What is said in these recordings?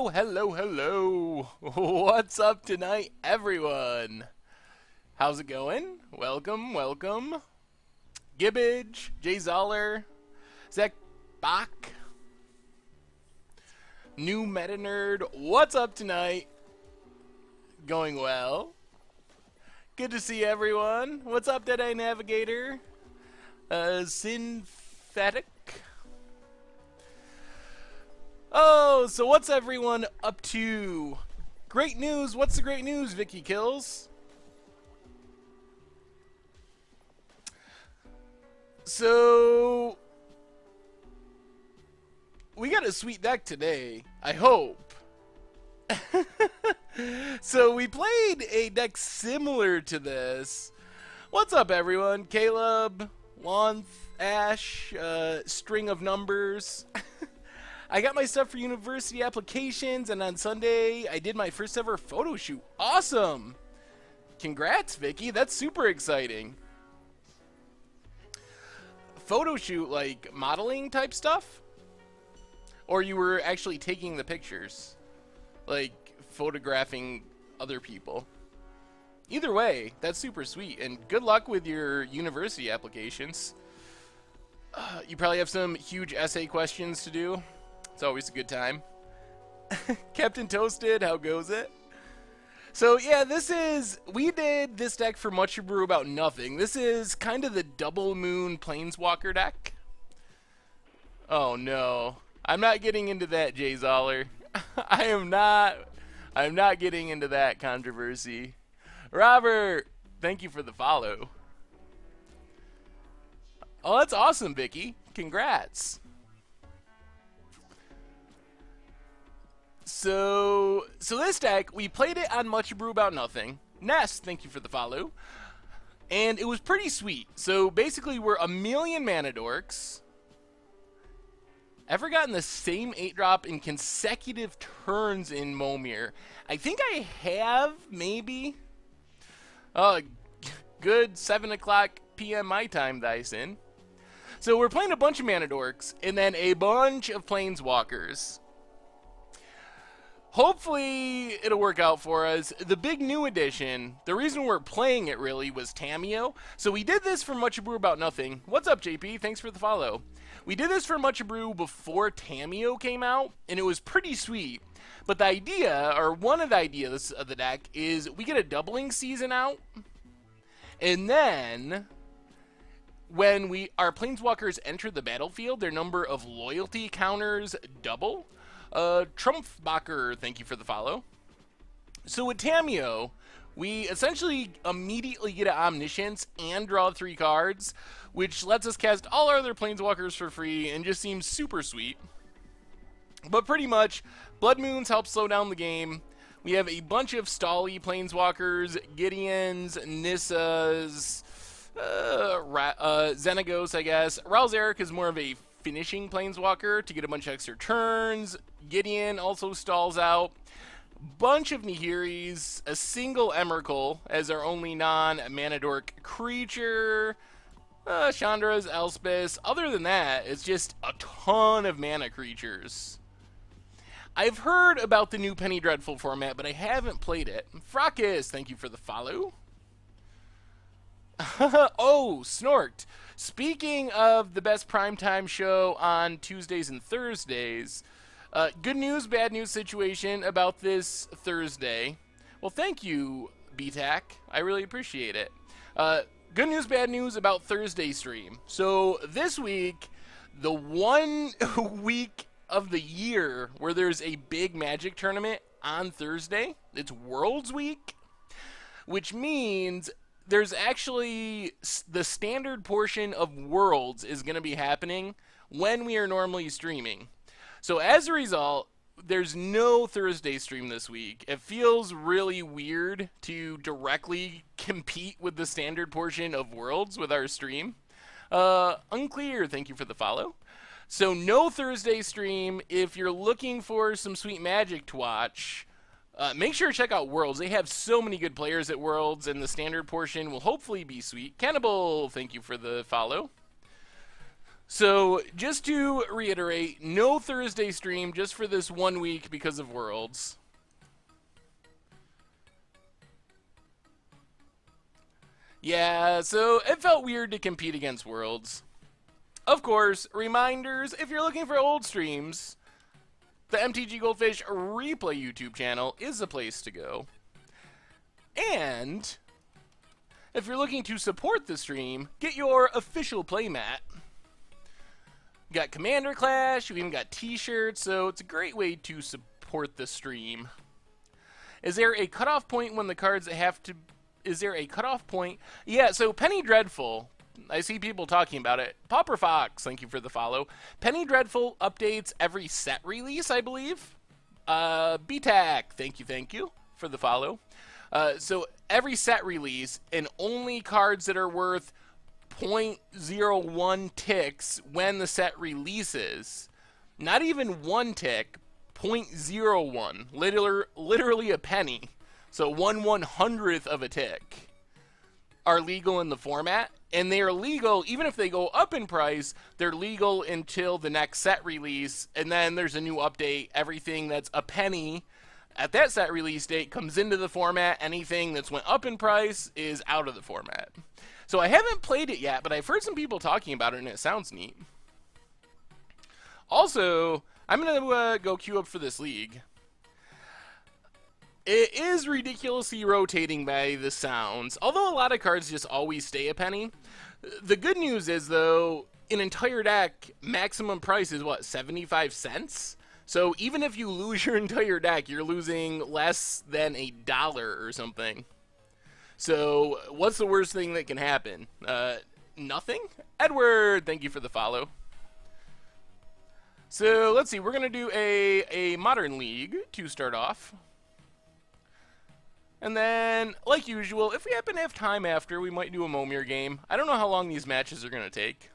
Hello, hello, hello. What's up tonight, everyone? How's it going? Welcome, welcome. Gibbage, Jay Zoller, Zach Bach, New Meta Nerd. What's up tonight? Going well. Good to see everyone. What's up, Deadeye Navigator? Synthetic. Oh, so what's everyone up to? Great news. What's the great news, Vicky Kills? So we got a sweet deck today, I hope. So we played a deck similar to this. What's up, everyone? Caleb, Wanth, Ash, String of Numbers. I got my stuff for university applications, and on Sunday, I did my first ever photo shoot. Awesome! Congrats, Vicky. That's super exciting. Photo shoot, like modeling type stuff? Or you were actually taking the pictures? Like photographing other people? Either way, that's super sweet, and good luck with your university applications. You probably have some huge essay questions to do. It's always a good time. Captain Toasted, how goes it? So yeah, we did this deck for Much Ado About Nothing. This is kind of the Double Moon Planeswalker deck. Oh no. I'm not getting into that, Jay Zoller. I'm not getting into that controversy. Robert, thank you for the follow. Oh, that's awesome, Vicky. Congrats. So this deck, we played it on Much Ado About Nothing. Nest, thank you for the follow. And it was pretty sweet. So basically, we're a million mana dorks. Ever gotten the same 8-drop in consecutive turns in Momir? I think I have, maybe. Good 7 o'clock p.m. my time, Dyson. So we're playing a bunch of mana dorks, and then a bunch of planeswalkers. Hopefully, it'll work out for us. The big new addition, the reason we're playing it really was Tamiyo. So we did this for Much Ado About Nothing. What's up, JP? Thanks for the follow. We did this for Much Ado before Tamiyo came out, and it was pretty sweet. But the idea, or one of the ideas of the deck, is we get a doubling season out, and then when our planeswalkers enter the battlefield, their number of loyalty counters double. Trumpfbacher, thank you for the follow. So with Tamiyo, we essentially immediately get an Omniscience and draw 3 cards, which lets us cast all our other planeswalkers for free and just seems super sweet. But pretty much, Blood Moons help slow down the game. We have a bunch of stally planeswalkers, Gideons, Nissas, Xenagos, I guess. Ralzeric is more of a finishing planeswalker to get a bunch of extra turns. Gideon also stalls out. Bunch of Nihiris, a single Emrakul as our only non-mana dork creature. Chandra's Elspeth. Other than that, it's just a ton of mana creatures. I've heard about the new Penny Dreadful format, but I haven't played it. Fracus, thank you for the follow. Oh, Snort. Speaking of the best primetime show on Tuesdays and Thursdays, good news, bad news situation about this Thursday. Well, thank you, BTAC. I really appreciate it. Good news, bad news about Thursday stream. So this week, the one week of the year where there's a big Magic tournament on Thursday, it's Worlds Week, which means there's actually the standard portion of Worlds is going to be happening when we are normally streaming. So as a result, there's no Thursday stream this week. It feels really weird to directly compete with the standard portion of Worlds with our stream. Unclear, thank you for the follow. So no Thursday stream. If you're looking for some sweet Magic to watch, make sure to check out Worlds. They have so many good players at Worlds, and the standard portion will hopefully be sweet. Cannibal, thank you for the follow. So, just to reiterate, no Thursday stream just for this 1 week because of Worlds. Yeah, so it felt weird to compete against Worlds. Of course, reminders, if you're looking for old streams, the MTG Goldfish Replay YouTube channel is the place to go. And if you're looking to support the stream, get your official playmat. We got Commander Clash, we even got t-shirts, so it's a great way to support the stream. Is there a cutoff point when the cards have to... Is there a cutoff point? Yeah, so Penny Dreadful, I see people talking about it. Popper Fox, thank you for the follow. Penny Dreadful updates every set release, I believe. BTAC, thank you for the follow. So every set release, and only cards that are worth 0.01 ticks when the set releases. Not even 1 tick, 0.01. Literally a penny. So 1/100th of a tick are legal in the format. And they are legal, even if they go up in price, they're legal until the next set release. And then there's a new update. Everything that's a penny at that set release date comes into the format. Anything that's went up in price is out of the format. So I haven't played it yet, but I've heard some people talking about it, and it sounds neat. Also, I'm going to go queue up for this league. It is ridiculously rotating by the sounds, although a lot of cards just always stay a penny. The good news is, though, an entire deck, maximum price is, what, 75 cents? So even if you lose your entire deck, you're losing less than $1 or something. So, what's the worst thing that can happen? Nothing? Edward, thank you for the follow. So, let's see. We're going to do a Modern League to start off. And then, like usual, if we happen to have time after, we might do a Momir game. I don't know how long these matches are going to take.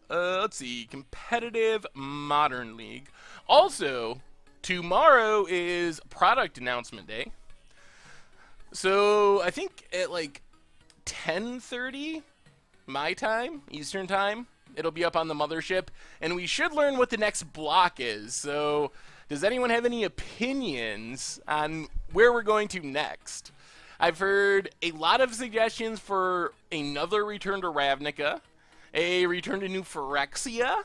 Let's see. Competitive Modern League. Also, tomorrow is product announcement day. So, I think at like 10:30 my time, Eastern time, it'll be up on the mothership, and we should learn what the next block is. So, does anyone have any opinions on where we're going to next? I've heard a lot of suggestions for another return to Ravnica, a return to New Phyrexia.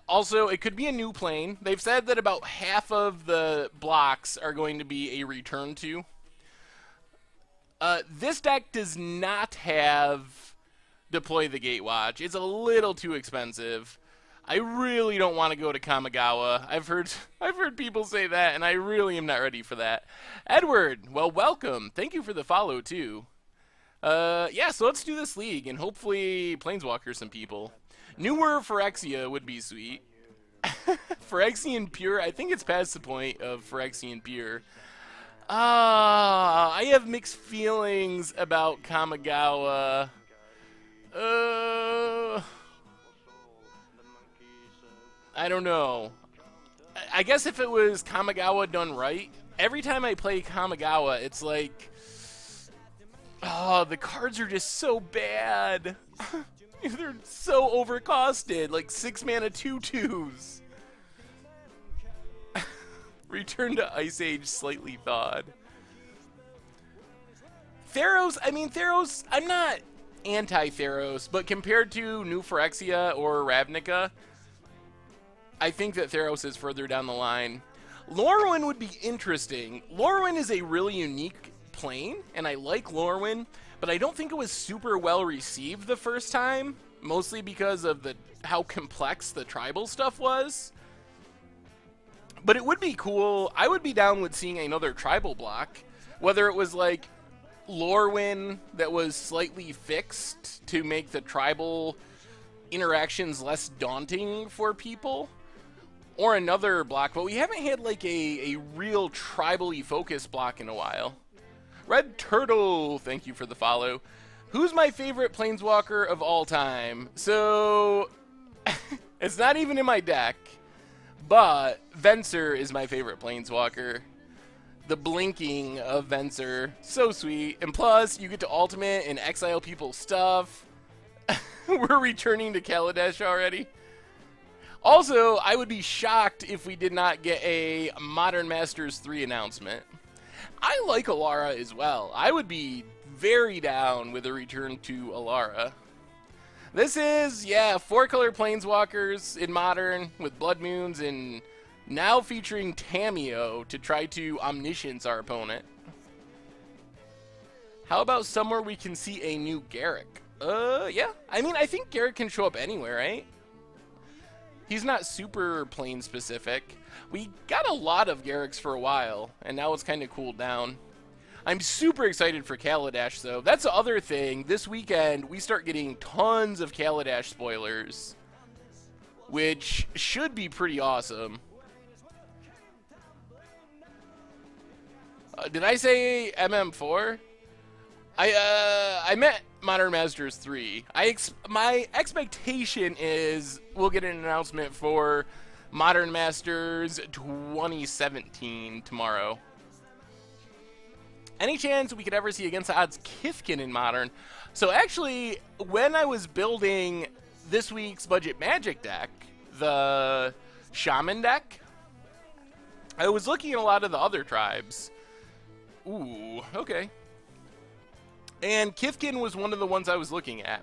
Also, it could be a new plane. They've said that about half of the blocks are going to be a return to. This deck does not have Deploy the Gatewatch. It's a little too expensive. I really don't want to go to Kamigawa. I've heard people say that, and I really am not ready for that. Edward, well, welcome. Thank you for the follow, too. Yeah, so let's do this league, and hopefully planeswalker some people. Newer Phyrexia would be sweet. Phyrexian Pure, I think it's past the point of Phyrexian Pure. I have mixed feelings about Kamigawa. I don't know. I guess if it was Kamigawa done right, every time I play Kamigawa, it's like, oh, the cards are just so bad. They're so overcosted, like 6 mana 2/2s. Return to Ice Age slightly thawed. Theros, I mean, Theros, I'm not anti-Theros, but compared to New Phyrexia or Ravnica, I think that Theros is further down the line. Lorwyn would be interesting. Lorwyn is a really unique plane, and I like Lorwyn, but I don't think it was super well received the first time, mostly because of how complex the tribal stuff was. But it would be cool. I would be down with seeing another tribal block, whether it was like Lorwyn that was slightly fixed to make the tribal interactions less daunting for people, or another block. But we haven't had like a real tribally focused block in a while. Red Turtle, thank you for the follow. Who's my favorite planeswalker of all time? So, it's not even in my deck, but Venser is my favorite planeswalker. The blinking of Venser, so sweet. And plus, you get to ultimate and exile people's stuff. We're returning to Kaladesh already. Also, I would be shocked if we did not get a Modern Masters 3 announcement. I like Alara as well. I would be very down with a return to Alara. This is, yeah, 4-color planeswalkers in Modern with Blood Moons and now featuring Tamiyo to try to omniscience our opponent. How about somewhere we can see a new Garruk? Yeah. I mean, I think Garruk can show up anywhere, right? He's not super plane specific. We got a lot of Garruks for a while, and now it's kind of cooled down. I'm super excited for Kaladesh, though. That's the other thing. This weekend, we start getting tons of Kaladesh spoilers, which should be pretty awesome. Did I say MM4? I meant Modern Masters 3. My expectation is we'll get an announcement for Modern Masters 2017 tomorrow. Any chance we could ever see Against the Odds Kithkin in Modern? So actually, when I was building this week's Budget Magic deck, the Shaman deck, I was looking at a lot of the other tribes. Ooh, okay. And Kithkin was one of the ones I was looking at.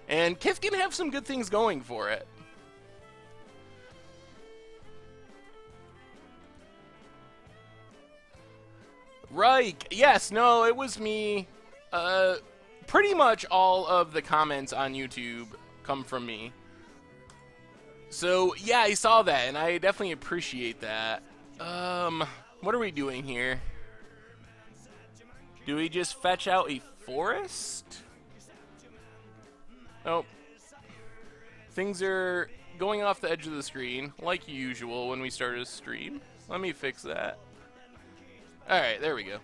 And Kithkin have some good things going for it. Right. Yes, no, it was me. Pretty much all of the comments on YouTube come from me. So, yeah, I saw that, and I definitely appreciate that. What are we doing here? Do we just fetch out a forest? Oh. Things are going off the edge of the screen, like usual when we start a stream. Let me fix that. Alright, there we go.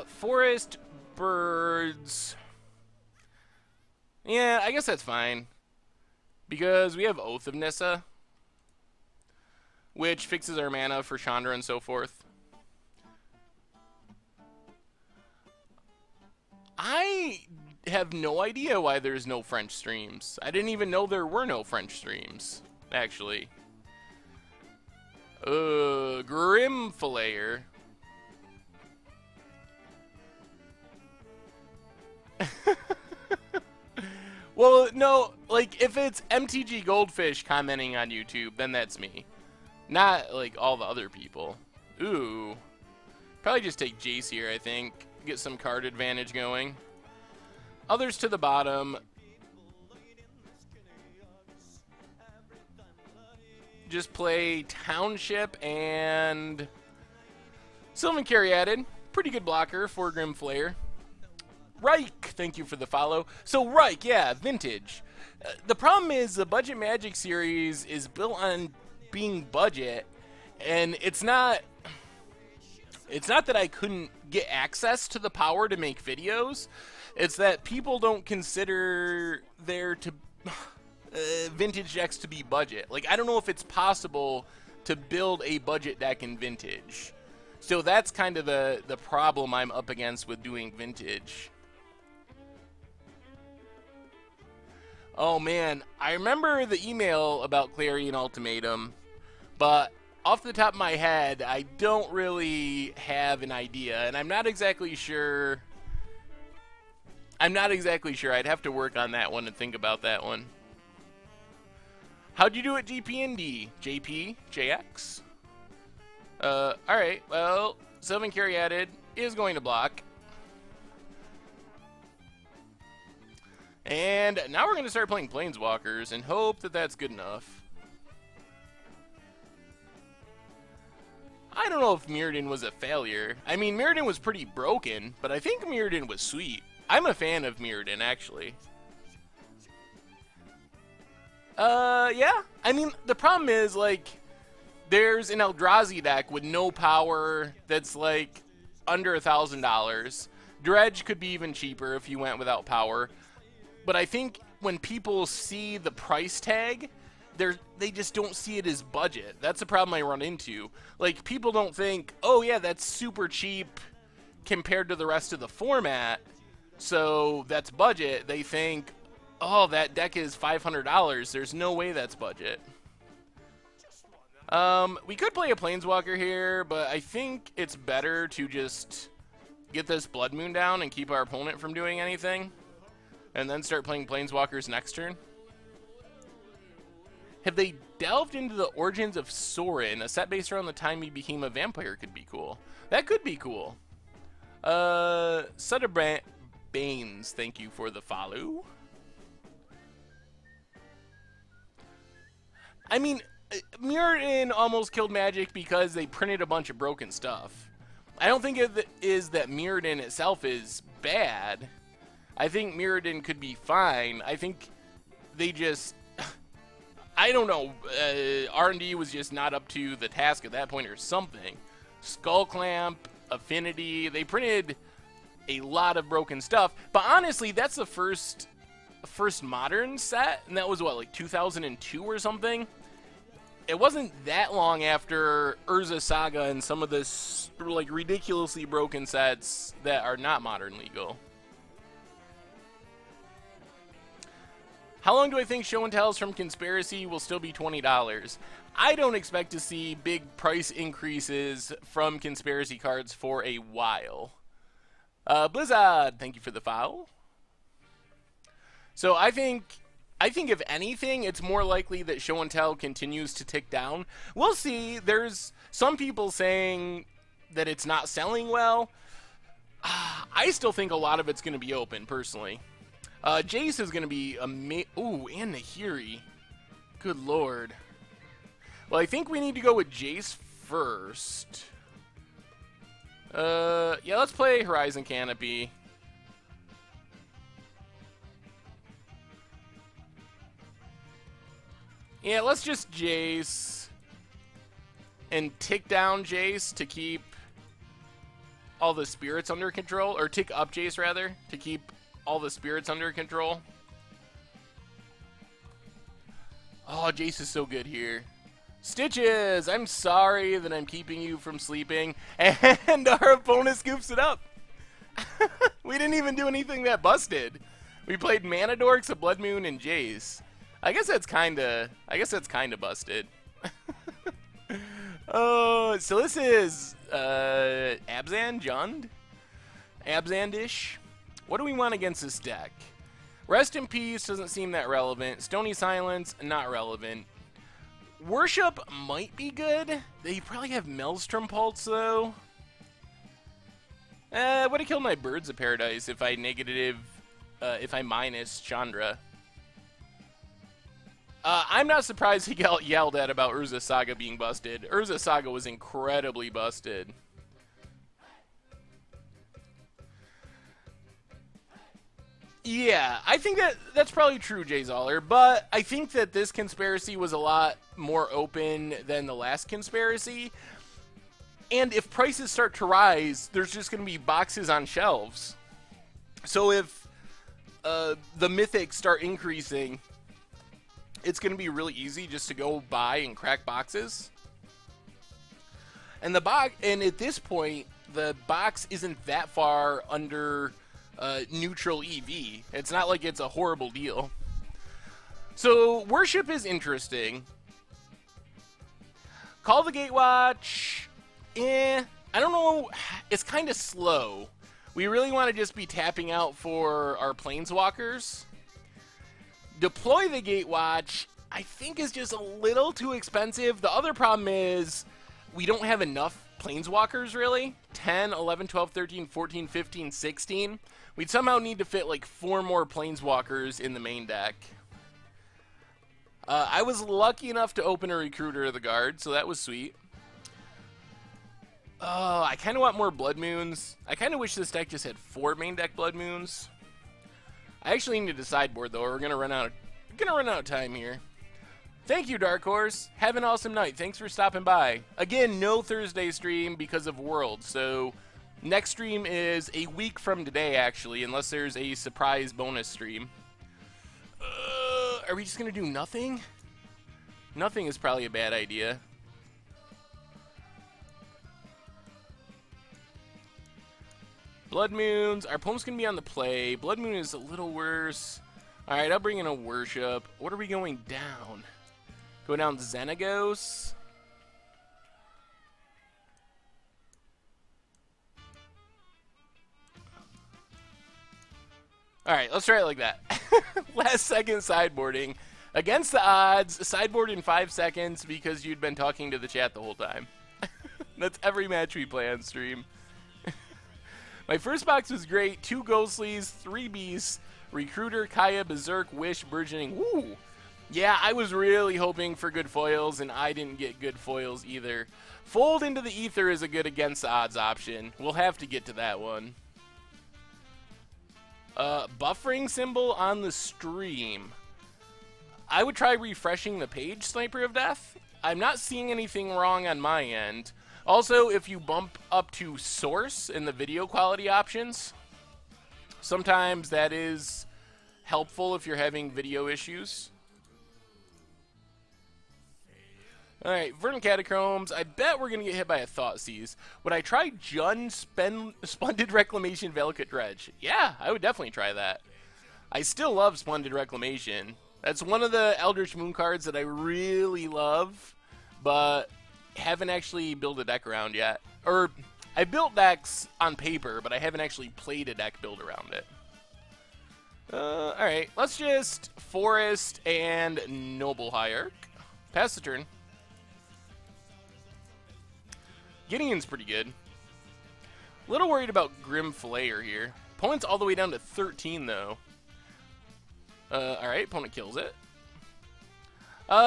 Forest, birds. Yeah, I guess that's fine. Because we have Oath of Nissa, which fixes our mana for Chandra and so forth. I have no idea why there's no French streams. I didn't even know there were no French streams, actually. Grimflayer. Well, no, like, if it's MTG Goldfish commenting on YouTube, then that's me. Not, like, all the other people. Ooh. Probably just take Jace here, I think. Get some card advantage going. Others to the bottom. Just play Township and Sylvan Caryatid. Pretty good blocker for Grimflayer. Reich, thank you for the follow. So Reich, yeah, vintage. The problem is the Budget Magic series is built on being budget, and it's not that I couldn't get access to the power to make videos. It's that people don't consider their vintage decks to be budget. Like, I don't know if it's possible to build a budget deck in vintage. So that's kind of the problem I'm up against with doing vintage. Oh man, I remember the email about Clarion Ultimatum, but off the top of my head, I don't really have an idea, and I'm not exactly sure. I'd have to work on that one and think about that one. How'd you do at GP&D? JP? JX? Alright, well, Sylvan Caryatid is going to block. And now we're going to start playing Planeswalkers and hope that that's good enough. I don't know if Mirrodin was a failure. I mean, Mirrodin was pretty broken, but I think Mirrodin was sweet. I'm a fan of Mirrodin, actually. Yeah. I mean, the problem is, like, there's an Eldrazi deck with no power that's, like, under $1,000. Dredge could be even cheaper if you went without power. But I think when people see the price tag, they just don't see it as budget. That's the problem I run into. Like, people don't think, oh yeah, that's super cheap compared to the rest of the format, So that's budget. They think, oh, that deck is $500. There's no way that's budget. We could play a Planeswalker here, but I think it's better to just get this Blood Moon down and keep our opponent from doing anything, and then start playing Planeswalkers next turn. Have they delved into the origins of Sorin? A set based around the time he became a vampire could be cool. That could be cool. Sutter Baines, thank you for the follow. I mean, Mirrodin almost killed Magic because they printed a bunch of broken stuff. I don't think it is that Mirrodin itself is bad. I think Mirrodin could be fine. I think they just... I don't know. R&D was just not up to the task at that point or something. Skull Clamp, Affinity, they printed a lot of broken stuff. But honestly, that's the first modern set, and that was what, like 2002 or something? It wasn't that long after Urza Saga and some of this like ridiculously broken sets that are not modern legal. How long do I think show and tells from Conspiracy will still be $20? I don't expect to see big price increases from Conspiracy cards for a while. Blizzard, thank you for the follow. So I think if anything, it's more likely that show and tell continues to tick down. We'll see. There's some people saying that it's not selling well. I still think a lot of it's going to be open, personally. Jace is going to be ooh, and Nahiri. Good lord. Well, I think we need to go with Jace first. Yeah, let's play Horizon Canopy. Yeah, let's just Jace and tick down Jace to keep all the spirits under control, or tick up Jace rather, to keep all the spirits under control. Oh, Jace is so good here. Stitches, I'm sorry that I'm keeping you from sleeping, and our opponent scoops it up. We didn't even do anything that busted. We played Mana Dorks, a Blood Moon, and Jace. I guess that's kinda busted. Oh, so this is Abzan, Jund? Abzandish. What do we want against this deck? Rest in Peace doesn't seem that relevant. Stony Silence, not relevant. Worship might be good. They probably have Maelstrom Pulse, though. Would have killed my Birds of Paradise if I minus Chandra. I'm not surprised he yelled at about Urza Saga being busted. Urza Saga was incredibly busted. Yeah, I think that's probably true, Jay Zoller, but I think that this Conspiracy was a lot more open than the last Conspiracy. And if prices start to rise, there's just going to be boxes on shelves. So if the mythics start increasing, it's going to be really easy just to go buy and crack boxes. And at this point, the box isn't that far under neutral EV. It's not like it's a horrible deal. So Worship is interesting. Call the Gatewatch. I don't know. It's kind of slow. We really want to just be tapping out for our Planeswalkers. Deploy the Gatewatch, I think, is just a little too expensive. The other problem is we don't have enough Planeswalkers, really. 10, 11, 12, 13, 14, 15, 16. We'd somehow need to fit like 4 more Planeswalkers in the main deck. I was lucky enough to open a Recruiter of the Guard, so that was sweet. Oh, I kind of want more Blood Moons. I kind of wish this deck just had 4 main deck Blood Moons. I actually need to sideboard though, or we're gonna run out of time here. Thank you, Dark Horse. Have an awesome night. Thanks for stopping by. Again, no Thursday stream because of World, so next stream is a week from today, actually, unless there's a surprise bonus stream. Are we just gonna do nothing? Nothing is probably a bad idea. Blood Moons. Our opponent's going to be on the play. Blood Moon is a little worse. Alright, I'll bring in a Worship. What are we going down? Go down Xenagos. Alright, let's try it like that. Last second sideboarding. Against the odds, sideboard in 5 seconds because you'd been talking to the chat the whole time. That's every match we play on stream. My first box was great. 2 Ghostlies, 3 Beasts, Recruiter, Kaya, Berserk, Wish, Burgeoning. Woo! Yeah, I was really hoping for good foils, and I didn't get good foils either. Fold into the Ether is a good against the odds option. We'll have to get to that one. Buffering symbol on the stream. I would try refreshing the page, Sniper of Death. I'm not seeing anything wrong on my end. Also, if you bump up to source in the video quality options, sometimes that is helpful if you're having video issues. Alright, Verdant Catacombs. I bet we're going to get hit by a Thoughtseize. Would I try Jund, Splendid Reclamation, Valakut Dredge? Yeah, I would definitely try that. I still love Splendid Reclamation. That's one of the Eldritch Moon cards that I really love, but haven't actually built a deck around yet. Or, I built decks on paper, but I haven't actually played a deck build around it. Alright, let's just Forest and Noble Hierarch. Pass the turn. Gideon's pretty good. A little worried about Grim Flayer here. Opponent's all the way down to 13, though. Alright, opponent kills it.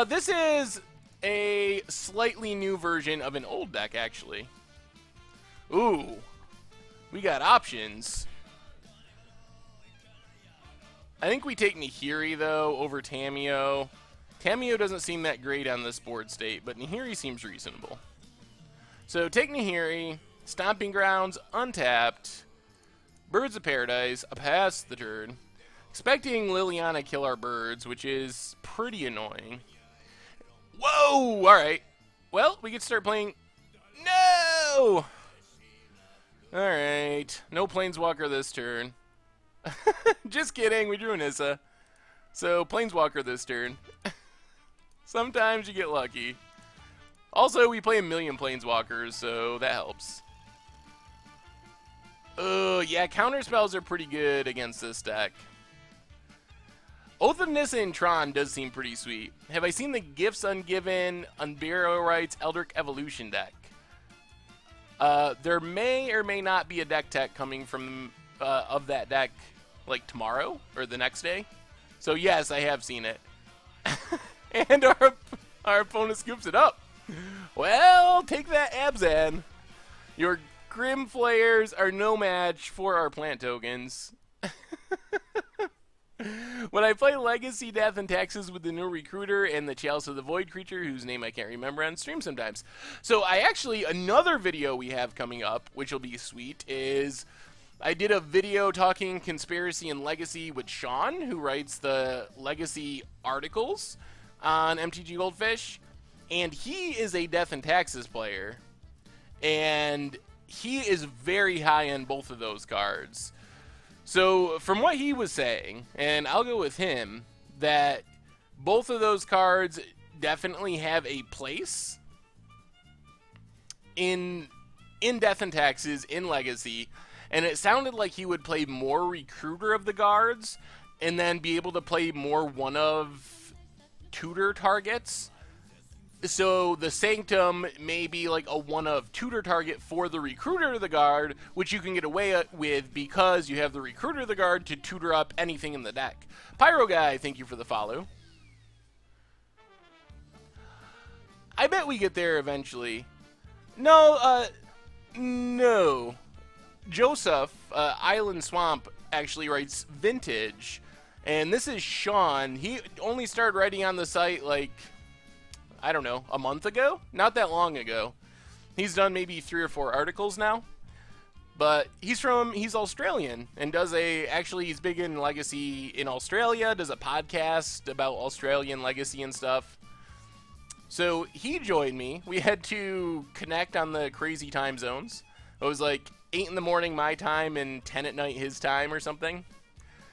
This is a slightly new version of an old deck, actually. Ooh. We got options. I think we take Nahiri, though, over Tamiyo. Tamiyo doesn't seem that great on this board state, but Nahiri seems reasonable. So take Nahiri, Stomping Grounds, untapped, Birds of Paradise, a pass the turn. Expecting Liliana kill our birds, which is pretty annoying. Whoa! Alright. Well, we can start playing... No! Alright. No Planeswalker this turn. Just kidding, we drew an Issa. So, Planeswalker this turn. Sometimes you get lucky. Also, we play a million Planeswalkers, so that helps. Yeah, counterspells are pretty good against this deck. Oath of Nissa and Tron does seem pretty sweet. Have I seen the Gifts Ungiven, Unburial Rites, Eldritch Evolution deck? There may or may not be a deck tech coming from of that deck, like tomorrow or the next day. So yes, I have seen it. And our opponent scoops it up. Well, take that, Abzan. Your Grim Flayers are no match for our plant tokens. When I play Legacy, Death, and Taxes with the new Recruiter and the Chalice of the Void creature, whose name I can't remember on stream sometimes. So another video we have coming up, which will be sweet, is I did a video talking Conspiracy and Legacy with Sean, who writes the Legacy articles on MTG Goldfish, and he is a Death and Taxes player, and he is very high on both of those cards. So, from what he was saying, and I'll go with him, that both of those cards definitely have a place in Death and Taxes, in Legacy, and it sounded like he would play more Recruiter of the Guards, and then be able to play more one of tutor targets. So the Sanctum may be like a one of tutor target for the Recruiter of the Guard, which you can get away with because you have the Recruiter of the Guard to tutor up anything in the deck. Pyro Guy, thank you for the follow. I bet we get there eventually. No, no. Joseph, Island Swamp, actually writes Vintage. And this is Sean. He only started writing on the site like, I don't know, a month ago? Not that long ago. He's done maybe 3 or 4 articles now. But he's Australian and actually he's big in Legacy in Australia, does a podcast about Australian Legacy and stuff. So he joined me. We had to connect on the crazy time zones. I was like, 8 in the morning my time and 10 at night his time or something.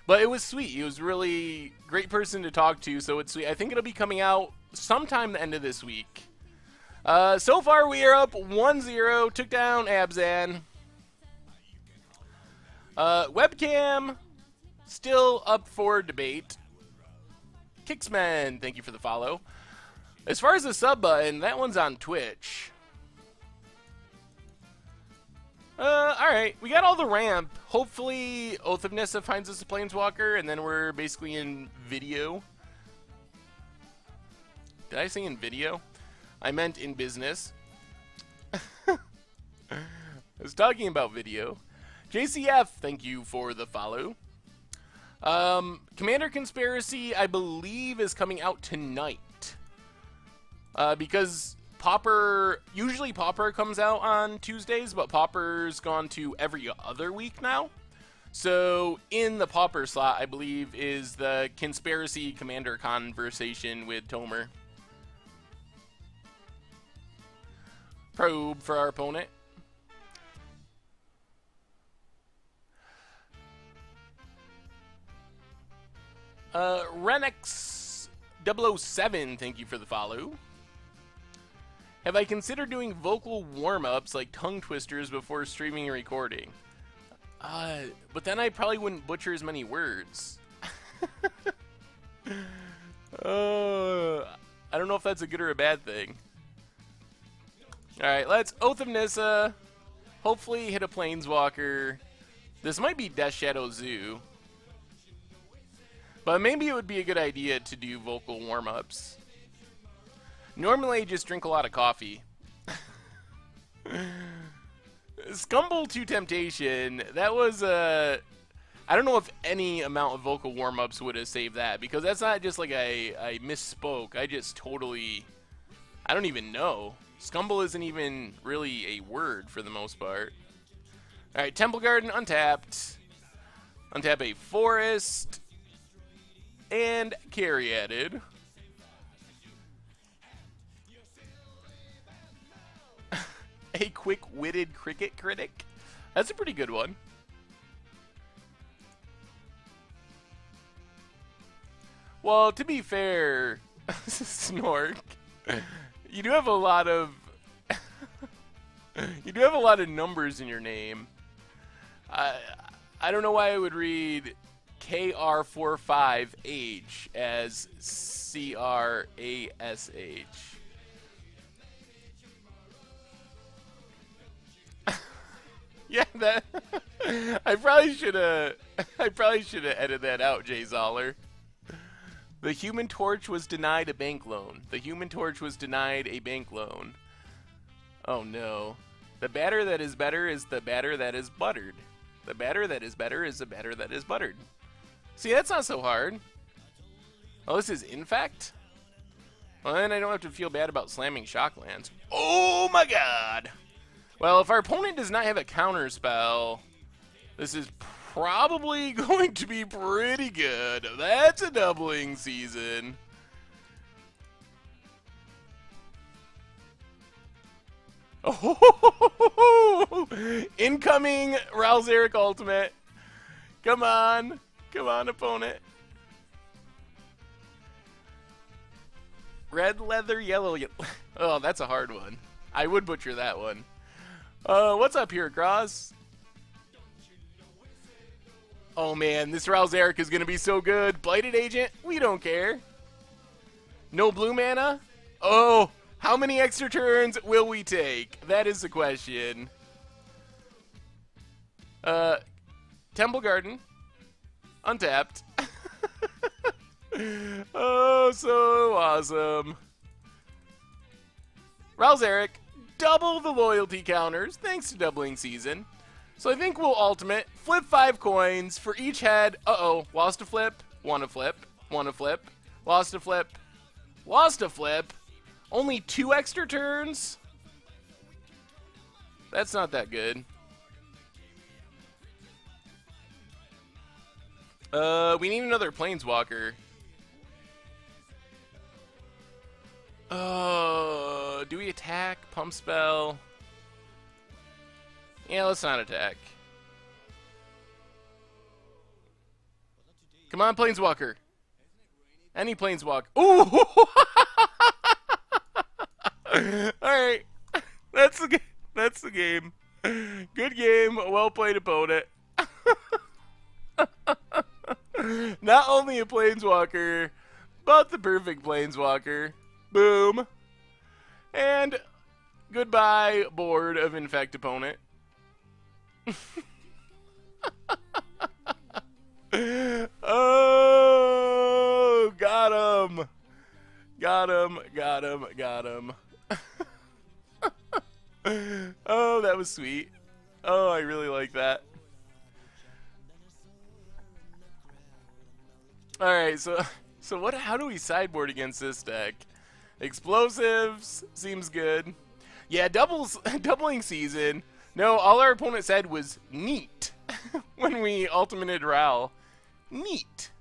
But it was sweet. He was really great person to talk to, so it's sweet. I think it'll be coming out sometime the end of this week. So far, we are up 1-0. Took down Abzan. Webcam, still up for debate. Kicksman, thank you for the follow. As far as the sub button, that one's on Twitch. Alright, we got all the ramp. Hopefully, Oath of Nissa finds us a Planeswalker, and then we're basically in video. Did I say in video? I meant in business. I was talking about video. JCF, thank you for the follow. Commander Conspiracy, I believe, is coming out tonight. Because usually Pauper comes out on Tuesdays, but Pauper's gone to every other week now. So in the Pauper slot, I believe, is the Conspiracy Commander conversation with Tomer. Probe for our opponent. Renex007, thank you for the follow. Have I considered doing vocal warm-ups like tongue twisters before streaming and recording? But then I probably wouldn't butcher as many words. I don't know if that's a good or a bad thing. Alright, let's Oath of Nissa. Hopefully hit a Planeswalker. This might be Death Shadow Zoo. But maybe it would be a good idea to do vocal warm-ups. Normally I just drink a lot of coffee. Scumble to Temptation, that was I don't know if any amount of vocal warm-ups would have saved that, because that's not just like I misspoke. I just totally, I don't even know. Scumble isn't even really a word for the most part. Alright, Temple Garden untapped. Untap a Forest. And Caryatid. A quick-witted cricket critic? That's a pretty good one. Well, to be fair, Snork, you do have a lot of numbers in your name. I don't know why I would read KR45H as CRASH. Yeah, that I probably should have edited that out, Jay Zoller. The Human Torch was denied a bank loan. The Human Torch was denied a bank loan. Oh no. The batter that is better is the batter that is buttered. The batter that is better is the batter that is buttered. See, that's not so hard. Oh, this is Infect? Well, then I don't have to feel bad about slamming Shocklands. Oh my god! Well, if our opponent does not have a counter spell, this is probably going to be pretty good. That's a doubling season. Oh, incoming Ralzeric Ultimate. Come on. Come on, opponent. Red leather, yellow. Oh, that's a hard one. I would butcher that one. What's up here, Cross? Oh man, this Ralzeric is gonna be so good. Blighted Agent, we don't care. No blue mana? Oh, how many extra turns will we take? That is the question. Temple Garden. Untapped. Oh, so awesome. Ralzeric, double the loyalty counters thanks to doubling season. So I think we'll ultimate, flip 5 coins for each head. Uh-oh, lost a flip, won a flip, won a flip, lost a flip, lost a flip. Only 2 extra turns? That's not that good. We need another Planeswalker. Do we attack? Pump spell? Yeah, let's not attack. Come on, Planeswalker. Any Planeswalker. Ooh! Alright. That's the game. Good game. Well played, opponent. Not only a Planeswalker, but the perfect Planeswalker. Boom. And goodbye, board of Infect opponent. Oh, got him. Got him, got him, got him. Oh, that was sweet. Oh, I really like that. Alright, so how do we sideboard against this deck? Explosives seems good. Yeah, doubling season. No, all our opponent said was neat when we ultimated Ral. Neat.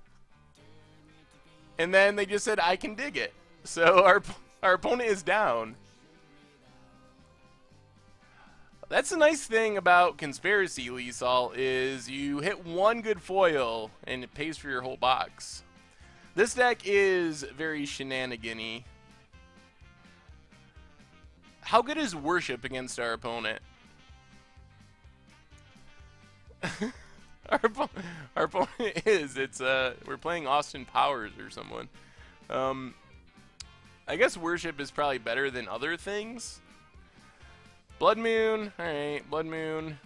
And then they just said, I can dig it. So our opponent is down. That's the nice thing about Conspiracy, Liesel, is you hit one good foil and it pays for your whole box. This deck is very shenanigan-y. How good is Worship against our opponent? Our opponent is. We're playing Austin Powers or someone. I guess Worship is probably better than other things. Blood Moon. Alright, Blood Moon.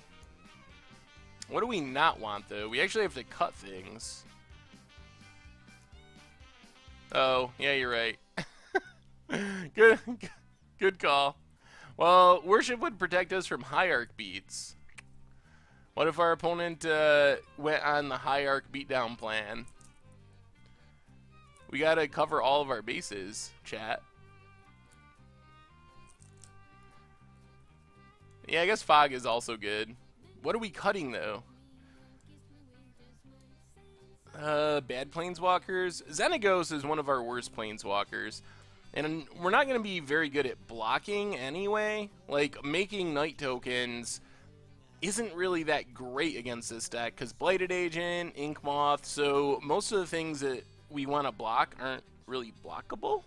What do we not want, though? We actually have to cut things. Oh, yeah, you're right. Good call. Well, Worship would protect us from Hierarch beats. What if our opponent went on the Hierarch beatdown plan? We gotta cover all of our bases, chat. Yeah, I guess Fog is also good. What are we cutting, though? Bad Planeswalkers. Xenagos is one of our worst Planeswalkers. And we're not going to be very good at blocking anyway. Like, making Night tokens isn't really that great against this deck, because Blighted Agent, Ink Moth, so most of the things that we want to block aren't really blockable.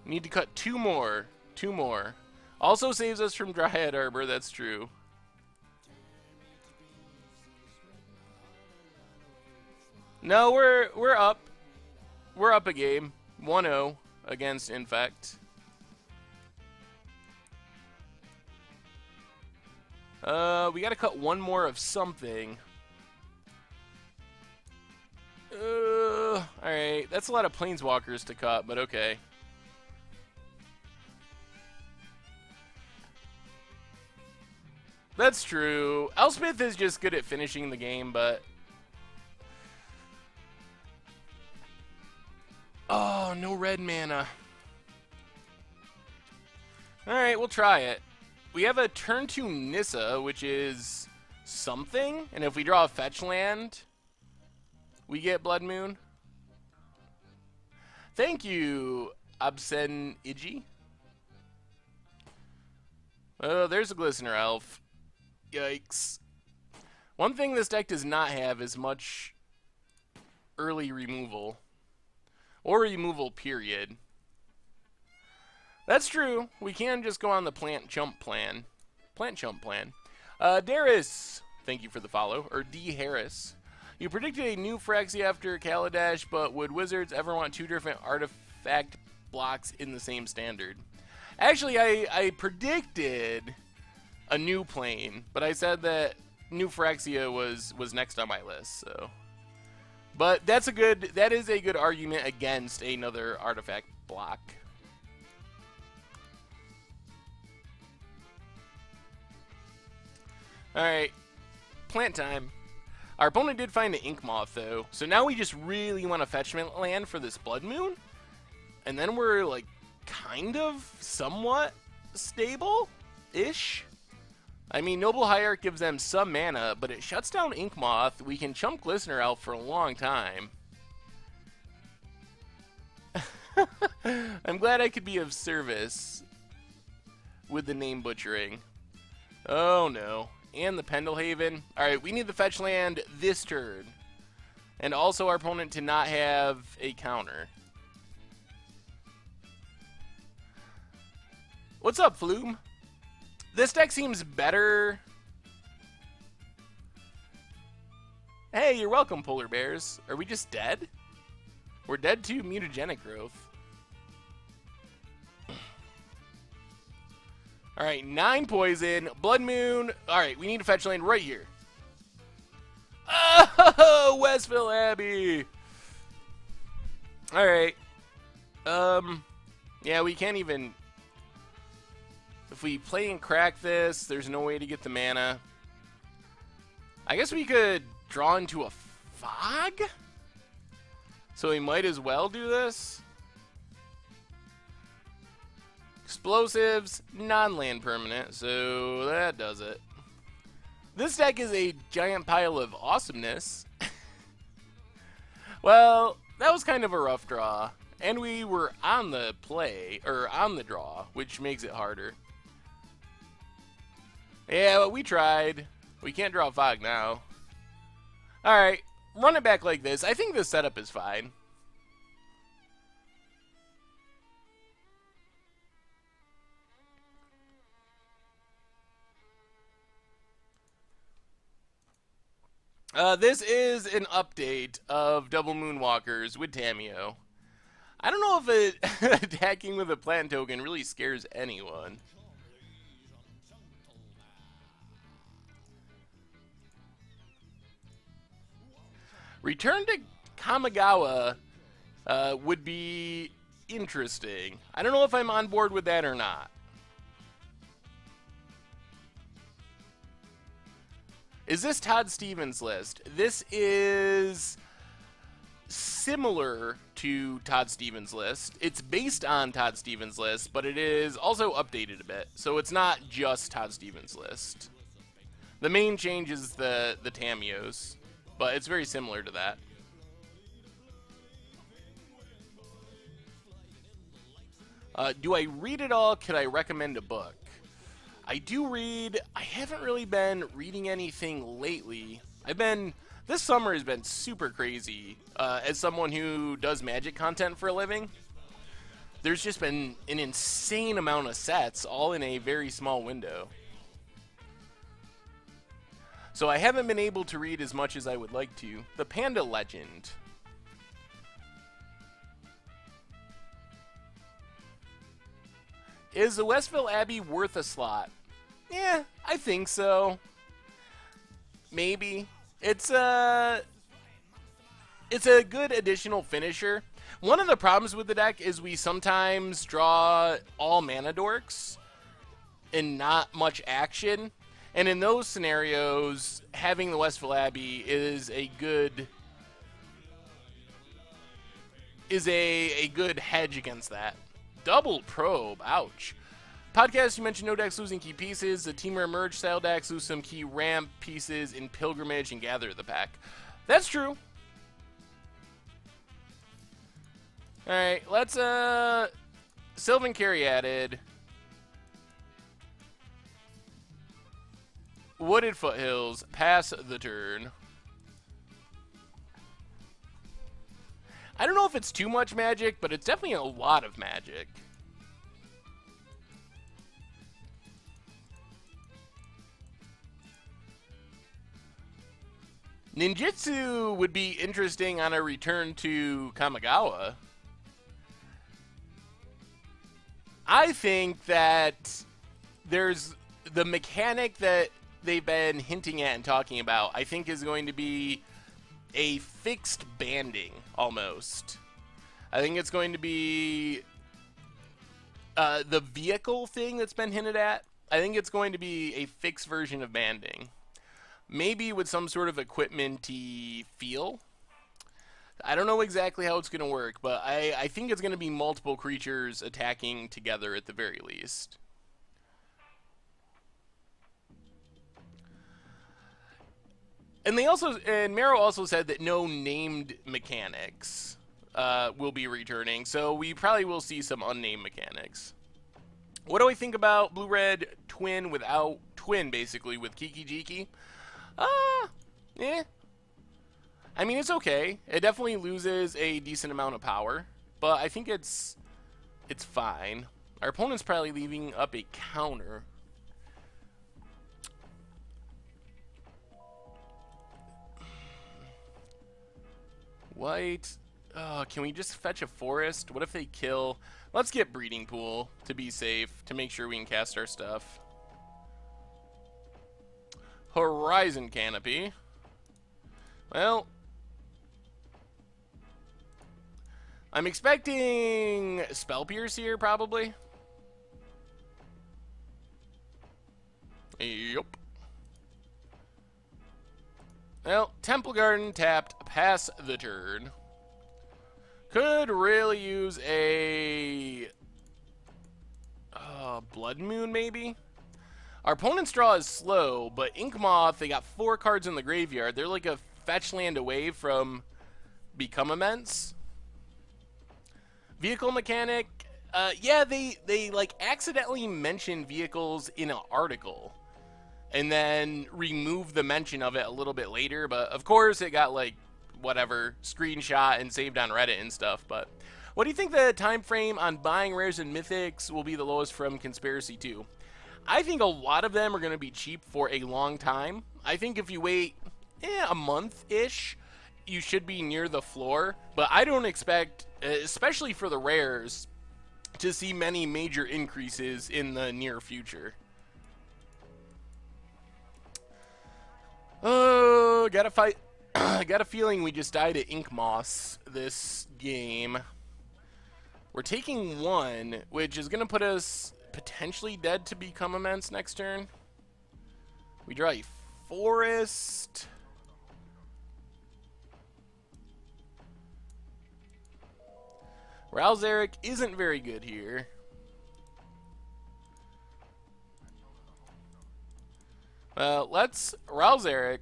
Need to cut two more. Two more. Also saves us from Dryad Arbor, that's true. No, we're up. We're up a game. 1-0 against Infect. We gotta cut one more of something. Alright, that's a lot of Planeswalkers to cut, but okay. That's true. Elspeth is just good at finishing the game, but... Oh, no red mana. Alright, we'll try it. We have a turn 2 Nissa, which is something. And if we draw a fetch land, we get Blood Moon. Thank you, Abzan Iji. Oh, there's a Glistener Elf. Yikes. One thing this deck does not have is much early removal. Or removal, period. That's true. We can just go on the plant chump plan. Plant chump plan. Darius, thank you for the follow. Or D. Harris. You predicted a new Phyrexia after Kaladesh, but would Wizards ever want two different artifact blocks in the same standard? Actually, I predicted a new plane, but I said that new Phyrexia was next on my list, so... But that is a good argument against another artifact block. Alright, plant time. Our opponent did find an Ink Moth, though, so now we just really want to fetch land for this Blood Moon, and then we're, like, kind of, somewhat stable-ish. I mean, Noble Hierarch gives them some mana, but it shuts down Ink Moth. We can chump Glistener Elf for a long time. I'm glad I could be of service. with the name butchering. Oh no. And the Pendlehaven. Alright, we need the fetch land this turn. And also our opponent to not have a counter. What's up, Flume? This deck seems better. Hey, you're welcome, Polar Bears. Are we just dead? We're dead to mutagenic growth. Alright, 9 poison. Blood Moon. Alright, we need to fetch land right here. Oh, Westville Abbey. Alright. Yeah, we can't even... If we play and crack this, there's no way to get the mana. I guess we could draw into a fog? So we might as well do this. Explosives, non-land permanent, so that does it. This deck is a giant pile of awesomeness. Well, that was kind of a rough draw. And we were on the play, or on the draw, which makes it harder. Yeah, but we tried. We can't draw fog now. Alright, run it back like this. I think this setup is fine. This is an update of Double Moonwalkers with Tamiyo. I don't know if it attacking with a plant token really scares anyone. Return to Kamigawa would be interesting. I don't know if I'm on board with that or not. Is this Todd Stevens' list? This is similar to Todd Stevens' list. It's based on Todd Stevens' list, but it is also updated a bit. So it's not just Todd Stevens' list. The main change is the Tamiyos, but it's very similar to that. Do I read it all? Could I recommend a book? I do read. I haven't really been reading anything lately. This summer has been super crazy. As someone who does Magic content for a living, there's just been an insane amount of sets, all in a very small window. So I haven't been able to read as much as I would like to. The Panda Legend. Is the Westville Abbey worth a slot? Yeah, I think so. Maybe. It's a good additional finisher. One of the problems with the deck is we sometimes draw all mana dorks and not much action. And in those scenarios, having the Westville Abbey is a good hedge against that. Double Probe, ouch. Podcast, you mentioned no decks losing key pieces. The Teamer Emerge style decks lose some key ramp pieces in Pilgrimage and Gather the Pack. That's true. Alright, let's, Sylvan Caryatid. Wooded Foothills, pass the turn. I don't know if it's too much magic, but it's definitely a lot of magic. Ninjutsu would be interesting on a return to Kamigawa. I think that there's the mechanic that they've been hinting at and talking about, I think is going to be a fixed banding, almost. I think it's going to be the vehicle thing that's been hinted at. I think it's going to be a fixed version of banding. Maybe with some sort of equipment-y feel. I don't know exactly how it's going to work, but I think it's going to be multiple creatures attacking together at the very least. And Mero also said that no named mechanics will be returning, so we probably will see some unnamed mechanics. What do I think about blue-red twin without twin, basically, with Kiki Jiki? Eh. I mean, it's okay. It definitely loses a decent amount of power, but I think it's fine. Our opponent's probably leaving up a counter. White. Can we just fetch a forest? What if they kill? Let's get breeding pool to be safe, to make sure we can cast our stuff. Horizon Canopy. Well, I'm expecting Spell Pierce here, probably. Yup. Well, Temple Garden tapped, pass the turn. Could really use a Blood Moon, maybe? Our opponent's draw is slow, but Inkmoth, they got 4 cards in the graveyard. They're like a fetch land away from Become Immense. Vehicle mechanic, yeah, they like accidentally mention vehicles in an article and then remove the mention of it a little bit later, but of course it got like whatever screenshot and saved on Reddit and stuff. But what do you think the time frame on buying rares and mythics will be the lowest from Conspiracy 2? I think a lot of them are going to be cheap for a long time. I think if you wait a month-ish, you should be near the floor, but I don't expect, especially for the rares, to see many major increases in the near future. Oh, gotta fight. I got a feeling we just died at Ink Moss this game. We're taking 1, which is going to put us potentially dead to Become Immense next turn. We draw a forest. Rouse Eric isn't very good here. Let's Rouse Eric.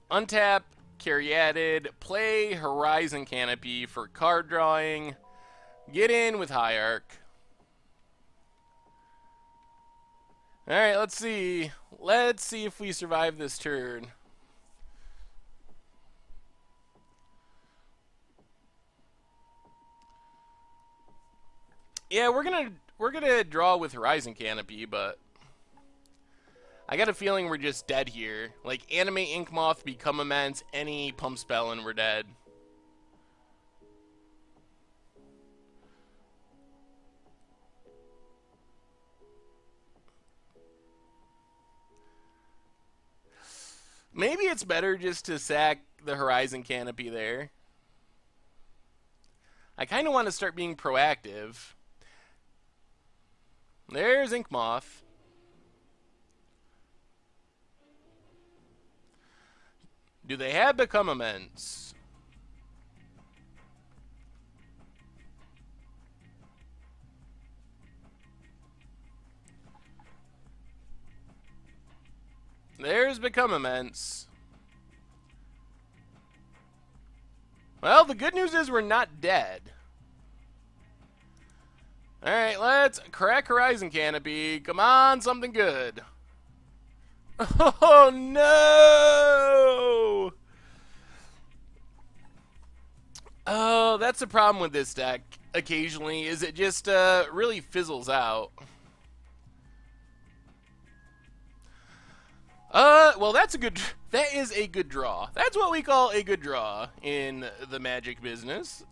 Untap, Caryatid, play Horizon Canopy for card drawing. Get in with Hierarch. Alright, let's see. Let's see if we survive this turn. Yeah, we're gonna draw with Horizon Canopy, but I got a feeling we're just dead here. Like, animate Inkmoth, Become Immense, any pump spell, and we're dead. Maybe it's better just to sack the Horizon Canopy there. I kind of want to start being proactive. There's Inkmoth. Do they have Become Immense? There's Become Immense. Well, the good news is we're not dead. Alright, let's crack Horizon Canopy. Come on, something good. Oh, no! Oh, that's the problem with this deck occasionally, is it just really fizzles out. Well, that is a good draw. That's what we call a good draw in the Magic business.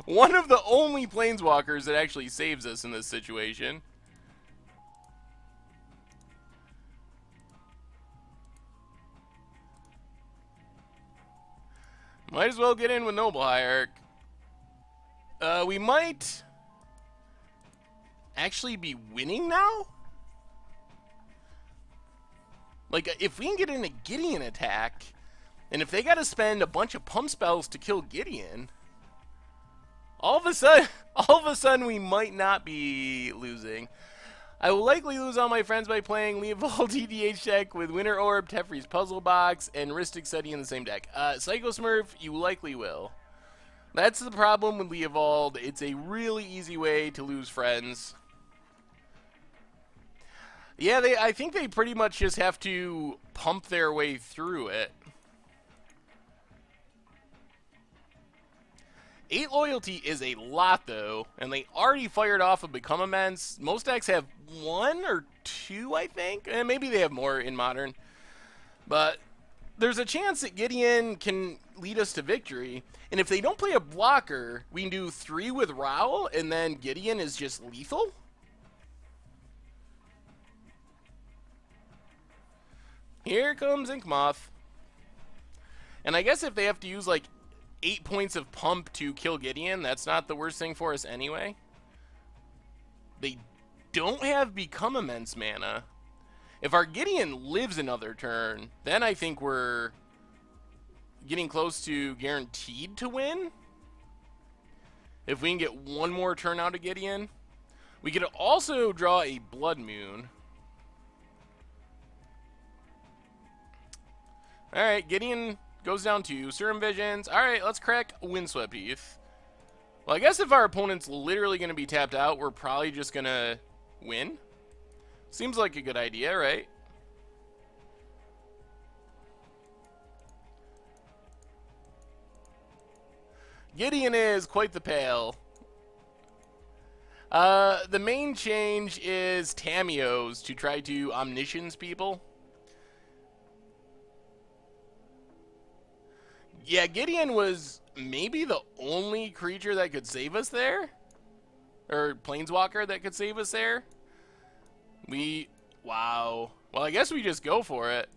One of the only planeswalkers that actually saves us in this situation. Might as well get in with Noble Hierarch. We might actually be winning now? Like, if we can get in a Gideon attack, and if they gotta spend a bunch of pump spells to kill Gideon, all of a sudden we might not be losing. I will likely lose all my friends by playing Leovold EDH deck with Winter Orb, Teferi's Puzzle Box, and Rhystic Study in the same deck. Psycho Smurf, you likely will. That's the problem with Leovold. It's a really easy way to lose friends. Yeah, I think they pretty much just have to pump their way through it. 8 loyalty is a lot, though, and they already fired off a Become Immense. Most decks have 1 or 2, I think, and maybe they have more in Modern. But there's a chance that Gideon can lead us to victory, and if they don't play a blocker, we can do 3 with Raoul, and then Gideon is just lethal? Here comes Inkmoth. And I guess if they have to use, like, 8 points of pump to kill Gideon, that's not the worst thing for us anyway. They don't have Become Immense mana. If our Gideon lives another turn, then I think we're getting close to guaranteed to win. If we can get one more turn out of Gideon. We could also draw a Blood Moon. Alright, Gideon goes down to Serum Visions. Alright, let's crack Windswept Heath. Well, I guess if our opponent's literally going to be tapped out, we're probably just going to win. Seems like a good idea, right? Gideon is quite the pale. The main change is Tamiyos to try to omniscience people. Yeah, Gideon was maybe the only creature that could save us there. Or planeswalker that could save us there. Wow. Well, I guess we just go for it.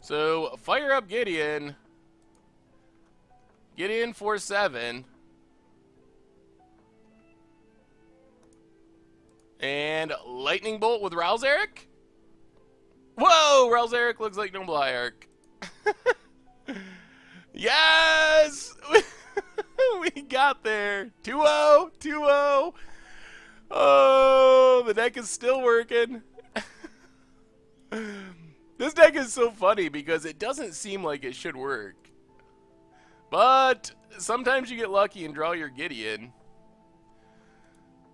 So, fire up Gideon. Gideon for 7. And Lightning Bolt with Ralzeric. Whoa! Ralzeric looks like no Blyark. Yes! We got there. 2-0. 2-0. Oh, the deck is still working. This deck is so funny because it doesn't seem like it should work. But sometimes you get lucky and draw your Gideon.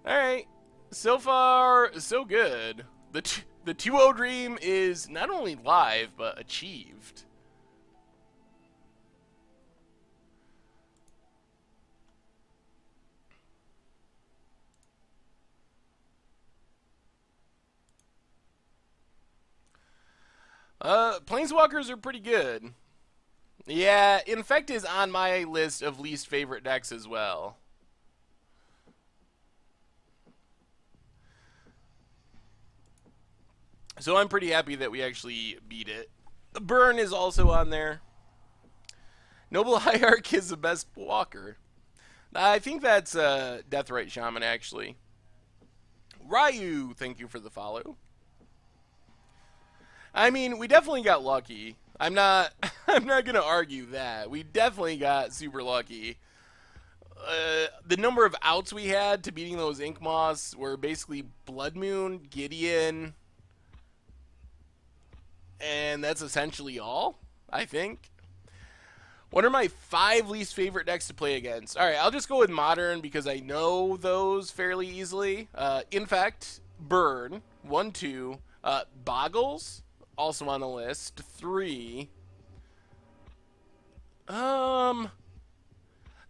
Alright. So far, so good. The 2-0 dream is not only live, but achieved. Planeswalkers are pretty good. Yeah, Infect is on my list of least favorite decks as well. So I'm pretty happy that we actually beat it. Burn is also on there. Noble Hierarch is the best walker. I think that's Deathrite Shaman, actually. Ryu, thank you for the follow. I mean, we definitely got lucky. I'm not gonna argue that. We definitely got super lucky. The number of outs we had to beating those Inkmoths were basically Blood Moon, Gideon, and that's essentially all, I think. What are my 5 least favorite decks to play against? Alright, I'll just go with Modern because I know those fairly easily. Infect, Burn, 1, 2. Boggles, also on the list. 3.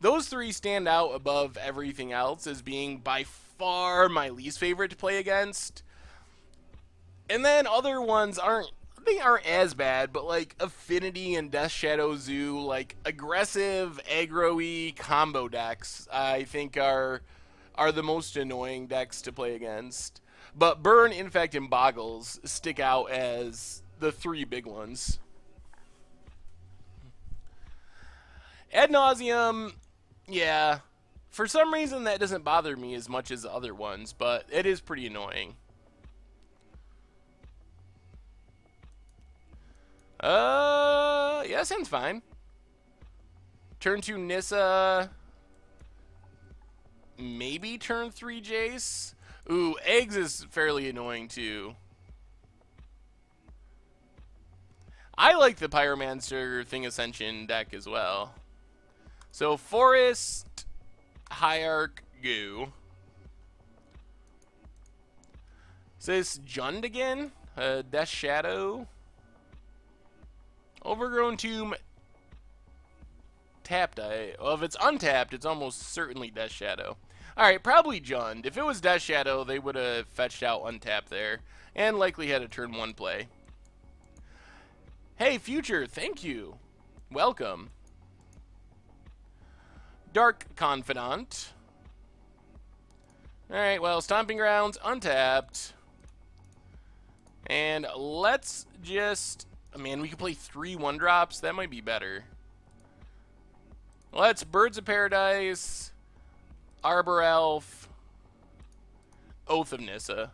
Those 3 stand out above everything else as being by far my least favorite to play against. And then other ones aren't as bad, but like Affinity and Death Shadow Zoo, like aggressive, aggro-y combo decks, I think are the most annoying decks to play against. But Burn, Infect, and Boggles stick out as the 3 big ones. Ad nauseum, yeah. For some reason, that doesn't bother me as much as the other ones, but it is pretty annoying. Yeah, sounds fine. Turn to Nissa. maybe turn 3 Jace. Ooh, eggs is fairly annoying too. I like the Pyromancer Thing Ascension deck as well. So Forest, Hierarch, Goo. Is this Jund again? Death Shadow. Overgrown Tomb. Tapped. Well, if it's untapped, it's almost certainly Death Shadow. Alright, probably Jund. If it was Death Shadow, they would have fetched out untapped there. And likely had a turn 1 play. Hey, Future, thank you. Welcome. Dark Confidant. Alright, well, Stomping Grounds, untapped. And let's just... Man, we could play 3 1-drops. That might be better. Let's Birds of Paradise, Arbor Elf, Oath of Nissa.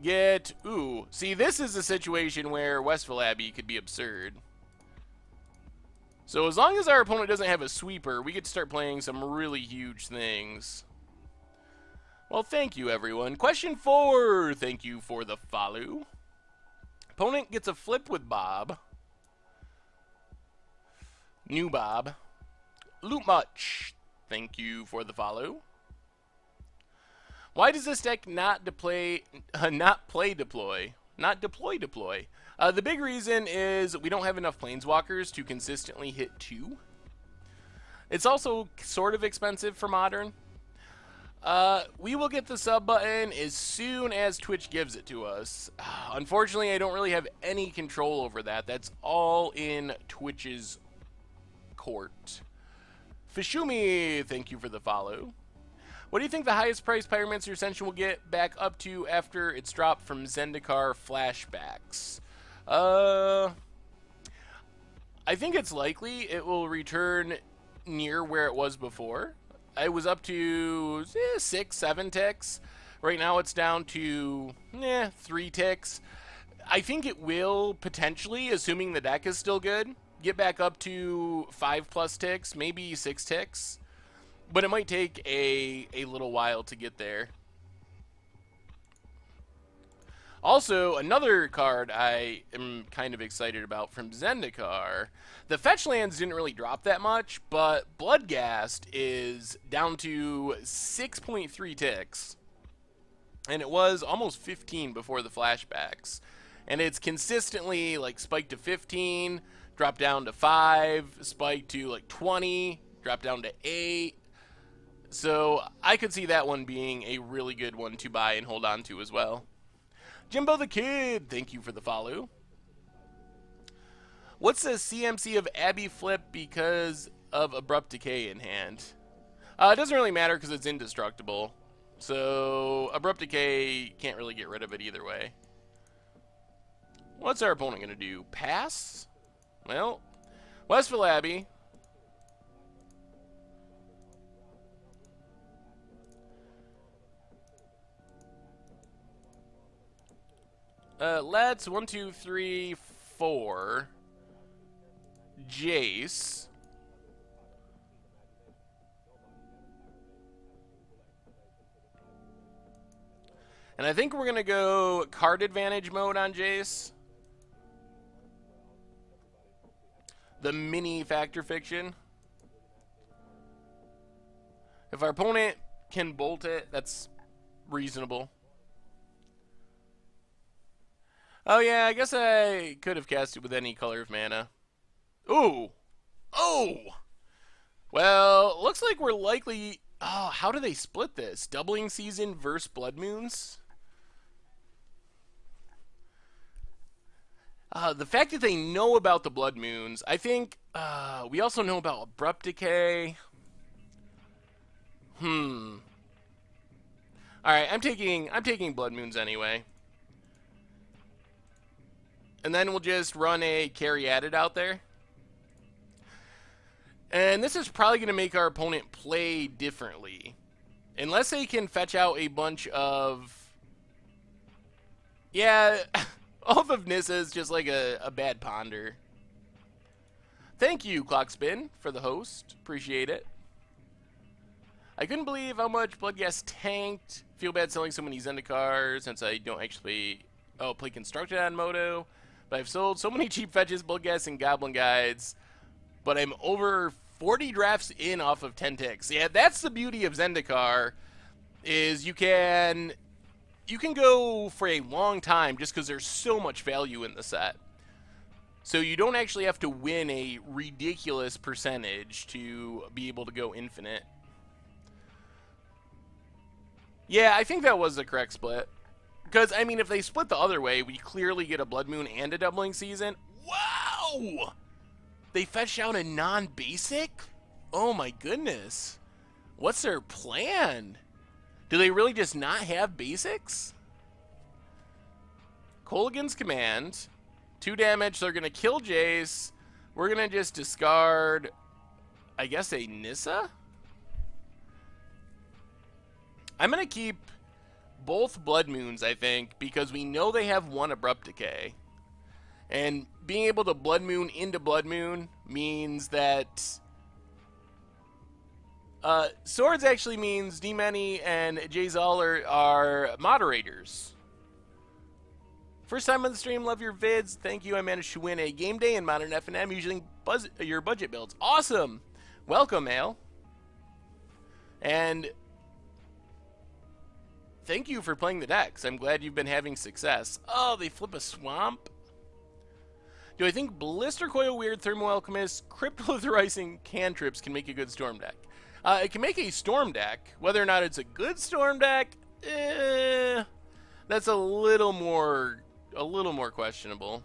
Get... Ooh. See, this is a situation where Westville Abbey could be absurd. So as long as our opponent doesn't have a sweeper, we could start playing some really huge things. Well, thank you, everyone. Question 4. Thank you for the follow. Opponent gets a flip with Bob. New Bob. Loot Much. Thank you for the follow. Why does this deck not play deploy? Not deploy. The big reason is we don't have enough planeswalkers to consistently hit 2. It's also sort of expensive for Modern. We will get the sub button as soon as Twitch gives it to us. Unfortunately, I don't really have any control over that. That's all in Twitch's court. Fishumi, thank you for the follow. What do you think the highest price Pyromancer Ascension will get back up to after it's dropped from Zendikar flashbacks? I think it's likely it will return near where it was before. It was up to 6, 7 ticks. Right now it's down to 3 ticks. I think it will potentially, assuming the deck is still good, get back up to 5+ ticks, maybe 6 ticks. But it might take a little while to get there. Also, another card I am kind of excited about from Zendikar. The fetch lands didn't really drop that much, but Bloodghast is down to 6.3 ticks. And it was almost 15 before the flashbacks. And it's consistently like spiked to 15, dropped down to 5, spiked to like 20, dropped down to 8. So I could see that one being a really good one to buy and hold on to as well. Jimbo the Kid, thank you for the follow. What's the CMC of Abbey Flip because of Abrupt Decay in hand? It doesn't really matter because it's indestructible. So Abrupt Decay can't really get rid of it either way. What's our opponent going to do? Pass? Well, Westville Abbey. Let's 1, 2, 3, 4. Jace. And I think we're going to go card advantage mode on Jace. The mini Factor Fiction. If our opponent can bolt it, that's reasonable. Oh yeah, I guess I could have cast it with any color of mana. Ooh! Oh! Well, looks like we're likely... Oh, how do they split this? Doubling Season versus Blood Moons? The fact that they know about the Blood Moons, I think we also know about Abrupt Decay. Alright, I'm taking Blood Moons anyway. And then we'll just run a carry added out there. And this is probably going to make our opponent play differently. Unless they can fetch out a bunch of... Yeah, Oath of Nissa is just like a bad ponder. Thank you, Clockspin, for the host. Appreciate it. I couldn't believe how much Bloodghast tanked. Feel bad selling so many Zendikar since I don't actually play Constructed on Moto. But I've sold so many cheap fetches, Bloodghast, and Goblin Guides. But I'm over 40 drafts in off of 10 ticks. Yeah, that's the beauty of Zendikar, is you can go for a long time just because there's so much value in the set. So you don't actually have to win a ridiculous percentage to be able to go infinite. Yeah, I think that was the correct split. Because, I mean, if they split the other way, we clearly get a Blood Moon and a Doubling Season. Wow! They fetched out a non-basic? Oh my goodness. What's their plan? Do they really just not have basics? Kolaghan's Command. 2 damage, they're going to kill Jace. We're going to just discard, I guess, a Nissa? I'm going to keep both Blood Moons, I think, because we know they have 1 Abrupt Decay. And being able to Blood Moon into Blood Moon means that Swords actually means D-Many and Jayzal are moderators. First time on the stream, love your vids. Thank you. I managed to win a game day in Modern FNM using your budget builds. Awesome. Welcome, Ale. And thank you for playing the decks. I'm glad you've been having success. Oh, they flip a Swamp. Do I think Blister Coil, Weird, Thermo Alchemist, Cryptolithericing cantrips can make a good Storm deck? It can make a Storm deck. Whether or not it's a good Storm deck, that's a little more questionable.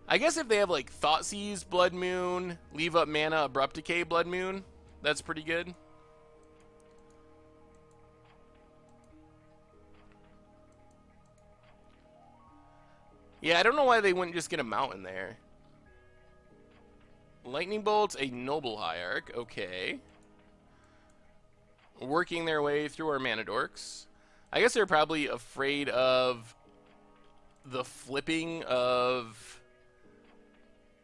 I guess if they have like Thoughtseize, Blood Moon, Leave Up Mana, Abrupt Decay, Blood Moon, that's pretty good. Yeah, I don't know why they wouldn't just get a Mountain there. Lightning Bolt's a Noble Hierarch. Okay. Working their way through our Mana Dorks. I guess they're probably afraid of the flipping of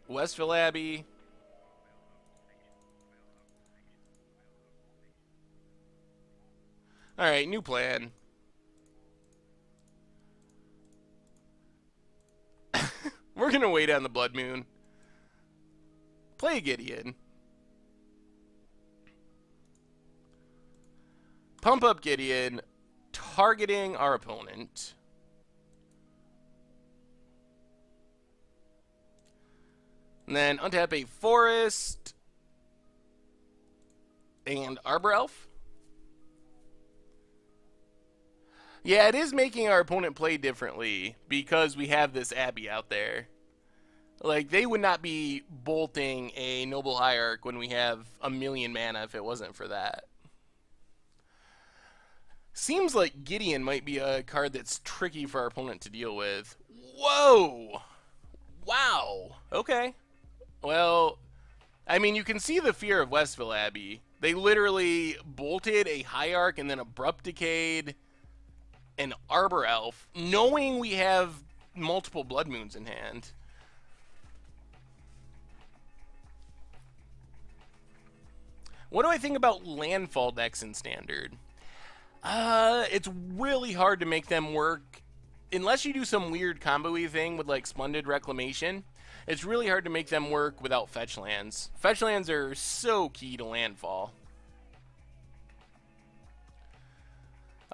Westville Abbey. Alright, new plan. We're going to wait on the Blood Moon. Play Gideon. Pump up Gideon, targeting our opponent. And then untap a Forest and Arbor Elf. Yeah, it is making our opponent play differently because we have this Abbey out there. Like, they would not be bolting a Noble Hierarch when we have a million mana if it wasn't for that. Seems like Gideon might be a card that's tricky for our opponent to deal with. Whoa! Wow. Okay. Well, I mean, you can see the fear of Westville Abbey. They literally bolted a Hierarch and then Abrupt Decayed an Arbor Elf, knowing we have multiple Blood Moons in hand. What do I think about landfall decks in Standard? It's really hard to make them work. Unless you do some weird combo-y thing with, like, Splendid Reclamation, it's really hard to make them work without fetch lands. Fetch lands are so key to landfall.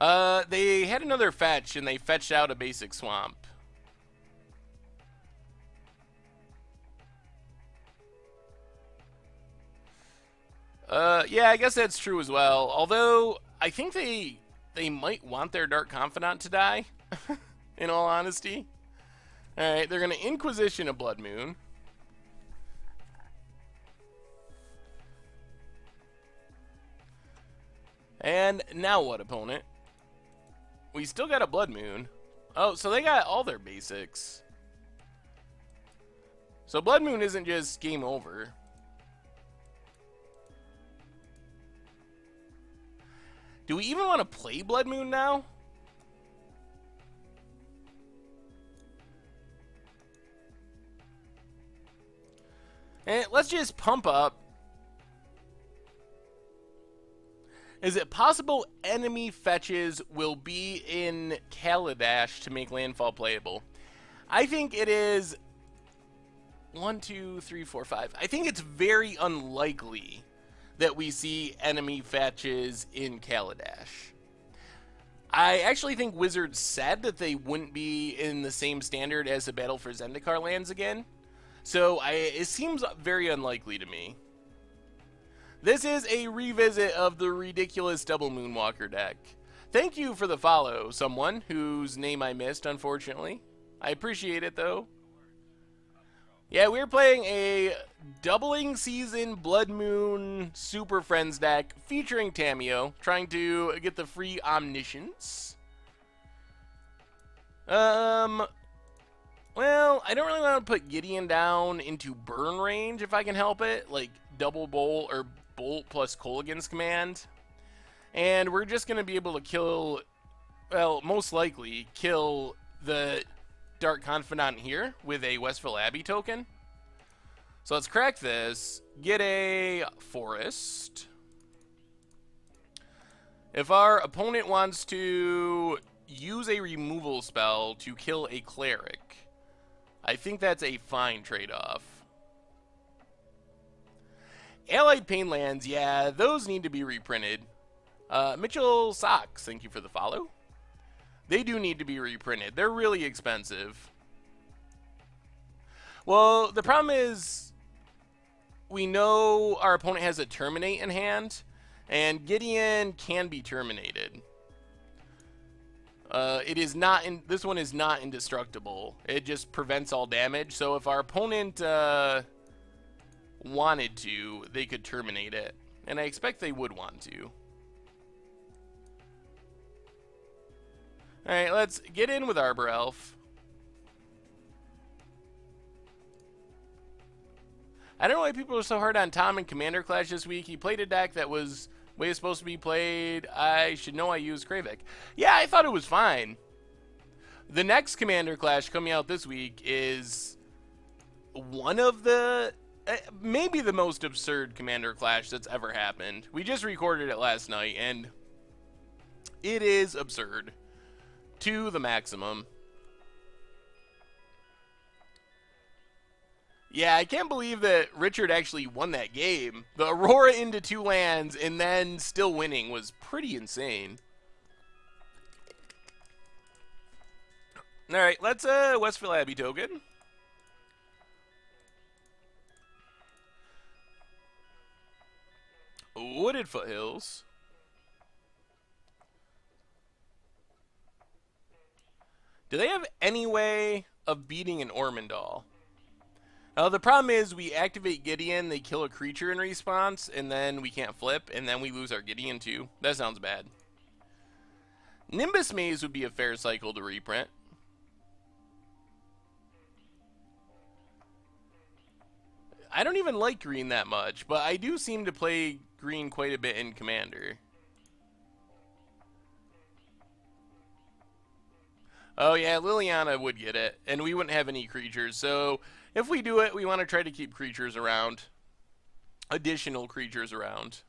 They had another fetch, and they fetched out a basic Swamp. Yeah, I guess that's true as well. Although, I think they might want their Dark Confidant to die, in all honesty. Alright, they're going to Inquisition a Blood Moon. And now what, opponent? We still got a Blood Moon. Oh, so they got all their basics. So Blood Moon isn't just game over. Do we even want to play Blood Moon now? And let's just pump up. Is it possible enemy fetches will be in Kaladesh to make landfall playable? I think it is 1, 2, 3, 4, 5. I think it's very unlikely that we see enemy fetches in Kaladesh. I actually think Wizards said that they wouldn't be in the same standard as the Battle for Zendikar lands again. So it seems very unlikely to me. This is a revisit of the ridiculous Double Moonwalker deck. Thank you for the follow, someone whose name I missed, unfortunately. I appreciate it, though. Yeah, we're playing a doubling season Blood Moon Super Friends deck featuring Tamiyo, trying to get the free Omniscience. Well, I don't really want to put Gideon down into burn range if I can help it, like double bolt or bolt plus Kolaghan's Command. And we're just going to be able to kill, well, most likely kill the Dark Confidant here with a Westville Abbey token. So let's crack this, get a Forest. If our opponent wants to use a removal spell to kill a Cleric, I think that's a fine trade-off. Allied Pain lands, yeah, those need to be reprinted. Mitchell Socks, thank you for the follow. They do need to be reprinted. They're really expensive. Well, the problem is we know our opponent has a Terminate in hand, and Gideon can be terminated. It is not in, this one is not indestructible. It just prevents all damage. So if our opponent wanted to, they could terminate it. And I expect they would want to. Alright, let's get in with Arbor Elf. I don't know why people are so hard on Tom in Commander Clash this week. He played a deck that was way supposed to be played. I should know I used Kravik. Yeah, I thought it was fine. The next Commander Clash coming out this week is one of the maybe the most absurd Commander Clash that's ever happened. We just recorded it last night, and it is absurd to the maximum. Yeah, I can't believe that Richard actually won that game. The Aurora into 2 lands and then still winning was pretty insane. Alright, let's Westville Abbey token. Wooded Foothills. Do they have any way of beating an Ormondal? The problem is we activate Gideon, they kill a creature in response, and then we can't flip, and then we lose our Gideon too. That sounds bad. Nimbus Maze would be a fair cycle to reprint. I don't even like green that much, but I do seem to play green quite a bit in Commander. Oh yeah, Liliana would get it, and we wouldn't have any creatures, so if we do it, we want to try to keep creatures around. Additional creatures around.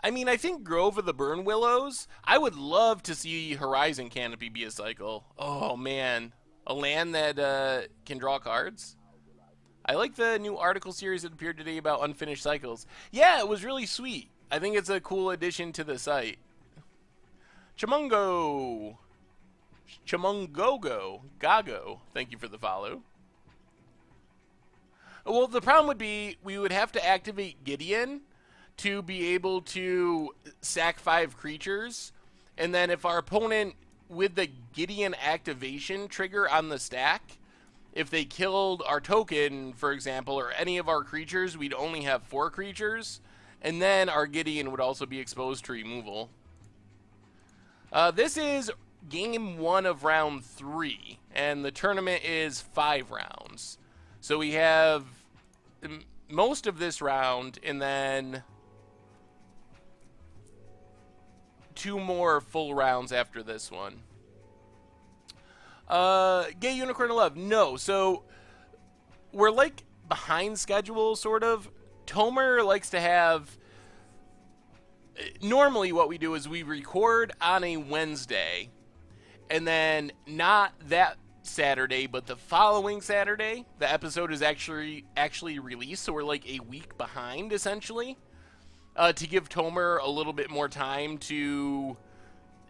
I mean, I think Grove of the Burn Willows, I would love to see Horizon Canopy be a cycle. Oh man, a land that can draw cards. I like the new article series that appeared today about unfinished cycles. Yeah, it was really sweet. I think it's a cool addition to the site. Chamungo. Chamungogo. Gago. Thank you for the follow. Well, the problem would be we would have to activate Gideon to be able to sack 5 creatures. And then if our opponent, with the Gideon activation trigger on the stack, if they killed our token, for example, or any of our creatures, we'd only have 4 creatures. And then our Gideon would also be exposed to removal. This is game 1 of round 3, and the tournament is 5 rounds. So we have most of this round, and then 2 more full rounds after this one. Gay Unicorn of Love. No, so we're like behind schedule, sort of. Tomer likes to have normally what we do is we record on a Wednesday, and then not that Saturday, but the following Saturday, the episode is actually released. So we're like a week behind, essentially, to give Tomer a little bit more time to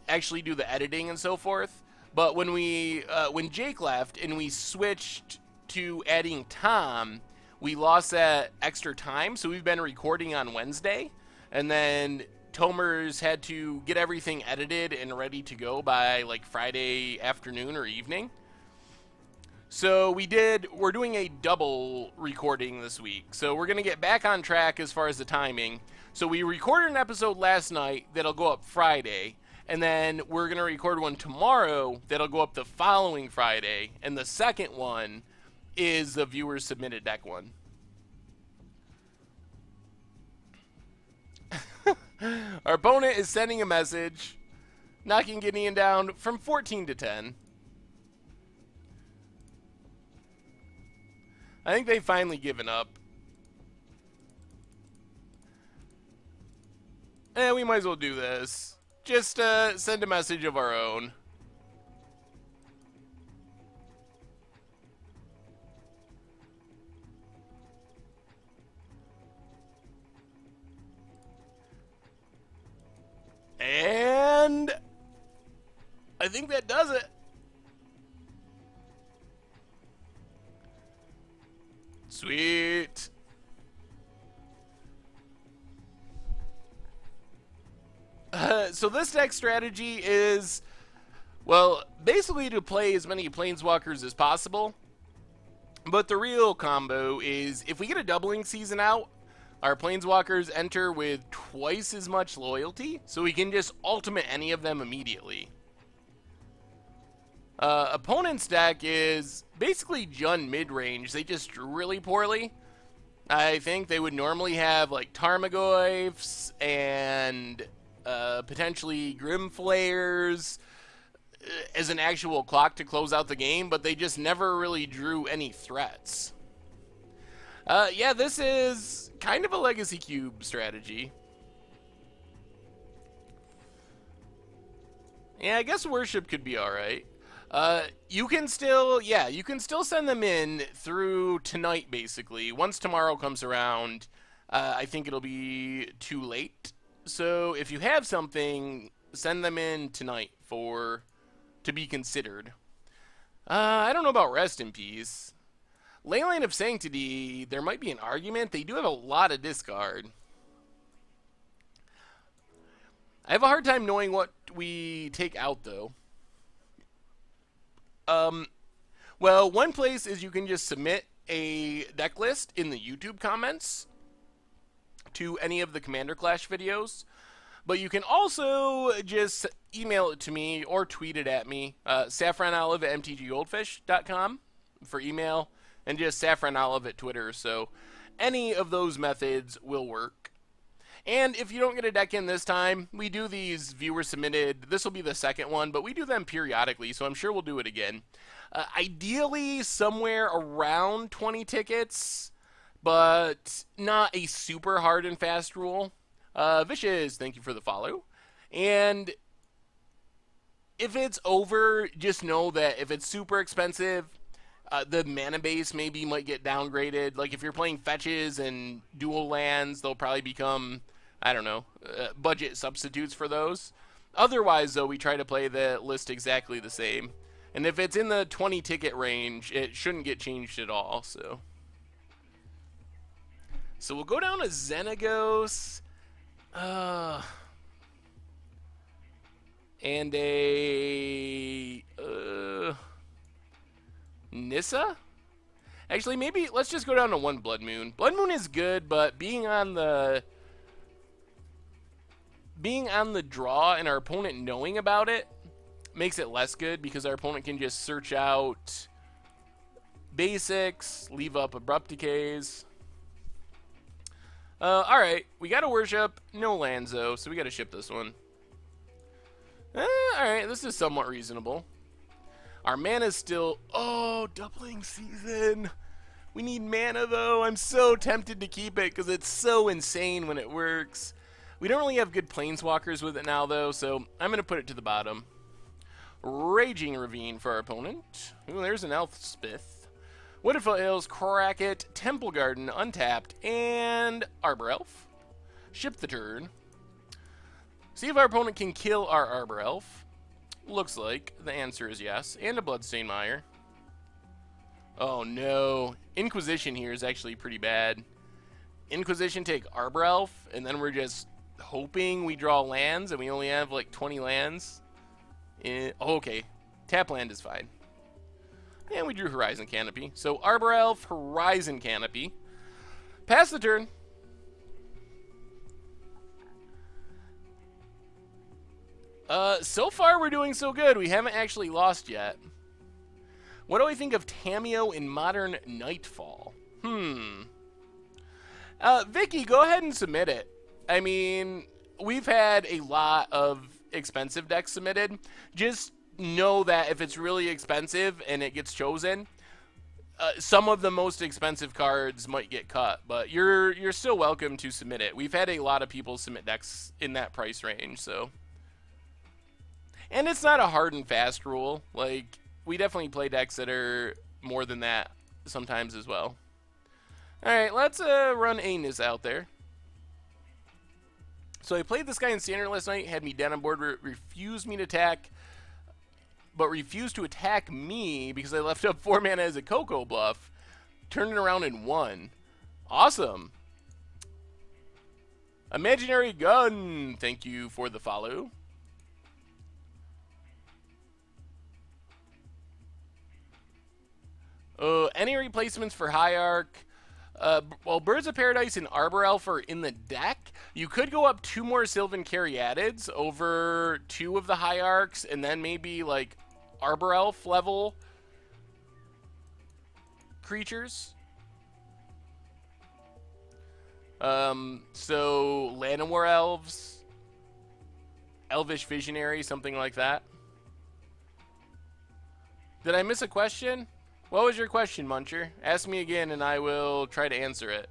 actually do the editing and so forth. But when Jake left and we switched to adding Tom, we lost that extra time. So we've been recording on Wednesday, and then Tomer's had to get everything edited and ready to go by like Friday afternoon or evening. So we're doing a double recording this week. So we're going to get back on track as far as the timing. So we recorded an episode last night that'll go up Friday, and then we're going to record one tomorrow that'll go up the following Friday, and the second one is the viewer submitted deck one. Our opponent is sending a message, knocking Gideon down from 14 to 10. I think they've finally given up. We might as well do this. Just send a message of our own. And I think that does it. Sweet. So this deck strategy is, well, basically to play as many planeswalkers as possible. But the real combo is if we get a doubling season out, our planeswalkers enter with twice as much loyalty, so we can just ultimate any of them immediately. Opponent's deck is basically Jund mid-range. They just drew really poorly. I think they would normally have like Tarmogoyfs and potentially Grim Flayers as an actual clock to close out the game, but they just never really drew any threats. Yeah, this is kind of a Legacy Cube strategy. Yeah, I guess Worship could be alright. You can still send them in through tonight, basically. Once tomorrow comes around, I think it'll be too late. So if you have something, send them in tonight to be considered. I don't know about Rest in Peace. Leyline of Sanctity, there might be an argument. They do have a lot of discard. I have a hard time knowing what we take out, though. Well, one place is you can just submit a deck list in the YouTube comments to any of the Commander Clash videos. But you can also just email it to me or tweet it at me, saffronolive@mtggoldfish.com for email, and just saffronolive at Twitter. So any of those methods will work. And if you don't get a deck in this time, we do these viewer submitted. This will be the second one, but we do them periodically, so I'm sure we'll do it again. Ideally, somewhere around 20 tickets, but not a super hard and fast rule. Vicious, thank you for the follow. And if it's over, just know that if it's super expensive, the mana base maybe might get downgraded. Like if you're playing fetches and dual lands, they'll probably become, I don't know, budget substitutes for those. Otherwise, though, we try to play the list exactly the same. And if it's in the 20 ticket range, it shouldn't get changed at all. So we'll go down to Xenagos. And a Nissa? Actually, maybe let's just go down to one Blood Moon. Blood Moon is good, but being on the draw and our opponent knowing about it makes it less good because our opponent can just search out basics, leave up Abrupt Decays. Alright, we got a Worship, no lands though, so we gotta ship this one. Alright, this is somewhat reasonable. Our mana's still... Oh, doubling season! We need mana though. I'm so tempted to keep it because it's so insane when it works. We don't really have good planeswalkers with it now, though, so I'm going to put it to the bottom. Raging Ravine for our opponent. Ooh, there's an Elspeth. Woodfall Hills, Crackit, Temple Garden, Untapped, and Arbor Elf. Ship the turn. See if our opponent can kill our Arbor Elf. Looks like the answer is yes. And a Bloodstained Mire. Oh no. Inquisition here is actually pretty bad. Inquisition take Arbor Elf, and then we're just hoping we draw lands, and we only have like 20 lands. Oh, okay. Tap land is fine. And we drew Horizon Canopy. So Arbor Elf, Horizon Canopy. Pass the turn. So far we're doing so good. We haven't actually lost yet. What do I think of Tamiyo in Modern Nightfall? Vicky, go ahead and submit it. I mean, we've had a lot of expensive decks submitted. Just know that if it's really expensive and it gets chosen, some of the most expensive cards might get cut, but you're still welcome to submit it. We've had a lot of people submit decks in that price range, so. And it's not a hard and fast rule. Like, we definitely play decks that are more than that sometimes as well. Alright, let's run Anus out there. So I played this guy in Standard last night, had me dead on board, refused me to attack, but refused to attack me because I left up 4 mana as a Coco bluff, turned it around and won. Awesome. Imaginary Gun, thank you for the follow. Any replacements for Hierarch? Well, Birds of Paradise and Arbor Elf are in the deck. You could go up 2 more Sylvan Caryatids over 2 of the Hierarchs, and then maybe, like, Arbor Elf level creatures. So, Llanowar Elves, Elvish Visionary, something like that. Did I miss a question? What was your question, Muncher? Ask me again and I will try to answer it.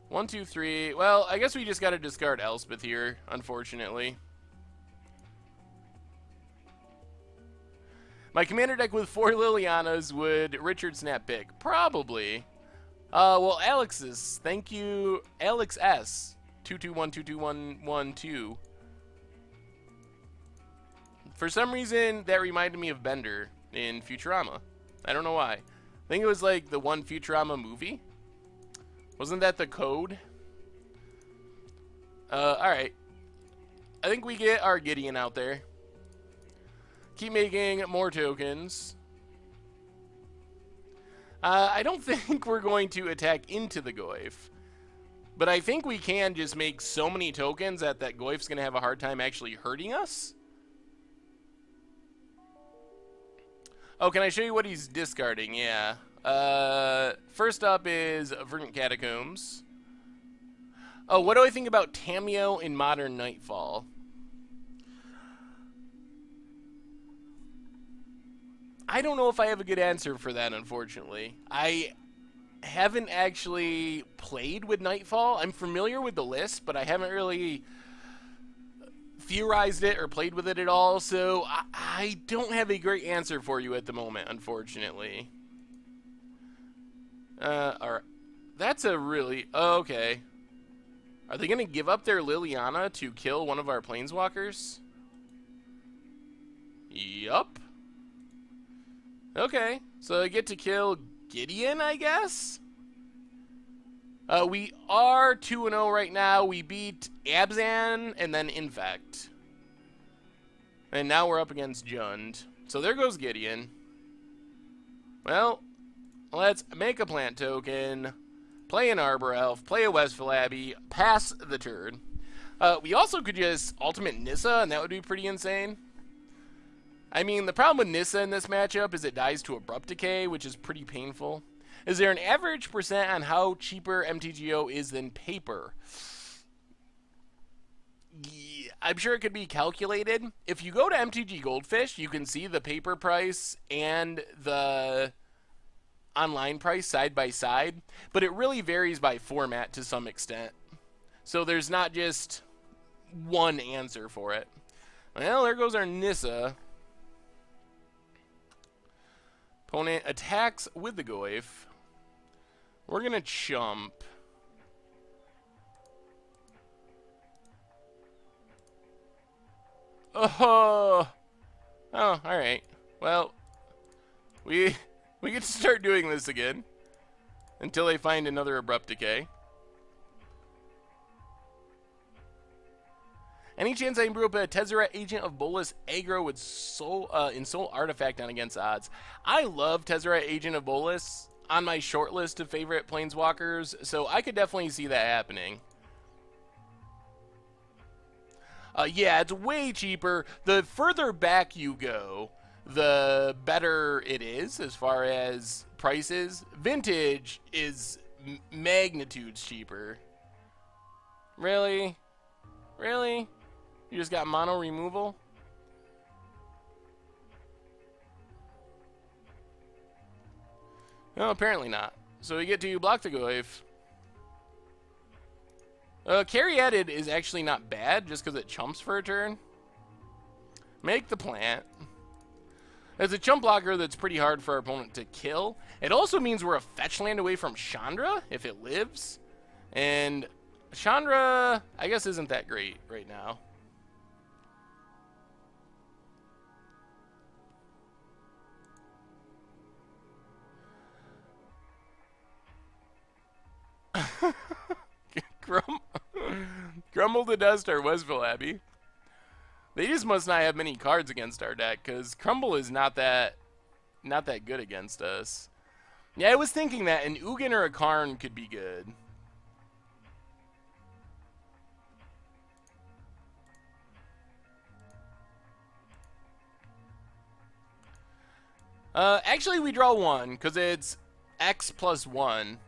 1, 2, 3. Well, I guess we just got to discard Elspeth here, unfortunately. My commander deck with 4 Lilianas, would Richard snap pick? Probably. Well, Alex's. Thank you, Alex S. 2212212. For some reason, that reminded me of Bender in Futurama. I don't know why. I think it was like the one Futurama movie. Wasn't that the code? Alright. I think we get our Gideon out there. Keep making more tokens. I don't think we're going to attack into the Goyf. But I think we can just make so many tokens that Goyf's going to have a hard time actually hurting us. Oh, can I show you what he's discarding? Yeah. First up is Verdant Catacombs. Oh, what do I think about Tamiyo in Modern Nightfall? I don't know if I have a good answer for that, unfortunately. I haven't actually played with Nightfall. I'm familiar with the list, but I haven't really theorized it or played with it at all, so I don't have a great answer for you at the moment, unfortunately. Alright. That's a really... Oh, okay. Are they going to give up their Liliana to kill one of our Planeswalkers? Yup. Okay. So I get to kill Gideon, I guess? We are 2-0 right now. We beat Abzan and then Infect. And now we're up against Jund. So there goes Gideon. Well, let's make a plant token, play an Arbor Elf, play a Westfall Abbey, pass the turn. We also could just ultimate Nissa, and that would be pretty insane. I mean, the problem with Nissa in this matchup is it dies to Abrupt Decay, which is pretty painful. Is there an average percent on how cheaper MTGO is than paper? Yeah, I'm sure it could be calculated. If you go to MTG Goldfish, you can see the paper price and the online price side by side, but it really varies by format to some extent. So there's not just one answer for it. Well, there goes our Nissa. Opponent attacks with the Goyf. We're going to chump. Oh, all right. Well, we get to start doing this again until they find another Abrupt Decay. Any chance I can brew up a Tezzeret Agent of Bolas aggro with Soul Artifact on against odds? I love Tezzeret Agent of Bolas on my short list of favorite Planeswalkers, so I could definitely see that happening. Yeah, it's way cheaper. The further back you go, the better it is as far as prices. Vintage is magnitudes cheaper. Really? Really? You just got mono removal? No, apparently not. So we get to block the Goyf. Carry Added is actually not bad just because it chumps for a turn. Make the plant. It's a chump blocker that's pretty hard for our opponent to kill. It also means we're a fetch land away from Chandra if it lives. And Chandra, I guess, isn't that great right now. Grumble to dust our Westville Abbey. They just must not have many cards against our deck, because Crumble is not that good against us. Yeah, I was thinking that an Ugin or a Karn could be good. Actually, we draw one, because it's X plus 1.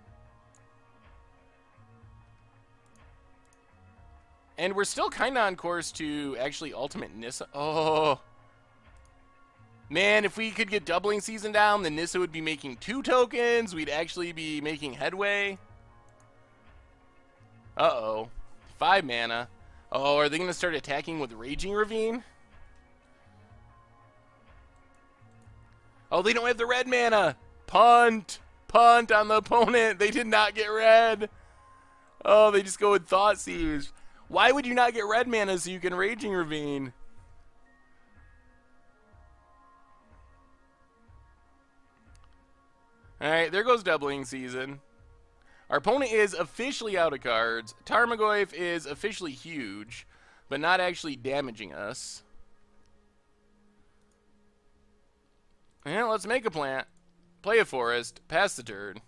And we're still kind of on course to actually Ultimate Nissa. Oh. Man, if we could get Doubling Season down, then Nissa would be making 2 tokens. We'd actually be making headway. Uh-oh. 5 mana. Oh, are they going to start attacking with Raging Ravine? Oh, they don't have the red mana. Punt. Punt on the opponent. They did not get red. Oh, they just go with Thoughtseize. Why would you not get red mana so you can Raging Ravine? Alright, there goes Doubling Season. Our opponent is officially out of cards. Tarmogoyf is officially huge, but not actually damaging us. Yeah, let's make a plant. Play a forest. Pass the turn.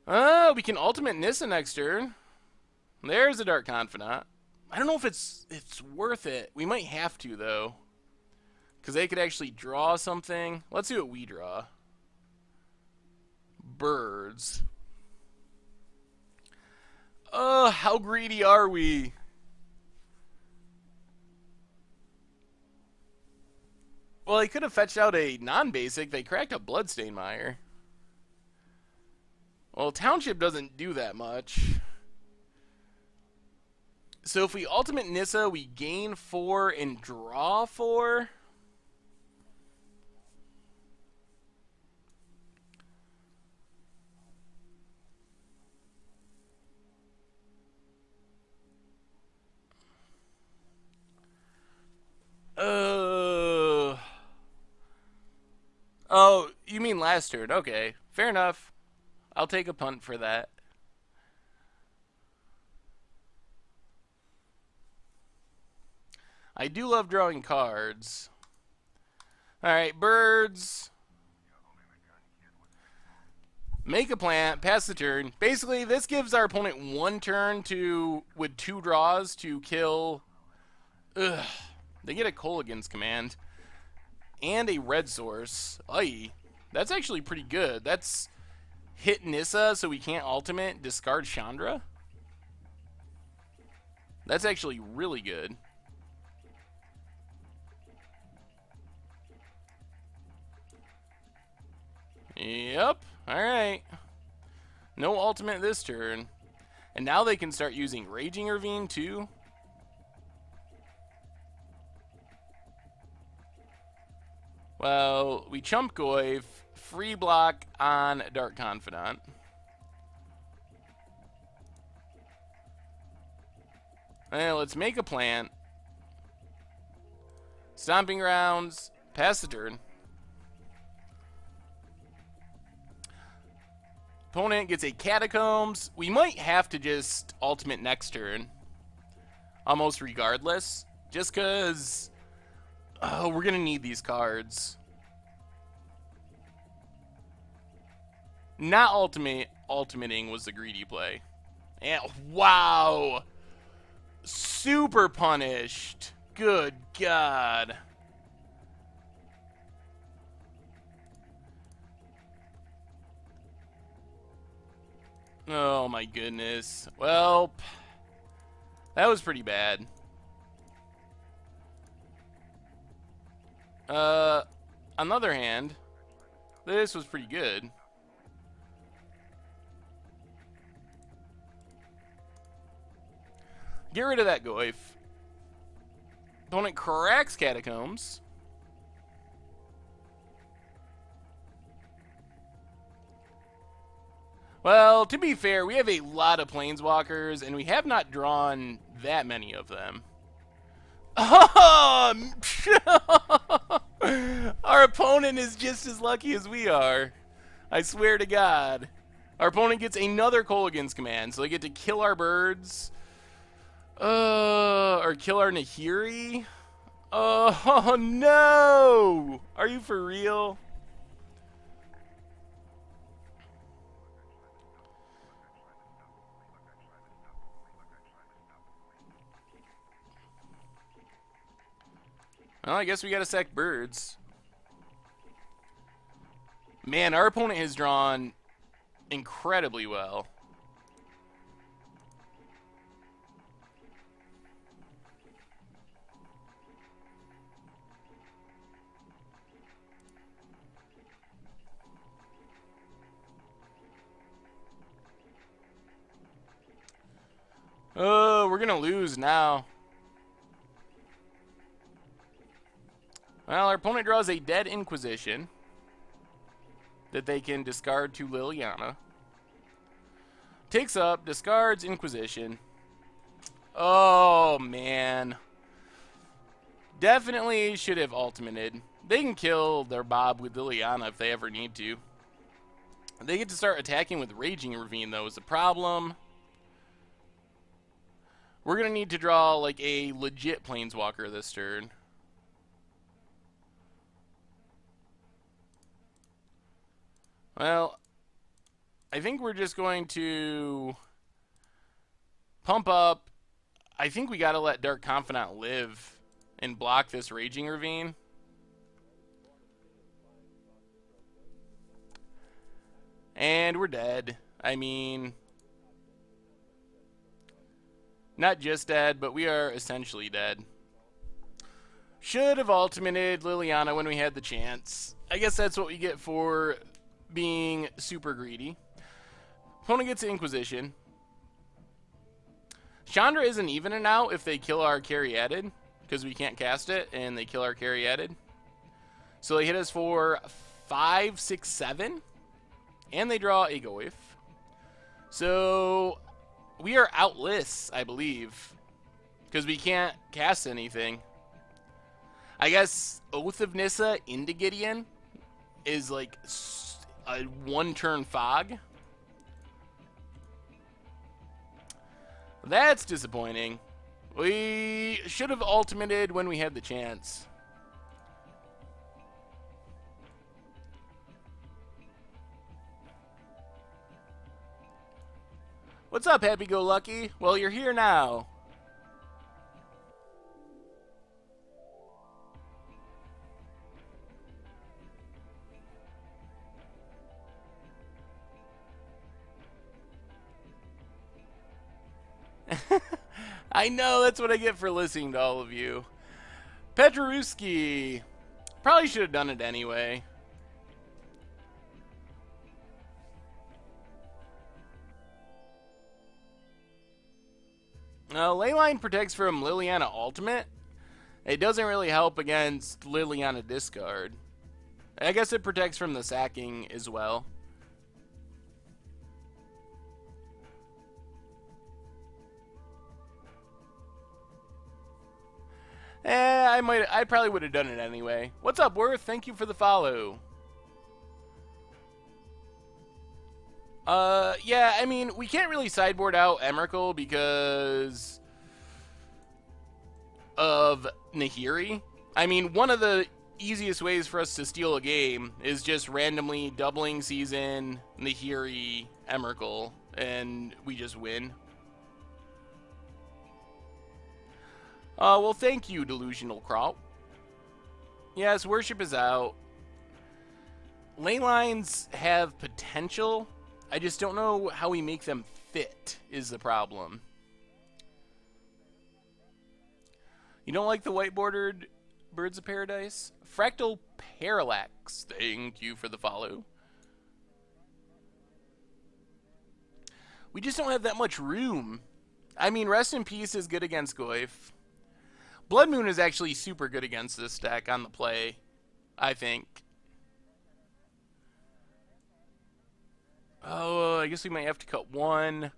Oh, we can Ultimate Nissa next turn. There's a Dark Confidant. I don't know if it's worth it. We might have to, though. Because they could actually draw something. Let's see what we draw. Birds. Oh, how greedy are we? Well, they could have fetched out a non-basic. They cracked a Bloodstained Mire. Well, Township doesn't do that much. So if we Ultimate Nissa, we gain 4 and draw 4. Oh, you mean last turn. Okay, fair enough. I'll take a punt for that. I do love drawing cards. Alright, birds. Make a plant, pass the turn. Basically, this gives our opponent 1 turn to, with 2 draws, to kill. Ugh. They get a Kolaghan's Command. And a red source. Aye. That's actually pretty good. That's hit Nissa so we can't ultimate, discard Chandra. That's actually really good. Yep. Alright. No ultimate this turn. And now they can start using Raging Ravine too. Well, we chump Goyf, free block on Dark Confidant. And let's make a plant. Stomping Grounds, pass the turn. Opponent gets a Catacombs. We might have to just ultimate next turn. Almost regardless. Just because we're going to need these cards. Not ultimating was the greedy play. And wow! Super punished. Good God. Oh my goodness. Well, that was pretty bad. On the other hand, this was pretty good. Get rid of that Goyf. Opponent cracks Catacombs. Well, to be fair, we have a lot of planeswalkers, and we have not drawn that many of them. Oh! Our opponent is just as lucky as we are. I swear to God. Our opponent gets another Kolaghan's Command, so they get to kill our birds. Or kill our Nahiri. Oh, no! Are you for real? Well, I guess we gotta sack birds. Man, our opponent has drawn incredibly well. Oh, we're gonna lose now. Well, our opponent draws a Dead Inquisition that they can discard to Liliana. Takes up, discards Inquisition. Oh, man. Definitely should have ultimated. They can kill their Bob with Liliana if they ever need to. They get to start attacking with Raging Ravine, though, is the problem. We're going to need to draw, like, a legit Planeswalker this turn. Well, I think we're just going to pump up. I think we got to let Dark Confidant live and block this Raging Ravine. And we're dead. I mean, not just dead, but we are essentially dead. Should have ultimated Liliana when we had the chance. I guess that's what we get for being super greedy. Opponent gets Inquisition. Chandra isn't even an out if they kill our Caryatid, because we can't cast it, and they kill our Caryatid. So they hit us for 5, 6, 7, and they draw a Goyf. So we are outless, I believe, because we can't cast anything. I guess Oath of Nissa into Gideon is like a one-turn fog. That's disappointing. We should have ultimated when we had the chance. What's up, Happy-Go-Lucky? Well, you're here now. I know, that's what I get for listening to all of you. Petruski. Probably should have done it anyway. Leyline protects from Liliana Ultimate. It doesn't really help against Liliana Discard. I guess it protects from the sacking as well. I probably would have done it anyway. What's up, Worth? Thank you for the follow. Yeah, I mean, we can't really sideboard out Emrakul because of Nahiri. I mean, one of the easiest ways for us to steal a game is just randomly doubling season Nahiri Emrakul, and we just win. Well, thank you, Delusional Kraut. Yes, Worship is out. Ley lines have potential. I just don't know how we make them fit is the problem. You don't like the white-bordered Birds of Paradise? Fractal Parallax, thank you for the follow. We just don't have that much room. I mean, Rest in Peace is good against Goyf. Blood Moon is actually super good against this deck on the play, I think. Oh, I guess we might have to cut one.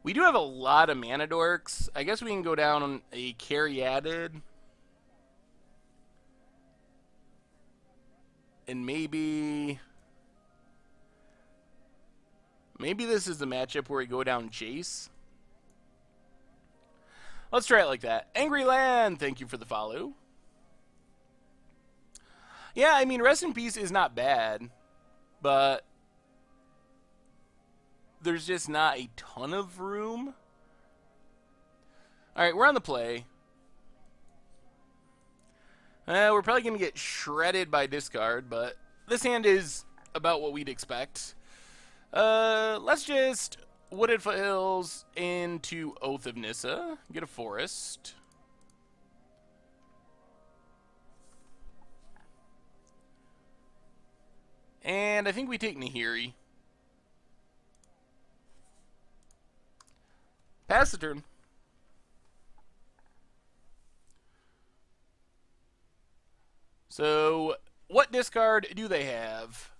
We do have a lot of mana dorks. I guess we can go down on a Caryatid. And maybe this is the matchup where we go down Jace. Let's try it like that. Angry Land, thank you for the follow. Yeah, I mean, Rest in Peace is not bad, but there's just not a ton of room. All right, we're on the play. We're probably going to get shredded by discard, but this hand is about what we'd expect. Let's just Wooded Foothills into Oath of Nissa. Get a forest. And I think we take Nahiri. Pass the turn. So, what discard do they have?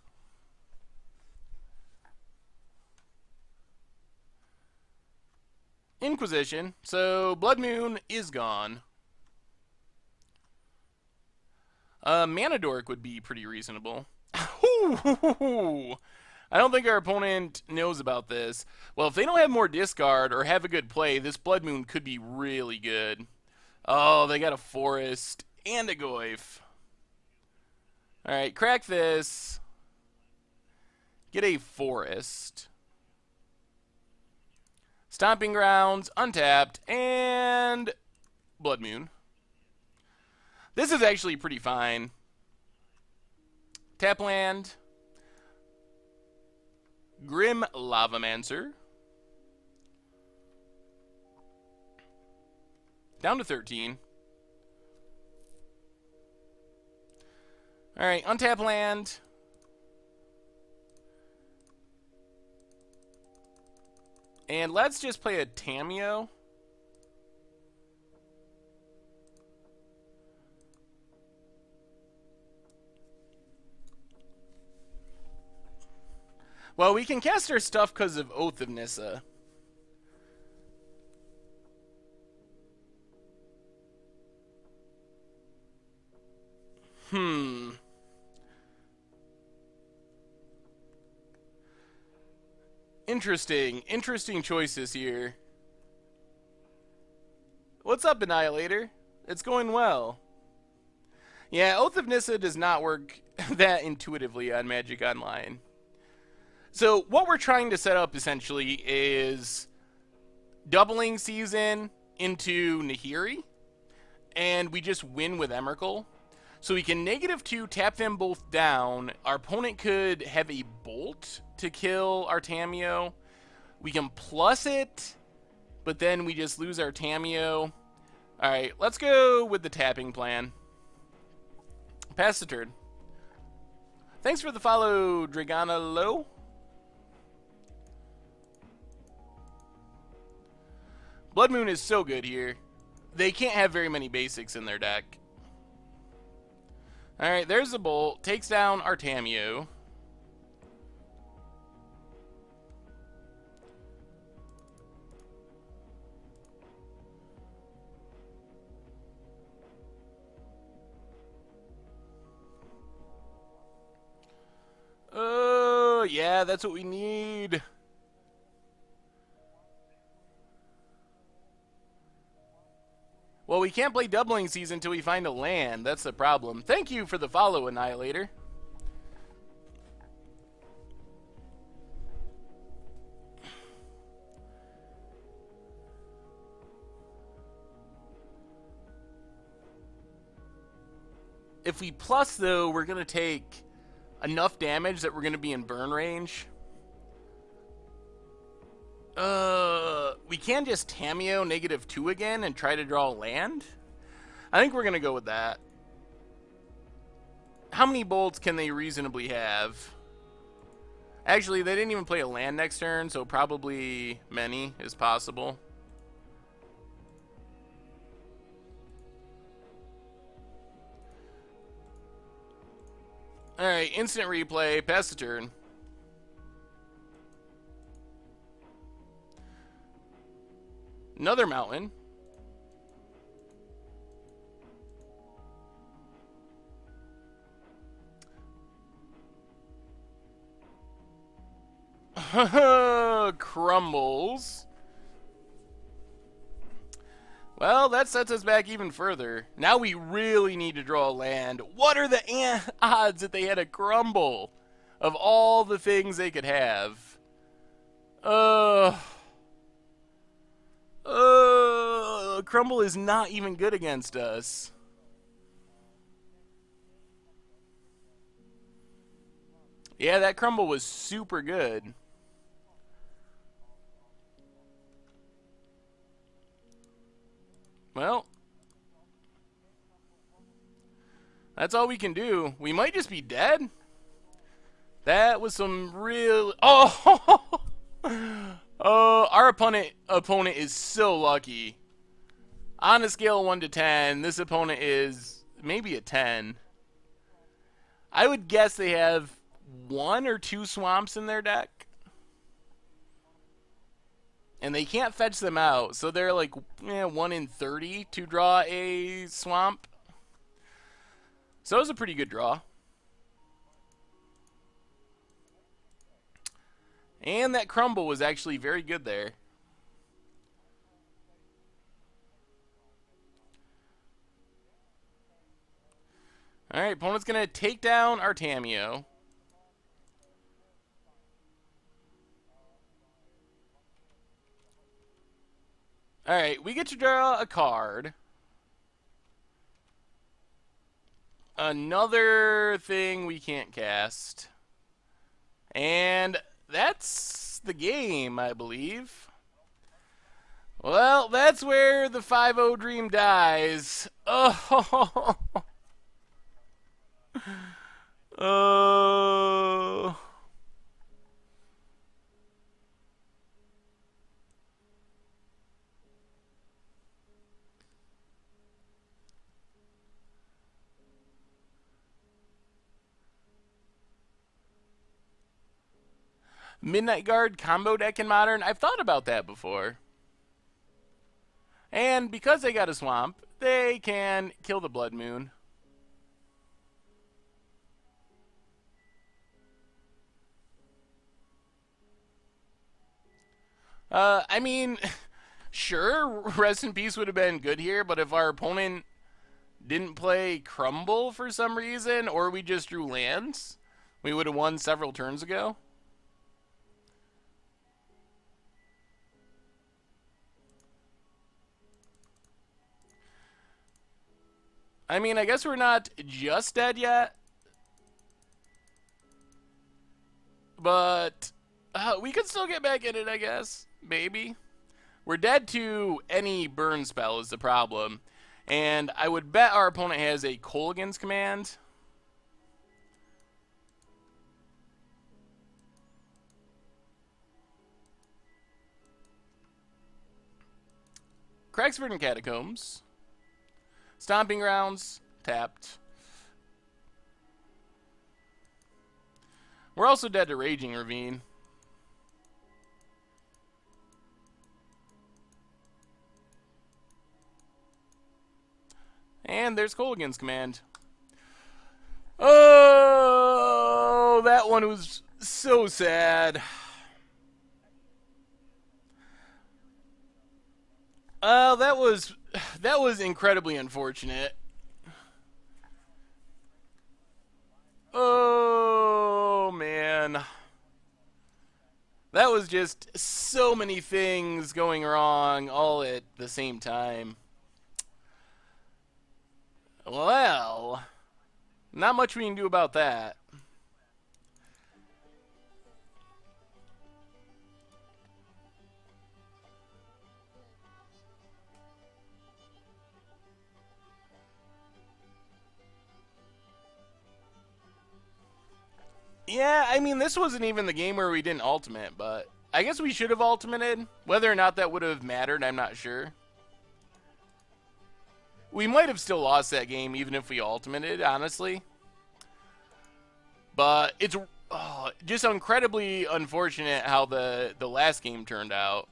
Inquisition. So, Blood Moon is gone. Mana Dork would be pretty reasonable. I don't think our opponent knows about this. Well, if they don't have more discard or have a good play, this Blood Moon could be really good. Oh, they got a forest and a Goyf. Alright, crack this. Get a forest. Stomping Grounds, untapped, and Blood Moon. This is actually pretty fine. Tap land. Grim Lavamancer. Down to 13. Alright, untap land. And let's just play a Tamiyo. Well, we can cast our stuff because of Oath of Nissa. Interesting choices here. What's up, Annihilator? It's going well. Yeah, Oath of Nissa does not work that intuitively on Magic Online. So what we're trying to set up essentially is doubling season into Nahiri, and we just win with Emrakul. So we can -2 tap them both down. Our opponent could have a bolt to kill our Tamiyo. We can plus it, but then we just lose our Tamiyo. Alright, let's go with the tapping plan. Pass the turn. Thanks for the follow, Dragana Low. Blood Moon is so good here. They can't have very many basics in their deck. Alright, there's the bolt. Takes down our Tamiyo. Oh, yeah, that's what we need. Well, we can't play Doubling Season until we find a land. That's the problem. Thank you for the follow, Annihilator. If we plus, though, we're going to take enough damage that we're going to be in burn range. We can just Tamiyo -2 again and try to draw land. I think we're going to go with that. How many bolts can they reasonably have? Actually, they didn't even play a land next turn, so probably many is possible. Alright, instant replay, pass the turn. Another mountain. Crumbles. Well, that sets us back even further. Now we really need to draw a land. What are the odds that they had a crumble of all the things they could have? Crumble is not even good against us. Yeah, that crumble was super good. Well, that's all we can do. We might just be dead. That was some real... Oh! Our opponent is so lucky. On a scale of 1 to 10, this opponent is maybe a 10. I would guess they have 1 or 2 swamps in their deck. And they can't fetch them out, so they're like 1 in 30 to draw a swamp. So it was a pretty good draw. And that crumble was actually very good there. Alright, opponent's going to take down our Tamiyo. Alright, we get to draw a card. Another thing we can't cast. And that's the game, I believe. Well, that's where the 5-0 dream dies. Oh. Oh. Midnight Guard combo deck in Modern? I've thought about that before. And because they got a swamp, they can kill the Blood Moon. I mean, sure, Rest in Peace would have been good here, but if our opponent didn't play Crumble for some reason, or we just drew lands, we would have won several turns ago. I mean, I guess we're not just dead yet. But we could still get back in it, I guess. Maybe. We're dead to any burn spell is the problem. And I would bet our opponent has a Kolaghan's Command. Cragsford and Catacombs. Stomping Grounds, tapped. We're also dead to Raging Ravine. And there's Colgan's command. Oh, that one was so sad. That was incredibly unfortunate. Oh, man. That was just so many things going wrong all at the same time. Well, not much we can do about that. Yeah, I mean, this wasn't even the game where we didn't ultimate, but I guess we should have ultimated. Whether or not that would have mattered, I'm not sure. We might have still lost that game even if we ultimated, honestly. But it's just incredibly unfortunate how the last game turned out.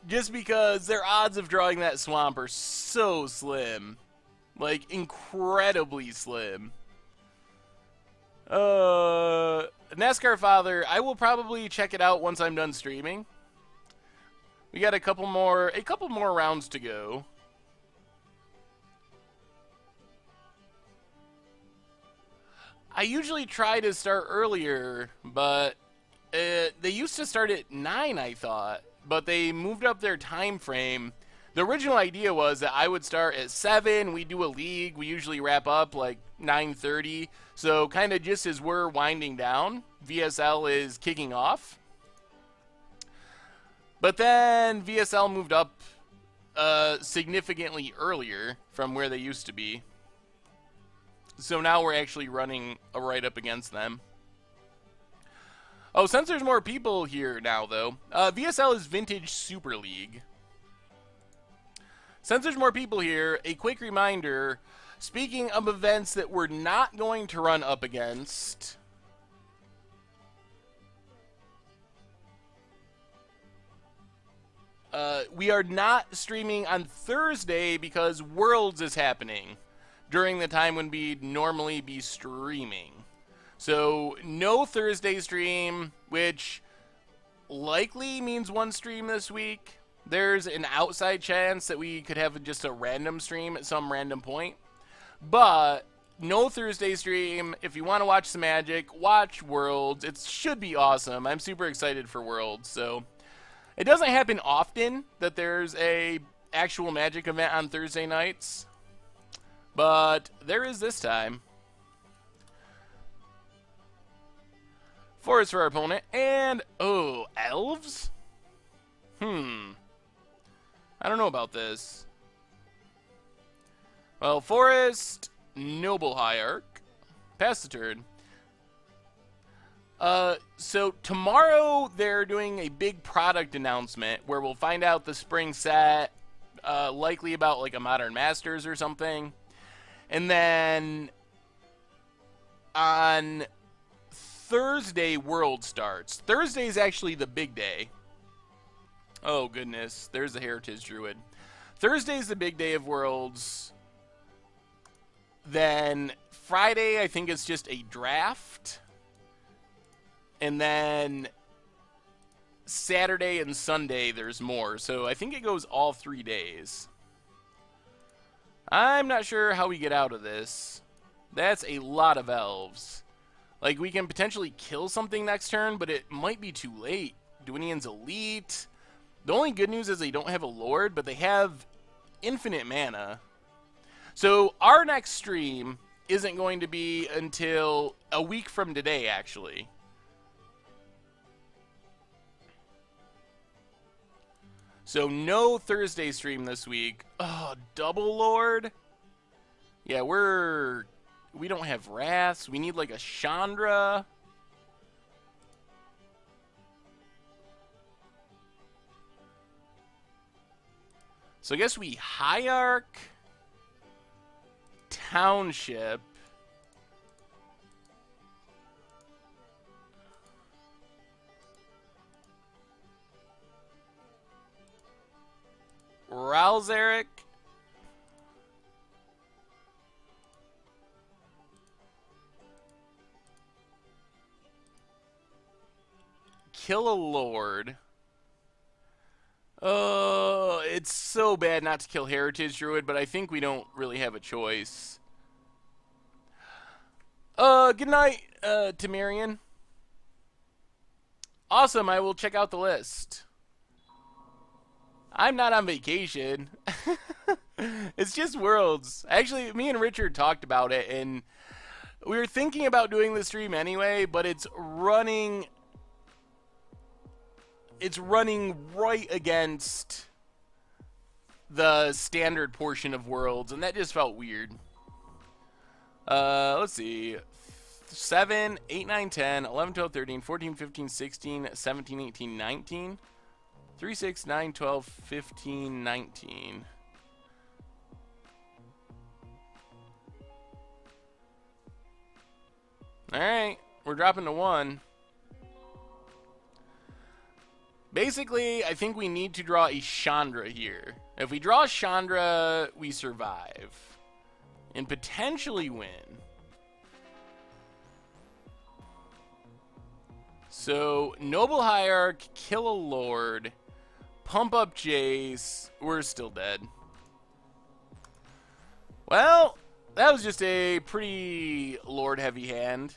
Just because their odds of drawing that swamp are so slim. Like, incredibly slim. NASCAR Father, I will probably check it out once I'm done streaming. We got a couple more rounds to go. I usually try to start earlier, but they used to start at 9, I thought, but they moved up their time frame. The original idea was that I would start at 7, we do a league, we usually wrap up like 9:30, so kind of just as we're winding down, VSL is kicking off. But then VSL moved up significantly earlier from where they used to be. So now we're actually running right up against them. Oh, since there's more people here now, though, VSL is Vintage Super League. Since there's more people here, a quick reminder, speaking of events that we're not going to run up against, we are not streaming on Thursday because Worlds is happening during the time when we'd normally be streaming. So no Thursday stream, which likely means one stream this week. There's an outside chance that we could have just a random stream at some random point. But no Thursday stream. If you want to watch some Magic, watch Worlds. It should be awesome. I'm super excited for Worlds. So it doesn't happen often that there's a actual Magic event on Thursday nights. But there is this time. Forest for our opponent. And, oh, Elves? I don't know about this. Well, Forest, Noble Hierarch. Pass the turn. So tomorrow they're doing a big product announcement where we'll find out the spring set, likely about like a Modern Masters or something. And then on Thursday, World starts. Thursday is actually the big day. Oh, goodness. There's the Heritage Druid. Thursday's the big day of Worlds. Then Friday, I think it's just a draft. And then Saturday and Sunday, there's more. So I think it goes all 3 days. I'm not sure how we get out of this. That's a lot of Elves. Like, we can potentially kill something next turn, but it might be too late. Dwinian's Elite. The only good news is they don't have a Lord, but they have infinite mana. So our next stream isn't going to be until a week from today, actually. So no Thursday stream this week. Oh, double Lord? Yeah, we don't have Wraths. We need like a Chandra. So I guess we Hierarch. Township. Ralzeric. Kill a Lord. Oh, it's so bad not to kill Heritage Druid, but I think we don't really have a choice. Good night, Tamirian. Awesome, I will check out the list. I'm not on vacation. It's just Worlds. Actually, me and Richard talked about it, and we were thinking about doing the stream anyway, but it's running right against the standard portion of Worlds, and that just felt weird. Let's see. 7, 8, 9, 10, 11, 12, 13, 14, 15, 16, 17, 18, 19. 3, 6, 9, 12, 15, 19. Alright, we're dropping to 1. Basically, I think we need to draw a Chandra here. If we draw Chandra, we survive. And potentially win. So, Noble Hierarch, kill a Lord, pump up Jace, we're still dead. Well, that was just a pretty Lord-heavy hand.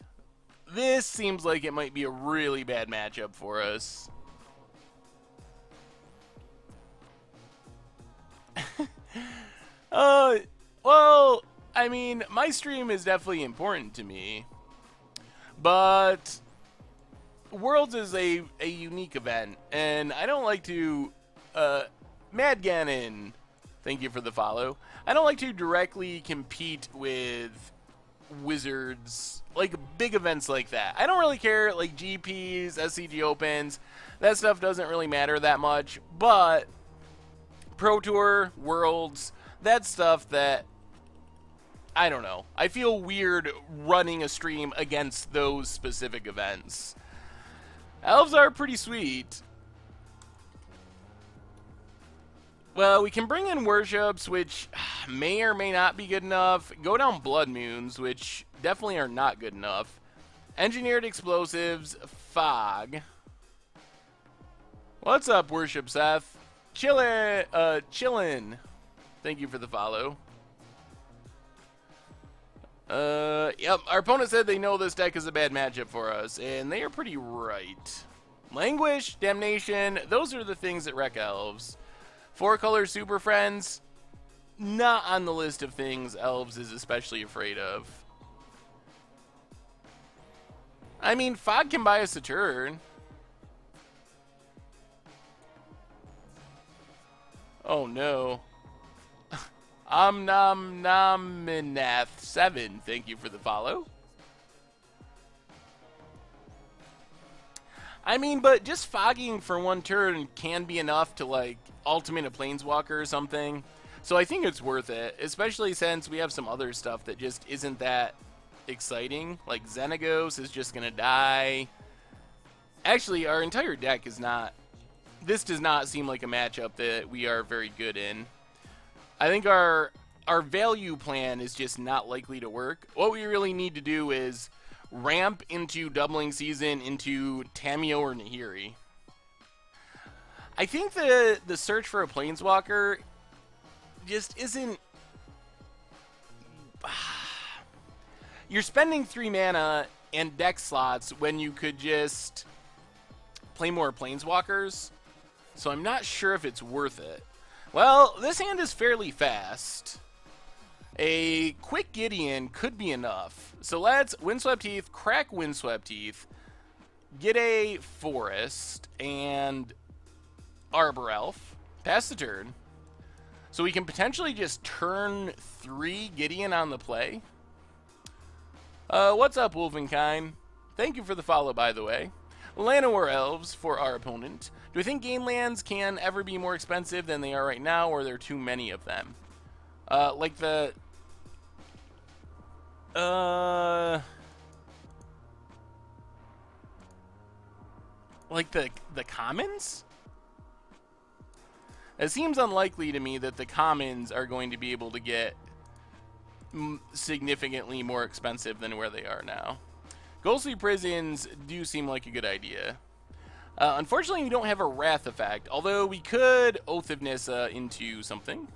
This seems like it might be a really bad matchup for us. Well, I mean, my stream is definitely important to me, but Worlds is a unique event, and I don't like to, Mad Ganon, thank you for the follow. I don't like to directly compete with Wizards, like big events like that. I don't really care, like GPs, SCG Opens, that stuff doesn't really matter that much, but Pro Tour, Worlds, that stuff that, I don't know. I feel weird running a stream against those specific events. Elves are pretty sweet. Well, we can bring in Worships, which may or may not be good enough. Go down Blood Moons, which definitely are not good enough. Engineered Explosives, Fog. What's up, Worship Seth? Chillin'. Thank you for the follow. Yep, our opponent said they know this deck is a bad matchup for us, and they are pretty right. Languish, Damnation, those are the things that wreck Elves. 4-color Super Friends, not on the list of things Elves is especially afraid of. I mean, Fog can buy us a turn. Oh no. Omnomnominath7, thank you for the follow. I mean, but just fogging for one turn can be enough to, like, ultimate a Planeswalker or something. So I think it's worth it, especially since we have some other stuff that just isn't that exciting. Like, Xenagos is just going to die. Actually, our entire deck is not... This does not seem like a matchup that we are very good in. I think our value plan is just not likely to work. What we really need to do is ramp into Doubling Season into Tamiyo or Nahiri. I think the search for a Planeswalker just isn't... You're spending 3 mana and deck slots when you could just play more Planeswalkers, so I'm not sure if it's worth it. Well, this hand is fairly fast. A quick Gideon could be enough. So let's Windswept Heath, crack Windswept Heath, get a Forest, and Arbor Elf. Pass the turn. So we can potentially just turn 3 Gideon on the play. What's up, Wolfenkind? Thank you for the follow, by the way. Llanowar Elves for our opponent. Do we think game lands can ever be more expensive than they are right now, or are there too many of them? Like the Like the commons? It seems unlikely to me that the commons are going to be able to get significantly more expensive than where they are now. Ghostly Prisons do seem like a good idea. Unfortunately, we don't have a Wrath effect, although we could Oath of Nissa into something.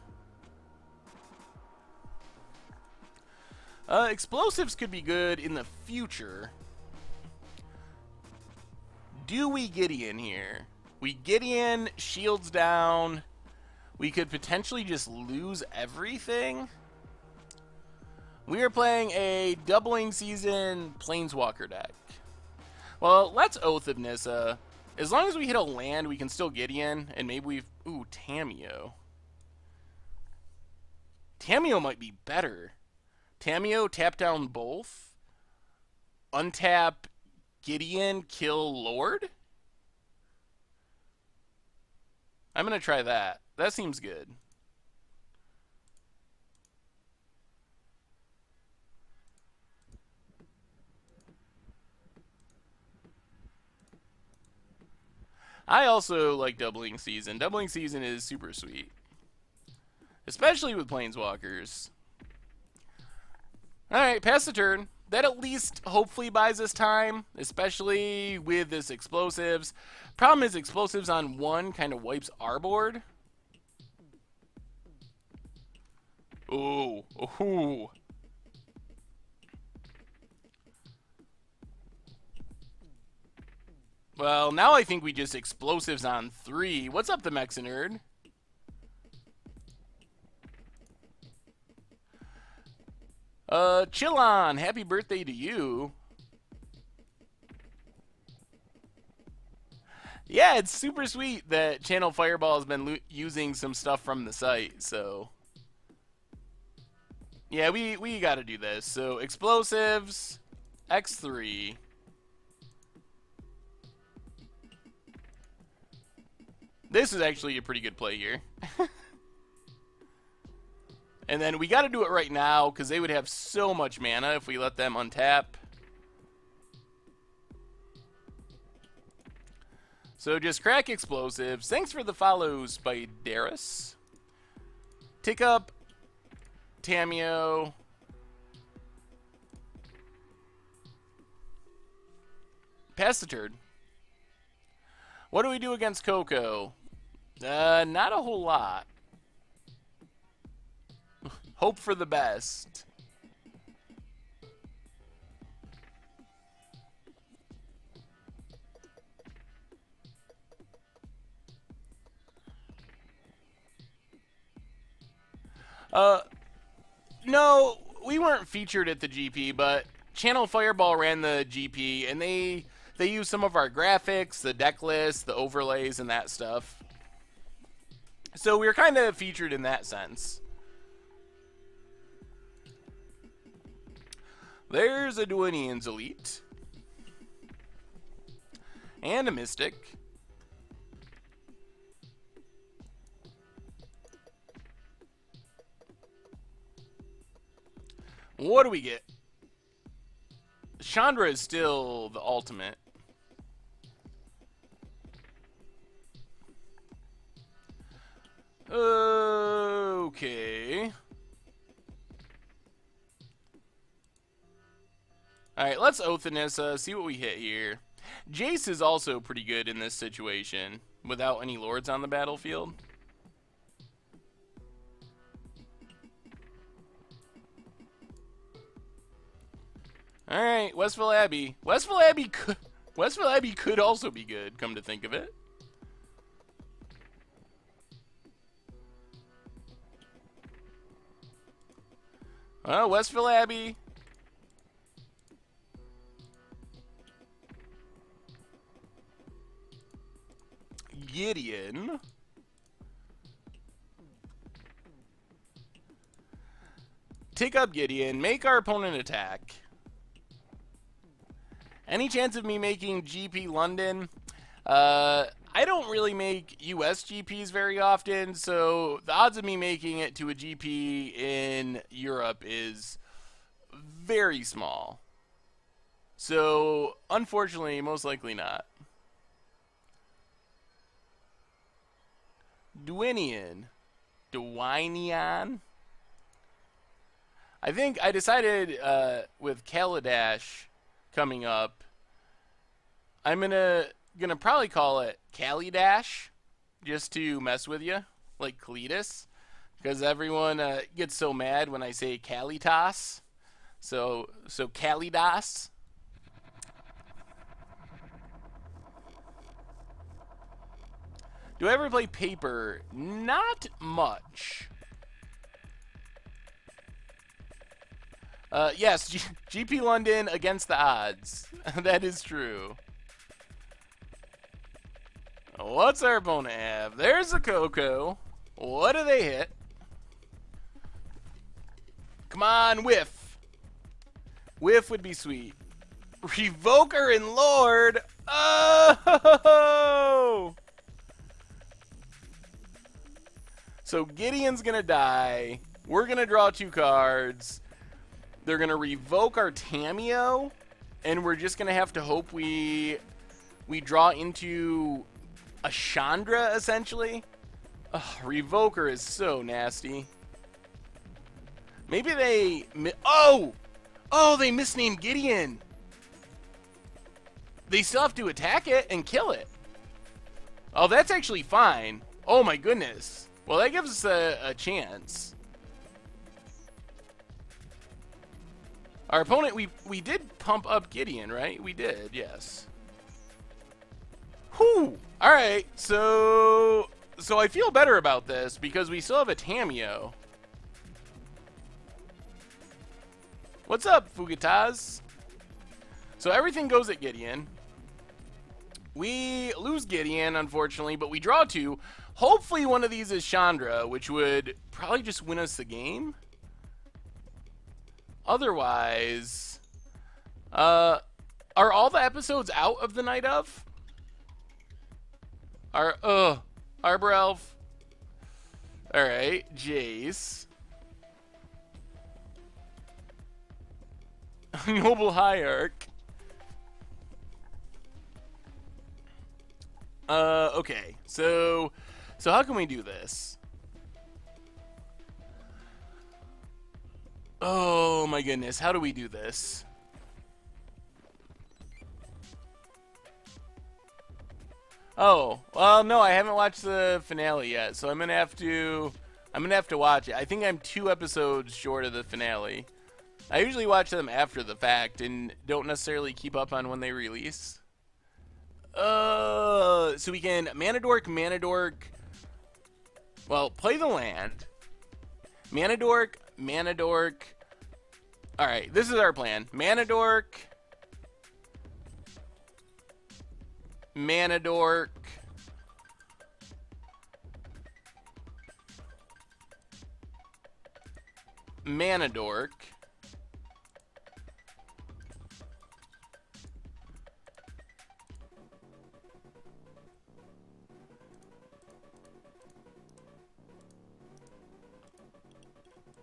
Explosives could be good in the future. Do we Gideon here? We Gideon, shields down. We could potentially just lose everything. We are playing a doubling season planeswalker deck. Well, let's Oath of Nissa. As long as we hit a land, we can still Gideon, and maybe we've... Ooh, Tamiyo. Tamiyo might be better. Tamiyo, tap down both. Untap Gideon, kill Lord? I'm going to try that. That seems good. I also like Doubling Season. Doubling Season is super sweet. Especially with Planeswalkers. Alright, pass the turn. That at least hopefully buys us time, especially with this Explosives. Problem is Explosives on one kind of wipes our board. Ooh. Ooh. Well, now I think we just Explosives on 3. What's up, the Mexa Nerd? Chillon, happy birthday to you. Yeah, it's super sweet that Channel Fireball has been using some stuff from the site, so... Yeah, we gotta do this. So, Explosives, X3. This is actually a pretty good play here. And then we got to do it right now because they would have so much mana if we let them untap. So just crack Explosives. Thanks for the follows by Darius. Tick up Tamiyo. Pass the turn. What do we do against Coco? Not a whole lot. Hope for the best. No, we weren't featured at the GP, but Channel Fireball ran the GP, and they used some of our graphics, the deck list, the overlays, and that stuff. So we were kind of featured in that sense. There's a Dwayne's Elite. And a Mystic. What do we get? Chandra is still the ultimate. Okay. Alright, let's Oath of Nissa, see what we hit here. Jace is also pretty good in this situation, without any lords on the battlefield. Alright, Westville Abbey. Westville Abbey could also be good, come to think of it. Westville Abbey. Gideon. Take up Gideon. Make our opponent attack. Any chance of me making GP London? I don't really make US GPs very often, so the odds of me making it to a GP in Europe is very small. So, unfortunately, most likely not. Dwinian. I think I decided with Kaladesh coming up, I'm gonna probably call it Kalidash, just to mess with you, like Cletus, because everyone gets so mad when I say Kalitas. So Kalidas. Do I ever play paper? Not much. Yes, GP London against the odds. That is true. What's our opponent have? There's a Coco. What do they hit? Come on, whiff. Whiff would be sweet. Revoker and Lord. Oh! So Gideon's going to die. We're going to draw 2 cards. They're going to revoke our Tamiyo. And we're just going to have to hope we draw into a Chandra, essentially. Ugh, Revoker is so nasty. Maybe they... Oh! Oh, they misnamed Gideon. They still have to attack it and kill it. Oh, that's actually fine. Oh, my goodness. Well, that gives us a chance. Our opponent, we did pump up Gideon, right? We did, yes. Whew! Alright, so I feel better about this because we still have a Tamiyo. What's up, Fugataz? So everything goes at Gideon. We lose Gideon, unfortunately, but we draw 2. Hopefully one of these is Chandra, which would probably just win us the game. Otherwise, are all the episodes out of the Night of? Arbor Elf. Alright, Jace. Noble Hierarch. Okay. So how can we do this? Oh my goodness, how do we do this? Oh, well, no, I haven't watched the finale yet, so I'm gonna have to watch it. I think I'm 2 episodes short of the finale. I usually watch them after the fact and don't necessarily keep up on when they release. So we can Mana Dork. Well, play the land. Mana Dork. Alright, this is our plan. Mana Dork.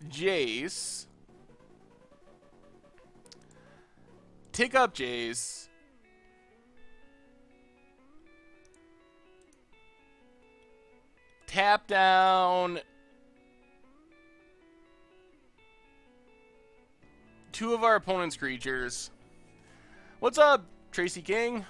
Jace. Tick up Jace. Tap down 2 of our opponent's creatures. What's up, Tracy King?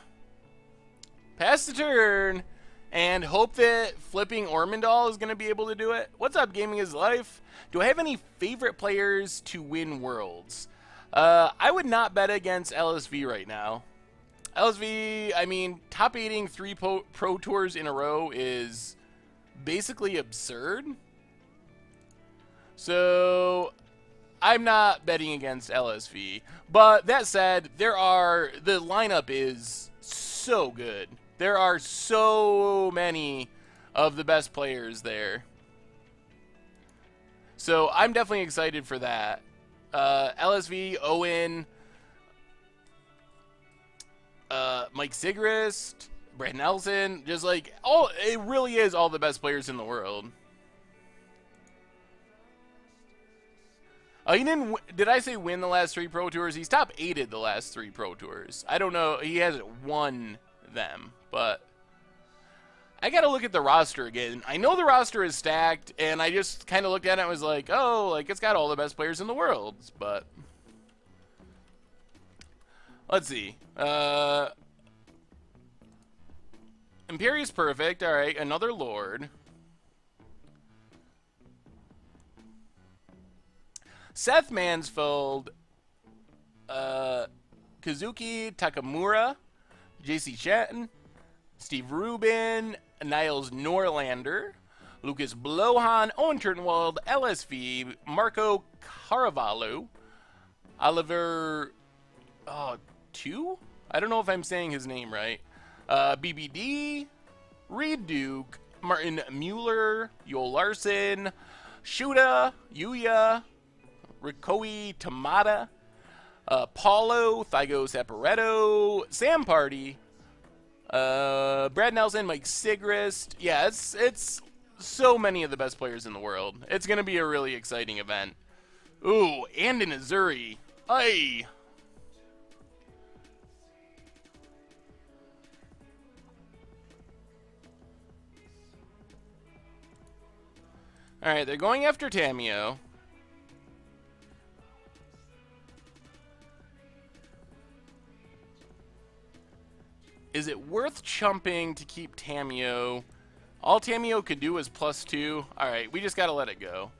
Pass the turn and hope that flipping Ormondal is going to be able to do it. What's up, Gaming is Life? Do I have any favorite players to win Worlds? I would not bet against LSV right now. LSV, I mean, top 8ing 3 Pro Tours in a row is basically absurd. So I'm not betting against LSV. But that said, the lineup is so good. There are so many of the best players there. So I'm definitely excited for that. LSV, Owen, Mike Sigrist, Brad Nelson, just like, it really is all the best players in the world. Oh, he didn't. Did I say win the last 3 Pro Tours? He's top 8'd the last 3 Pro Tours. I don't know. He hasn't won them, but I got to look at the roster again. I know the roster is stacked, and I just kind of looked at it and was like, oh, like it's got all the best players in the world. But let's see. Imperius Perfect. All right, another Lord. Seth Mansfield, Kazuki Takamura, JC Shatton, Steve Rubin, Niles Norlander, Lucas Blohan, Owen Turnwald, LSV, Marco Carvalho, Oliver, two? I don't know if I'm saying his name right. BBD, Reed Duke, Martin Mueller, Yoel Larson, Shuda, Yuya, Rikoi Tamada, Paulo, Thygo Saporetto, Sam Party, Brad Nelson, Mike Sigrist. Yeah, it's so many of the best players in the world. It's going to be a really exciting event. Ooh, and in Azuri. Aye. Alright, they're going after Tamiyo. Is it worth chumping to keep Tamiyo? All Tamiyo could do is +2. Alright, we just gotta let it go.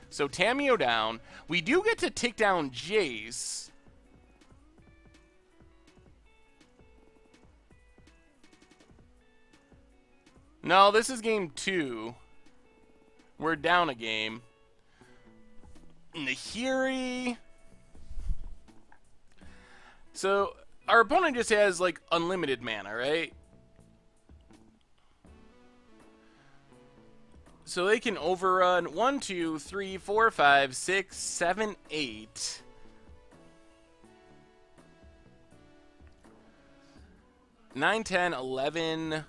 So Tamiyo down. We do get to take down Jace. No, this is game 2. We're down a game. Nahiri. So our opponent just has like unlimited mana, right? So they can overrun 1, 2, 3, 4, 5, 6, 7, 8. 9, 10, 11,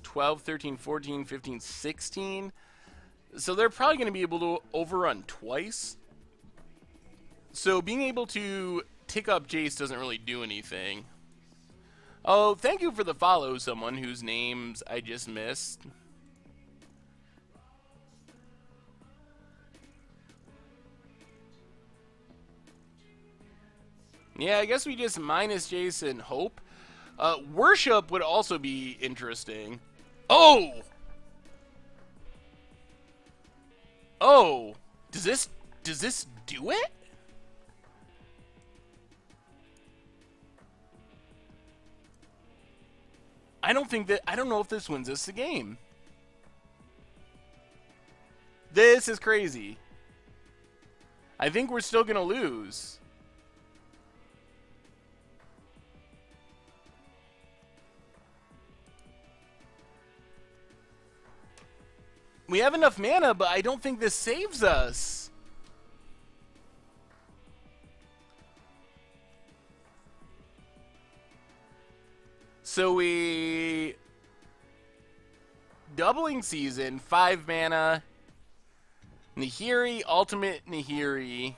12, 13, 14, 15, 16. So they're probably going to be able to overrun twice. So being able to tick up Jace doesn't really do anything. Oh, thank you for the follow, someone whose names I just missed. Yeah, I guess we just minus Jace and hope. Worship would also be interesting. Oh! Oh! Does this do it? I don't know if this wins us the game. This is crazy. I think we're still gonna lose. We have enough mana, but I don't think this saves us. So we... Doubling Season, 5 mana. Nahiri, Ultimate Nahiri.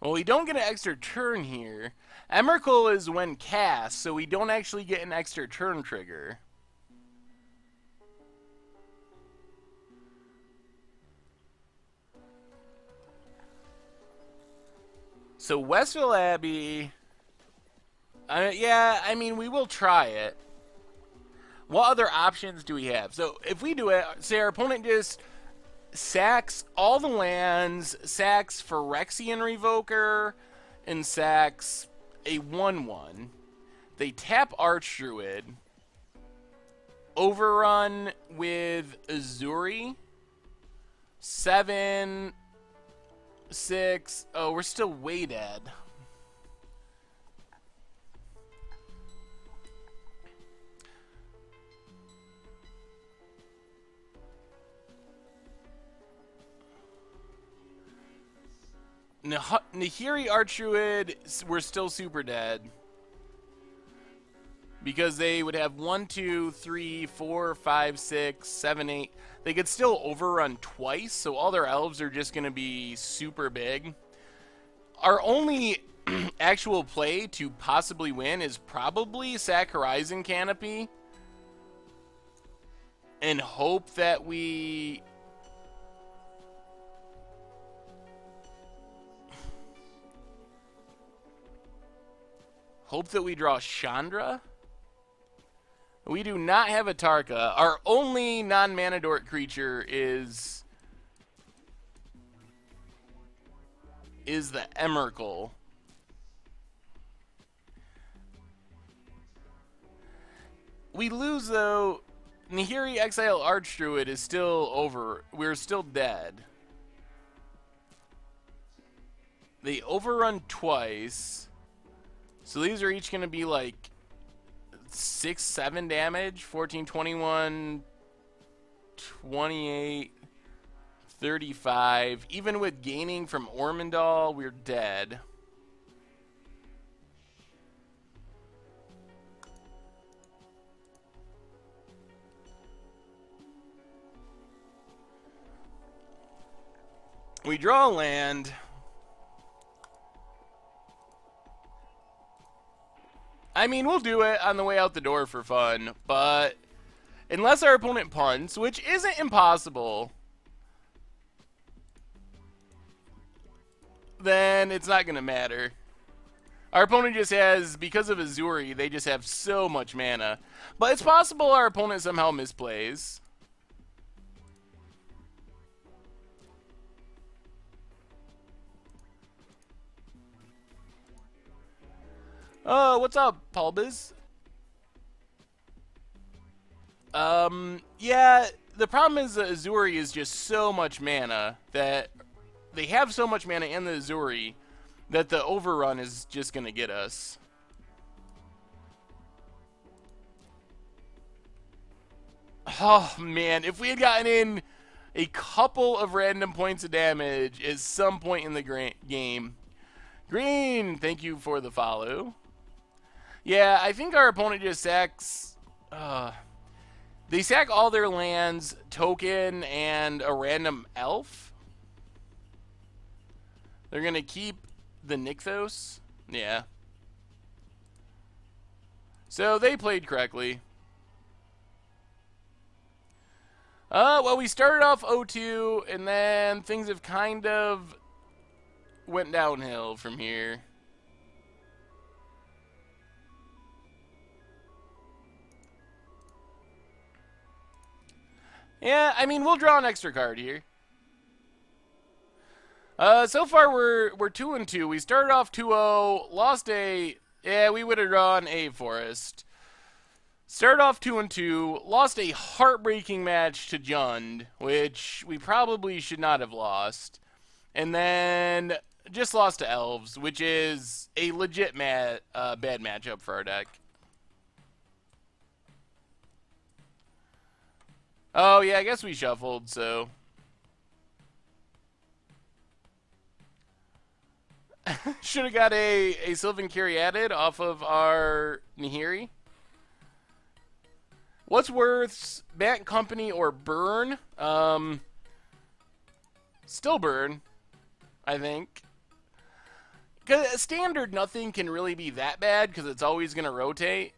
Well, we don't get an extra turn here. Emrakul is when cast, so we don't actually get an extra turn trigger. So Westville Abbey... yeah, I mean, we will try it. What other options do we have? So if we do it, say our opponent just sacks all the lands, sacks Phyrexian Revoker, and sacks a 1/1. They tap Archdruid. Overrun with Azuri. 7, 6. Oh, we're still way dead. Nahiri Archdruid were still super dead. Because they would have 1, 2, 3, 4, 5, 6, 7, 8. They could still overrun twice, so all their elves are just going to be super big. Our only actual play to possibly win is probably sack Horizon Canopy. And hope that we... Hope that we draw Chandra. We do not have a Tarka. Our only non-mana dork creature is the Emrakul. We lose, though. Nahiri Exile Archdruid is still over. We're still dead. They overrun twice. So these are each going to be like 6, 7 damage. 14, 21, 28, 35. Even with gaining from Ormondal, we're dead. We draw a land. I mean, we'll do it on the way out the door for fun, but unless our opponent punts, which isn't impossible, then it's not going to matter. Our opponent just has, because of Azuri, they just have so much mana. But it's possible our opponent somehow misplays. Oh, what's up, Pulbiz? Yeah, the problem is that Azuri is just so much mana that they have so much mana in the Azuri that the overrun is just going to get us. Oh, man, if we had gotten in a couple of random points of damage at some point in the game. Green, thank you for the follow. Yeah, I think our opponent just sacks... they sack all their lands, token, and a random elf. They're going to keep the Nykthos. Yeah. So they played correctly. Well, we started off 0-2, and then things have kind of went downhill from here. Yeah, I mean, we'll draw an extra card here. So far, we're 2-2. We started off 2-0, lost a... Yeah, we would have drawn a Forest. Started off 2-2, lost a heartbreaking match to Jund, which we probably should not have lost. And then just lost to Elves, which is a legit bad matchup for our deck. Oh, yeah, I guess we shuffled, so... Should have got a Sylvan Caryatid off of our Nahiri. What's worse, Bat Company or Burn? Still Burn, I think. Because standard nothing can really be that bad because it's always going to rotate.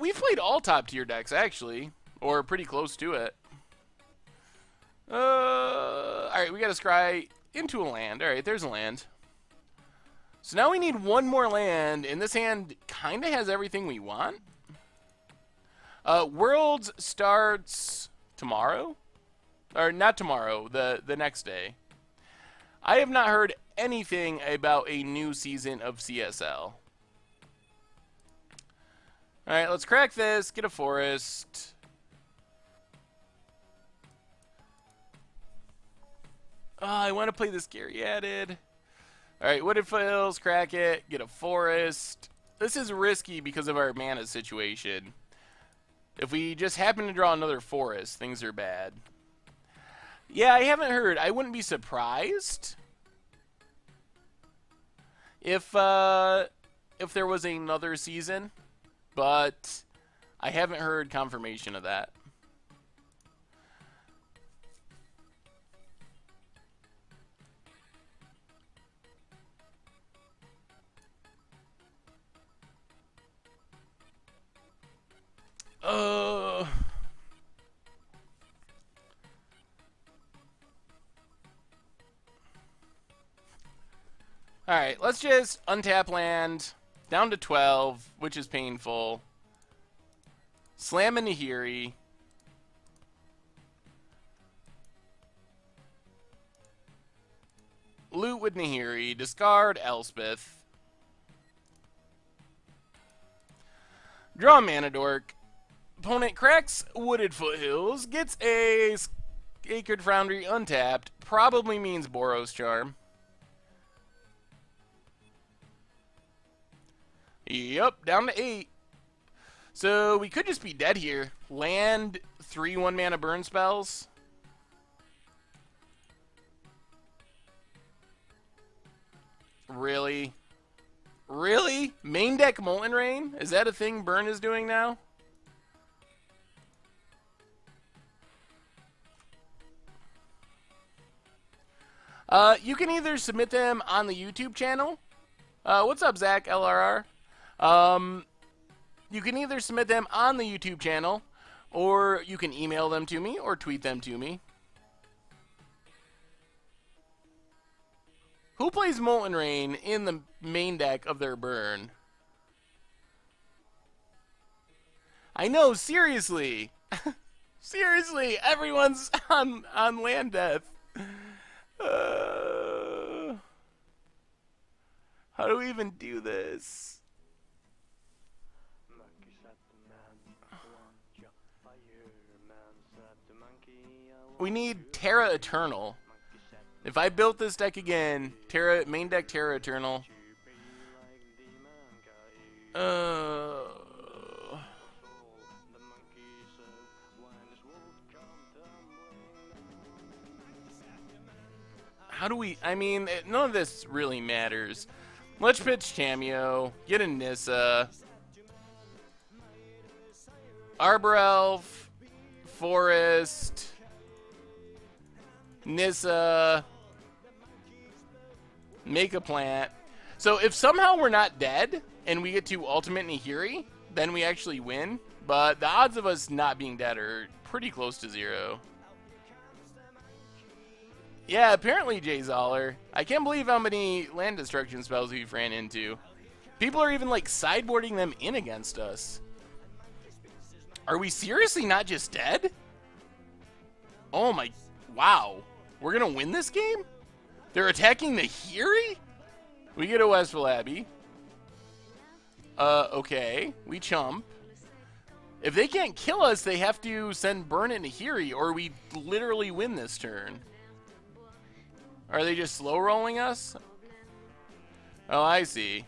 We've played all top tier decks, actually. Or pretty close to it. Alright, we got to scry into a land. Alright, there's a land. So now we need one more land, and this hand kind of has everything we want. Worlds starts tomorrow? Or not tomorrow, the next day. I have not heard anything about a new season of CSL. Alright, let's crack this, get a forest. Oh, I want to play this Caryatid. Alright, Wooded Fields, crack it, get a forest. This is risky because of our mana situation. If we just happen to draw another forest, things are bad. Yeah, I haven't heard. I wouldn't be surprised if there was another season, but I haven't heard confirmation of that. Uh Alright, let's just untap land down to 12, which is painful. Slam into Nahiri. Loot with Nahiri. Discard Elspeth. Draw Mana Dork. Opponent cracks Wooded Foothills. Gets a Sacred Foundry untapped. Probably means Boros Charm. Yep, down to 8. So we could just be dead here. Land 3 1-mana burn spells. Really? Really? Main deck Molten Rain? Is that a thing Burn is doing now? You can either submit them on the YouTube channel. What's up, Zach, LRR? You can either submit them on the YouTube channel, or you can email them to me, or tweet them to me. Who plays Molten Rain in the main deck of their burn? I know, seriously. Seriously, everyone's on land death. How do we even do this? We need Terra Eternal. If I built this deck again, main deck Terra Eternal. How do we, I mean, none of this really matters. Let's pitch Tamiyo, get a Nissa, Arbor Elf, Forest, Nissa, make a plant. So if somehow we're not dead and we get to Ultimate Nahiri, then we actually win. But the odds of us not being dead are pretty close to 0. Yeah, apparently Jay Zoller. I can't believe how many land destruction spells we've ran into. People are even like sideboarding them in against us. Are we seriously not just dead? Oh my, wow. We're gonna win this game? They're attacking the Nahiri? We get a Westfall Abbey. Okay. We chump. If they can't kill us, they have to send Burn It Nahiri, or we literally win this turn. Are they just slow rolling us? Oh, I see.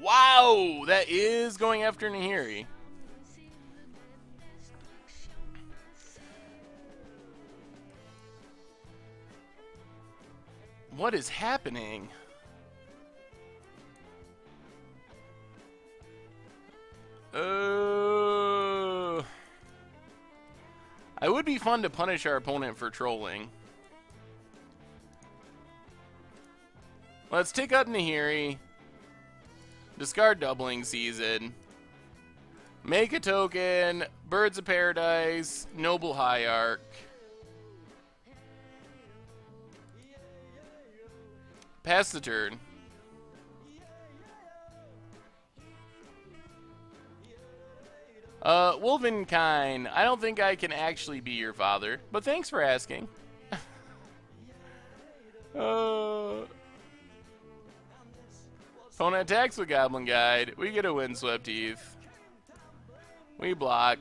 Wow, that is going after Nahiri. What is happening? It would be fun to punish our opponent for trolling. Let's take up Nahiri. Discard Doubling Season. Make a token. Birds of Paradise. Noble Hierarch. Pass the turn. Wolvenkind, I don't think I can actually be your father, but thanks for asking. Opponent attacks with Goblin Guide. We get a Windswept Heath. We block.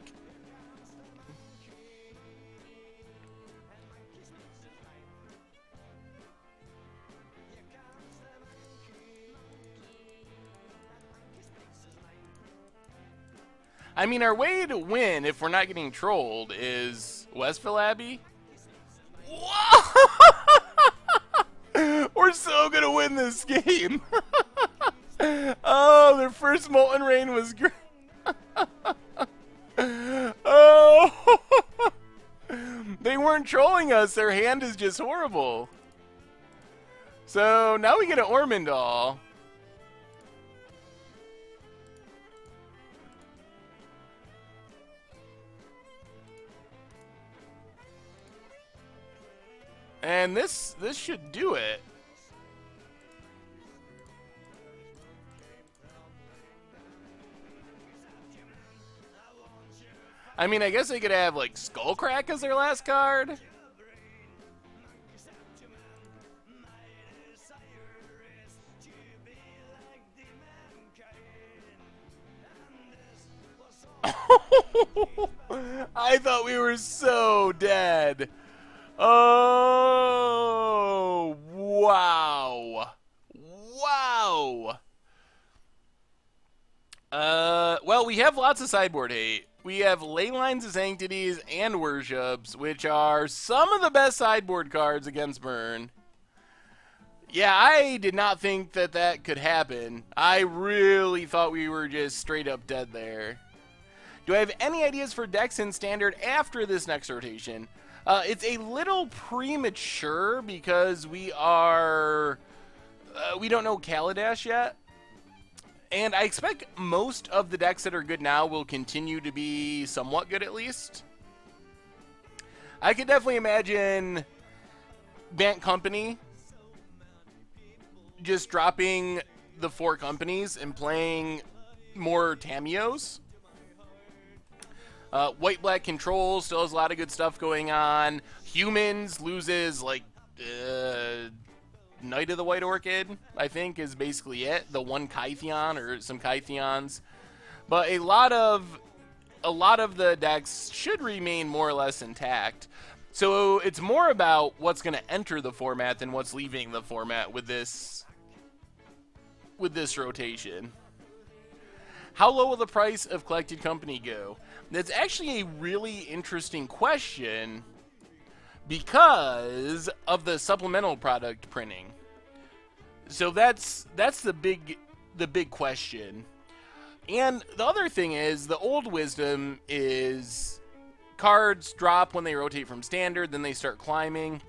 I mean, our way to win, if we're not getting trolled, is Westville Abbey. We're so gonna win this game. Oh, their first Molten Rain was great. Oh, they weren't trolling us. Their hand is just horrible. So now we get an Ormondal. And this should do it. I mean, I guess they could have, like, Skullcrack as their last card. I thought we were so dead. Oh, wow. Wow. Well, we have lots of sideboard hate. We have Leylines of Sanctities and Worships, which are some of the best sideboard cards against Burn. Yeah, I did not think that that could happen. I really thought we were just straight up dead there. Do I have any ideas for decks in Standard after this next rotation? It's a little premature because we don't know Kaladesh yet. And I expect most of the decks that are good now will continue to be somewhat good at least. I could definitely imagine Bant Company just dropping the 4 companies and playing more Tamiyos. White-Black Control still has a lot of good stuff going on. Humans loses, like, Knight of the White Orchid, I think, is basically it. The one Kytheon or some Kytheons. But a lot of the decks should remain more or less intact. So it's more about what's going to enter the format than what's leaving the format with this rotation. How low will the price of Collected Company go? That's actually a really interesting question because of the supplemental product printing. So that's the big question. And the other thing is, the old wisdom is cards drop when they rotate from Standard, then they start climbing.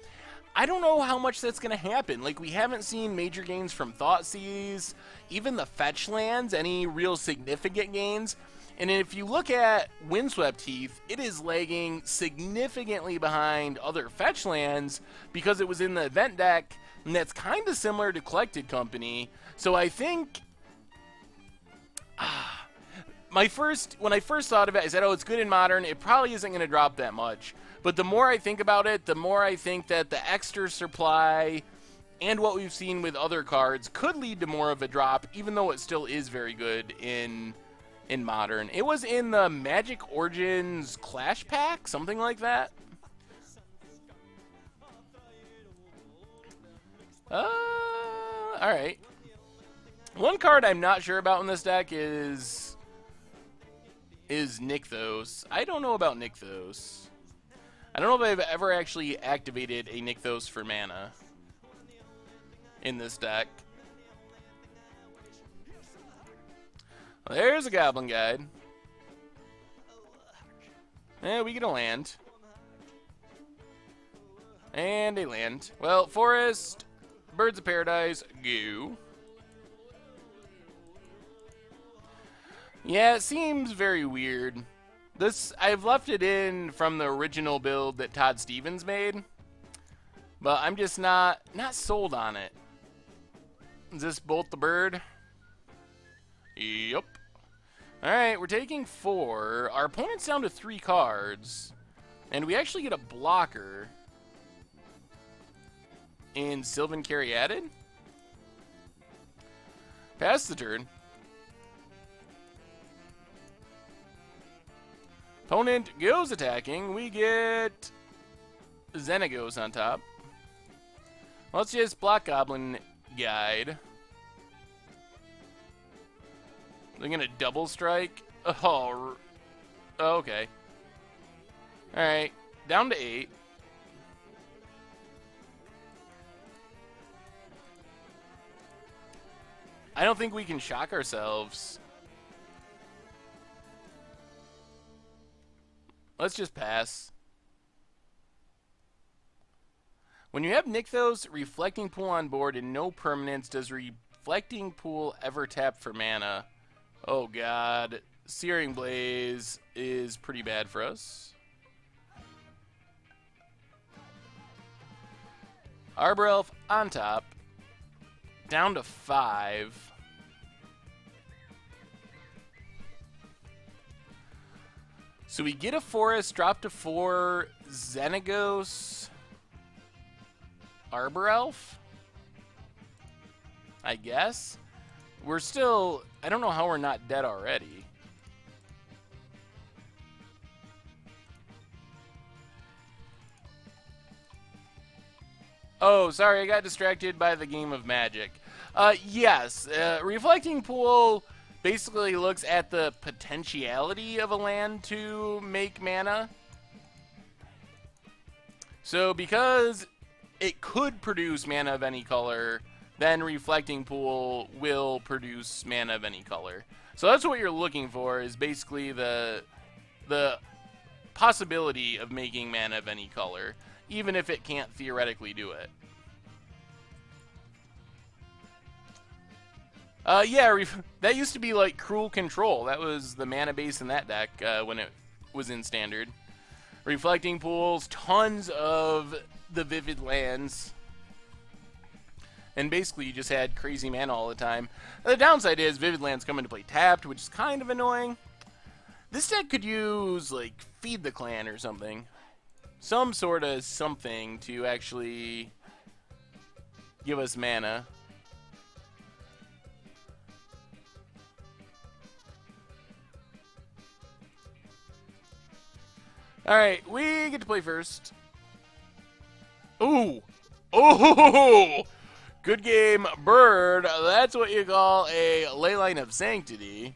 I don't know how much that's going to happen. Like, we haven't seen major gains from Thoughtseize, even the fetch lands, any real significant gains. And if you look at Windswept Heath, it is lagging significantly behind other fetch lands because it was in the event deck, and that's kind of similar to Collected Company. So I think when I first thought of it, I said, oh, it's good in Modern. It probably isn't going to drop that much. But the more I think about it, the more I think that the extra supply and what we've seen with other cards could lead to more of a drop, even though it still is very good in Modern. It was in the Magic Origins Clash Pack, something like that. Alright. One card I'm not sure about in this deck is Nykthos. I don't know about Nykthos. I don't know if I've ever actually activated a Nykthos for mana in this deck. Well, there's a Goblin Guide. And we get a land. And a land. Well, Forest, Birds of Paradise, go. Yeah, it seems very weird. I've left it in from the original build that Todd Stevens made, but I'm just not sold on it. Is this Bolt the Bird? Yup. Alright, we're taking 4. Our opponent's down to 3 cards, and we actually get a blocker in Sylvan Caryatid. Pass the turn. Opponent goes attacking. We get Xenagos on top. Let's just block Goblin Guide. They're going to double strike. Oh, Oh, okay. Alright. Down to 8. I don't think we can shock ourselves. Let's just pass. When you have Nykthos, Reflecting Pool on board and no permanents, does Reflecting Pool ever tap for mana? Oh god. Searing Blaze is pretty bad for us. Arbor Elf on top. Down to 5. So we get a forest, drop to 4, Xenagos, Arbor Elf, I guess. We're still, I don't know how we're not dead already. Oh, sorry, I got distracted by the game of Magic. Yes, Reflecting Pool basically looks at the potentiality of a land to make mana. So because it could produce mana of any color, then Reflecting Pool will produce mana of any color. So that's what you're looking for, is basically the possibility of making mana of any color, even if it can't theoretically do it. Yeah, that used to be like Cruel Control. That was the mana base in that deck when it was in Standard. Reflecting Pools, tons of the Vivid lands. And basically you just had crazy mana all the time. The downside is Vivid lands come into play tapped, which is kind of annoying. This deck could use, like, Feed the Clan or something. Some sort of something to actually give us mana. Alright, we get to play first. Ooh! Oh! Good game, Bird. That's what you call a Leyline of Sanctity.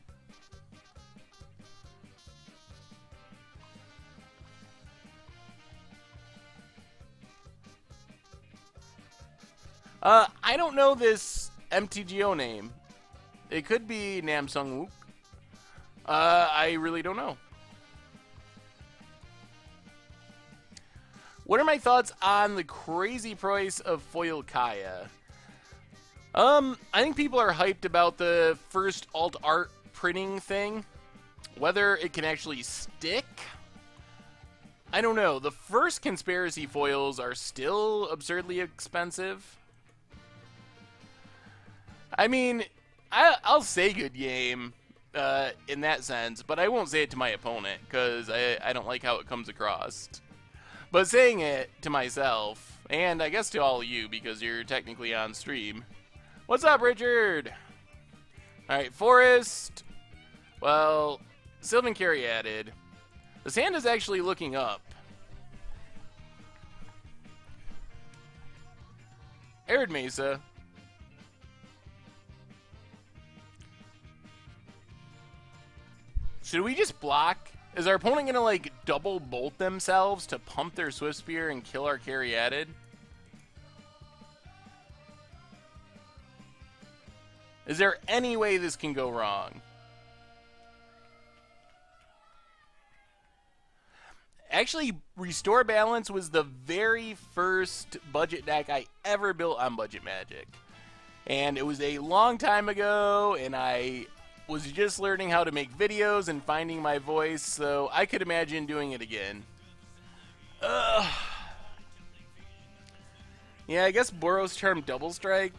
I don't know this MTGO name. It could be Namsung Wook. I really don't know. What are my thoughts on the crazy price of Foil Kaya? I think people are hyped about the first alt art printing thing. Whether it can actually stick, I don't know. The first conspiracy foils are still absurdly expensive. I mean, I'll say good game in that sense, but I won't say it to my opponent because I don't like how it comes across. But saying it to myself, and I guess to all of you because you're technically on stream. What's up, Richard? Alright, Forest. Well, Sylvan Carry added. This hand is actually looking up. Arid Mesa. Should we just block? Is our opponent going to, like, double bolt themselves to pump their Swift Spear and kill our carry added? Is there any way this can go wrong? Actually, Restore Balance was the very first budget deck I ever built on Budget Magic. And it was a long time ago, and I was just learning how to make videos and finding my voice, so I could imagine doing it again. Ugh. Yeah, I guess Boros Charm Double Strike.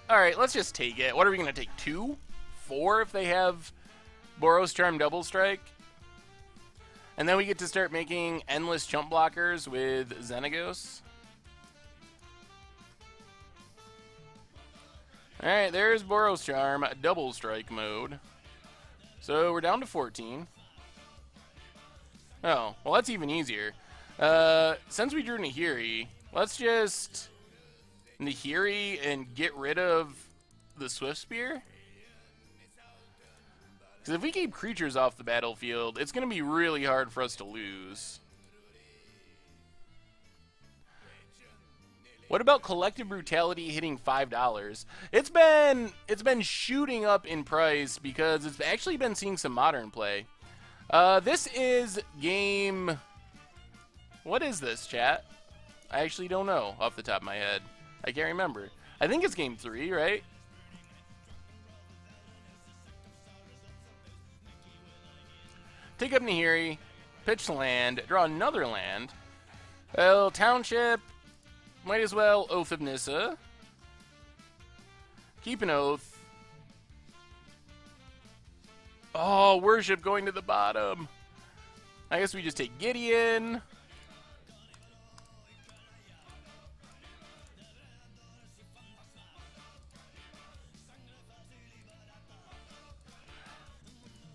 Alright, let's just take it. What are we going to take? 2? 4 if they have Boros Charm Double Strike? And then we get to start making endless chump blockers with Xenagos. Alright, there's Boros Charm, double strike mode. So we're down to 14. Oh, well that's even easier. Since we drew Nahiri, let's just Nahiri and get rid of the Swift Spear. Because if we keep creatures off the battlefield, it's going to be really hard for us to lose. What about Collective Brutality hitting $5? It's been shooting up in price because it's actually been seeing some modern play. This is game... What is this, chat? I actually don't know off the top of my head. I can't remember. I think it's game 3, right? Take up Nahiri, pitch land, draw another land. Well, Township, might as well Oath of Nissa. Keep an Oath. Oh, Worship going to the bottom. I guess we just take Gideon.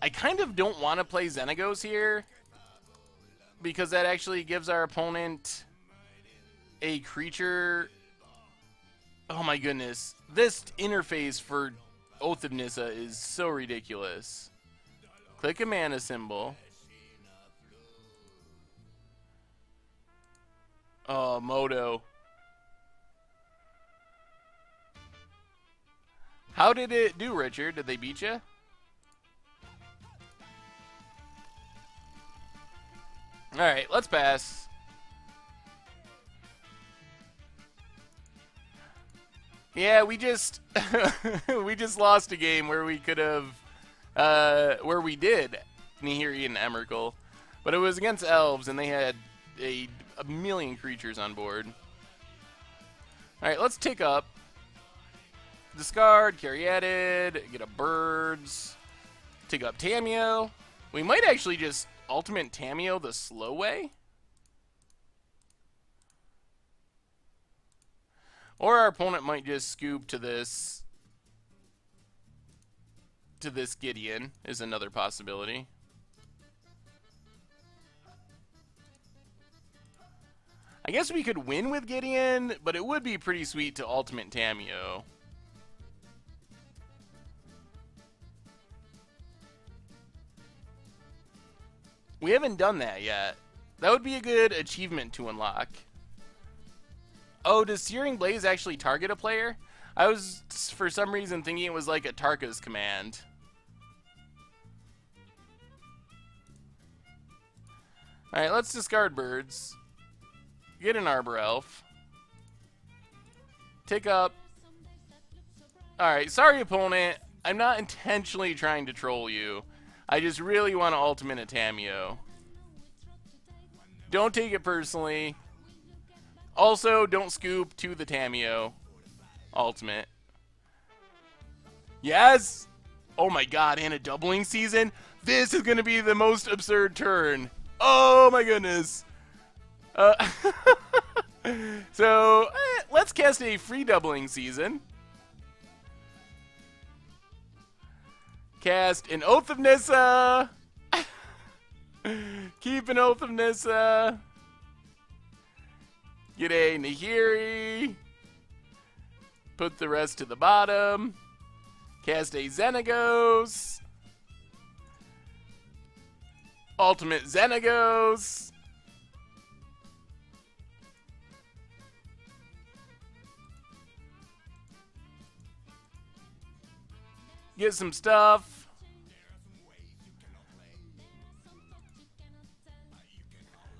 I kind of don't want to play Xenagos here because that actually gives our opponent a creature. Oh my goodness. This interface for Oath of Nissa is so ridiculous. Click a mana symbol. Oh, Moto. How did it do, Richard? Did they beat you? Alright, let's pass. Yeah, we just we just lost a game where we could have where we did Nahiri and Emrakul. But it was against Elves and they had a million creatures on board. Alright, let's tick up. Discard, Caryatid, get a Birds, tick up Tamiyo. We might actually just ultimate Tamiyo the slow way. Or our opponent might just scoop to this Gideon is another possibility. I guess we could win with Gideon, but it would be pretty sweet to ultimate Tamiyo. We haven't done that yet. That would be a good achievement to unlock. Oh, does Searing Blaze actually target a player? I was, for some reason, thinking it was like a Tarka's command. Alright, let's discard Birds. Get an Arbor Elf. Tick up. Alright, sorry opponent. I'm not intentionally trying to troll you. I just really want to ultimate a Tamiyo. Don't take it personally. Also, don't scoop to the Tamiyo. Ultimate. Yes! Oh my god, and a doubling season? This is going to be the most absurd turn. Oh my goodness. So, let's cast a free doubling season. Cast an Oath of Nissa. Keep an Oath of Nissa. Get a Nahiri. Put the rest to the bottom. Cast a Xenagos. Ultimate Xenagos. Get some stuff.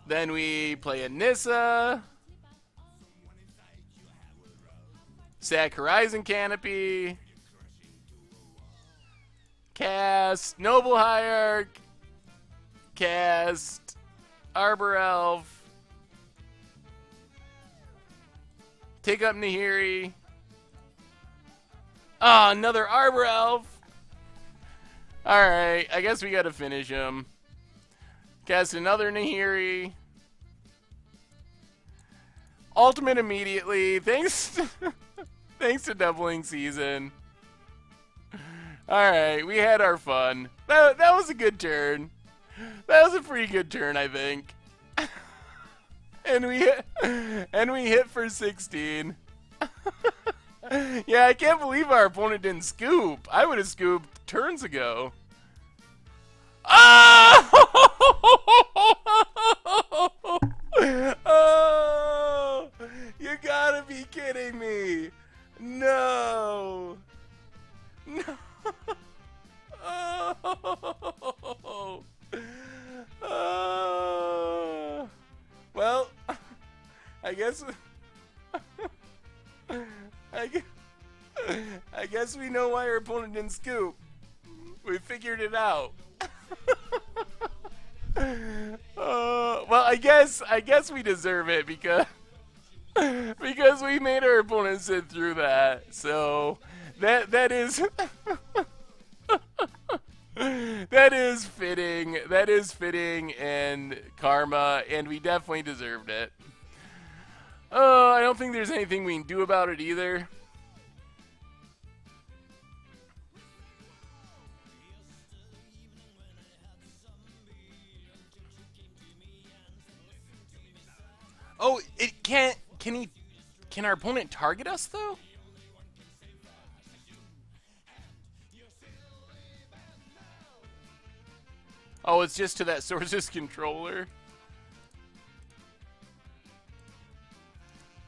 Then we play a Nissa. Sack Horizon Canopy. Cast Noble Hierarch. Cast Arbor Elf. Take up Nahiri. Ah, another Arbor Elf. Alright, I guess we gotta finish him. Cast another Nahiri. Ultimate immediately. Thanks thanks to doubling season. Alright, we had our fun. That was a good turn. That was a pretty good turn, I think. and we hit for 16. Yeah, I can't believe our opponent didn't scoop. I would have scooped turns ago. Oh! Oh! You gotta be kidding me! No! No! Oh! Oh! Well, I guess. I guess. I guess we know why our opponent didn't scoop. We figured it out. Well, I guess we deserve it because we made our opponent sit through that. So that is that is fitting. That is fitting and karma, and we definitely deserved it. I don't think there's anything we can do about it either. Oh, it can't. Can our opponent target us though? Oh, it's just to that Source's controller.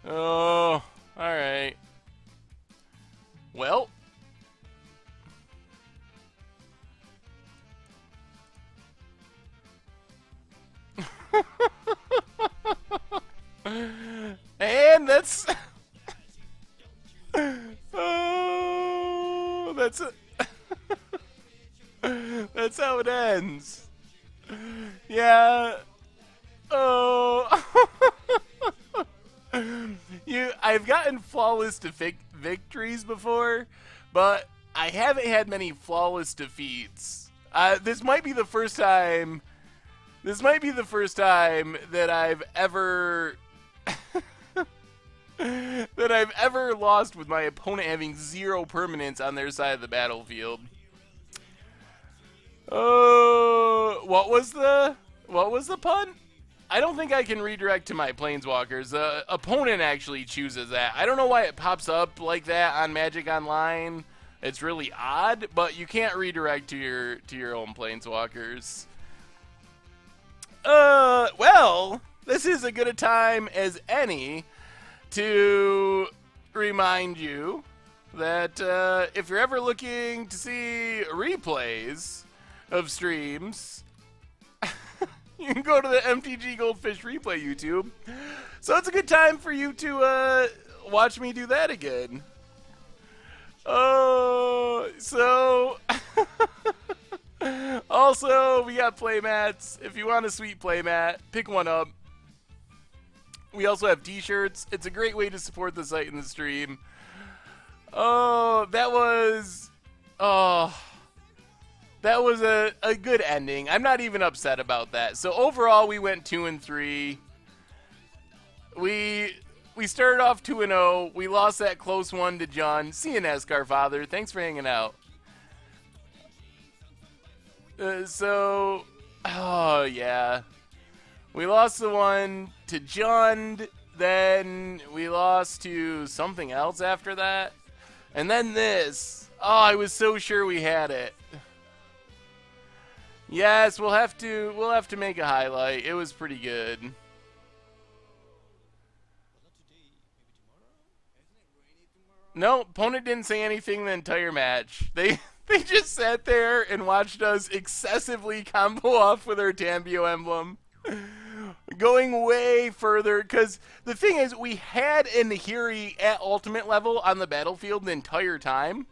Oh, alright. Well. And that's... Oh, that's it. That's how it ends. Yeah. Oh. I've gotten flawless victories before, but I haven't had many flawless defeats. This might be the first time. This might be the first time that I've ever lost with my opponent having 0 permanents on their side of the battlefield. Oh, what was the pun? I don't think I can redirect to my planeswalkers. The opponent actually chooses that. I don't know why it pops up like that on Magic Online. It's really odd, but you can't redirect to your own planeswalkers. Well, this is as good a time as any to remind you that if you're ever looking to see replays of streams, you can go to the MTG Goldfish Replay YouTube. So it's a good time for you to watch me do that again. Oh, so... Also, we got playmats. If you want a sweet playmat, pick one up. We also have t-shirts. It's a great way to support the site and the stream. Oh, that was... Oh... That was a good ending. I'm not even upset about that. So overall, we went 2-3. We started off 2-0. We lost that close one to John. See you, NASCAR Father. Thanks for hanging out. Oh yeah, we lost the one to John. Then we lost to something else after that, and then this. Oh, I was so sure we had it. Yes, we'll have to make a highlight. It was pretty good. No, opponent didn't say anything the entire match. They just sat there and watched us excessively combo off with our Tamiyo emblem. Going way further, because the thing is, we had a Nahiri at ultimate level on the battlefield the entire time.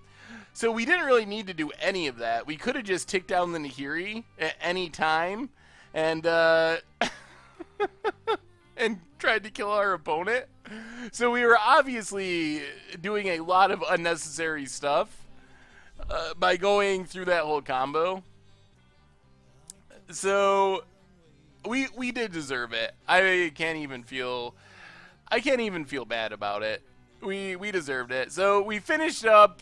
So we didn't really need to do any of that. We could have just ticked down the Nahiri at any time and and tried to kill our opponent. So we were obviously doing a lot of unnecessary stuff by going through that whole combo. So we did deserve it. I can't even feel bad about it. We deserved it. So we finished up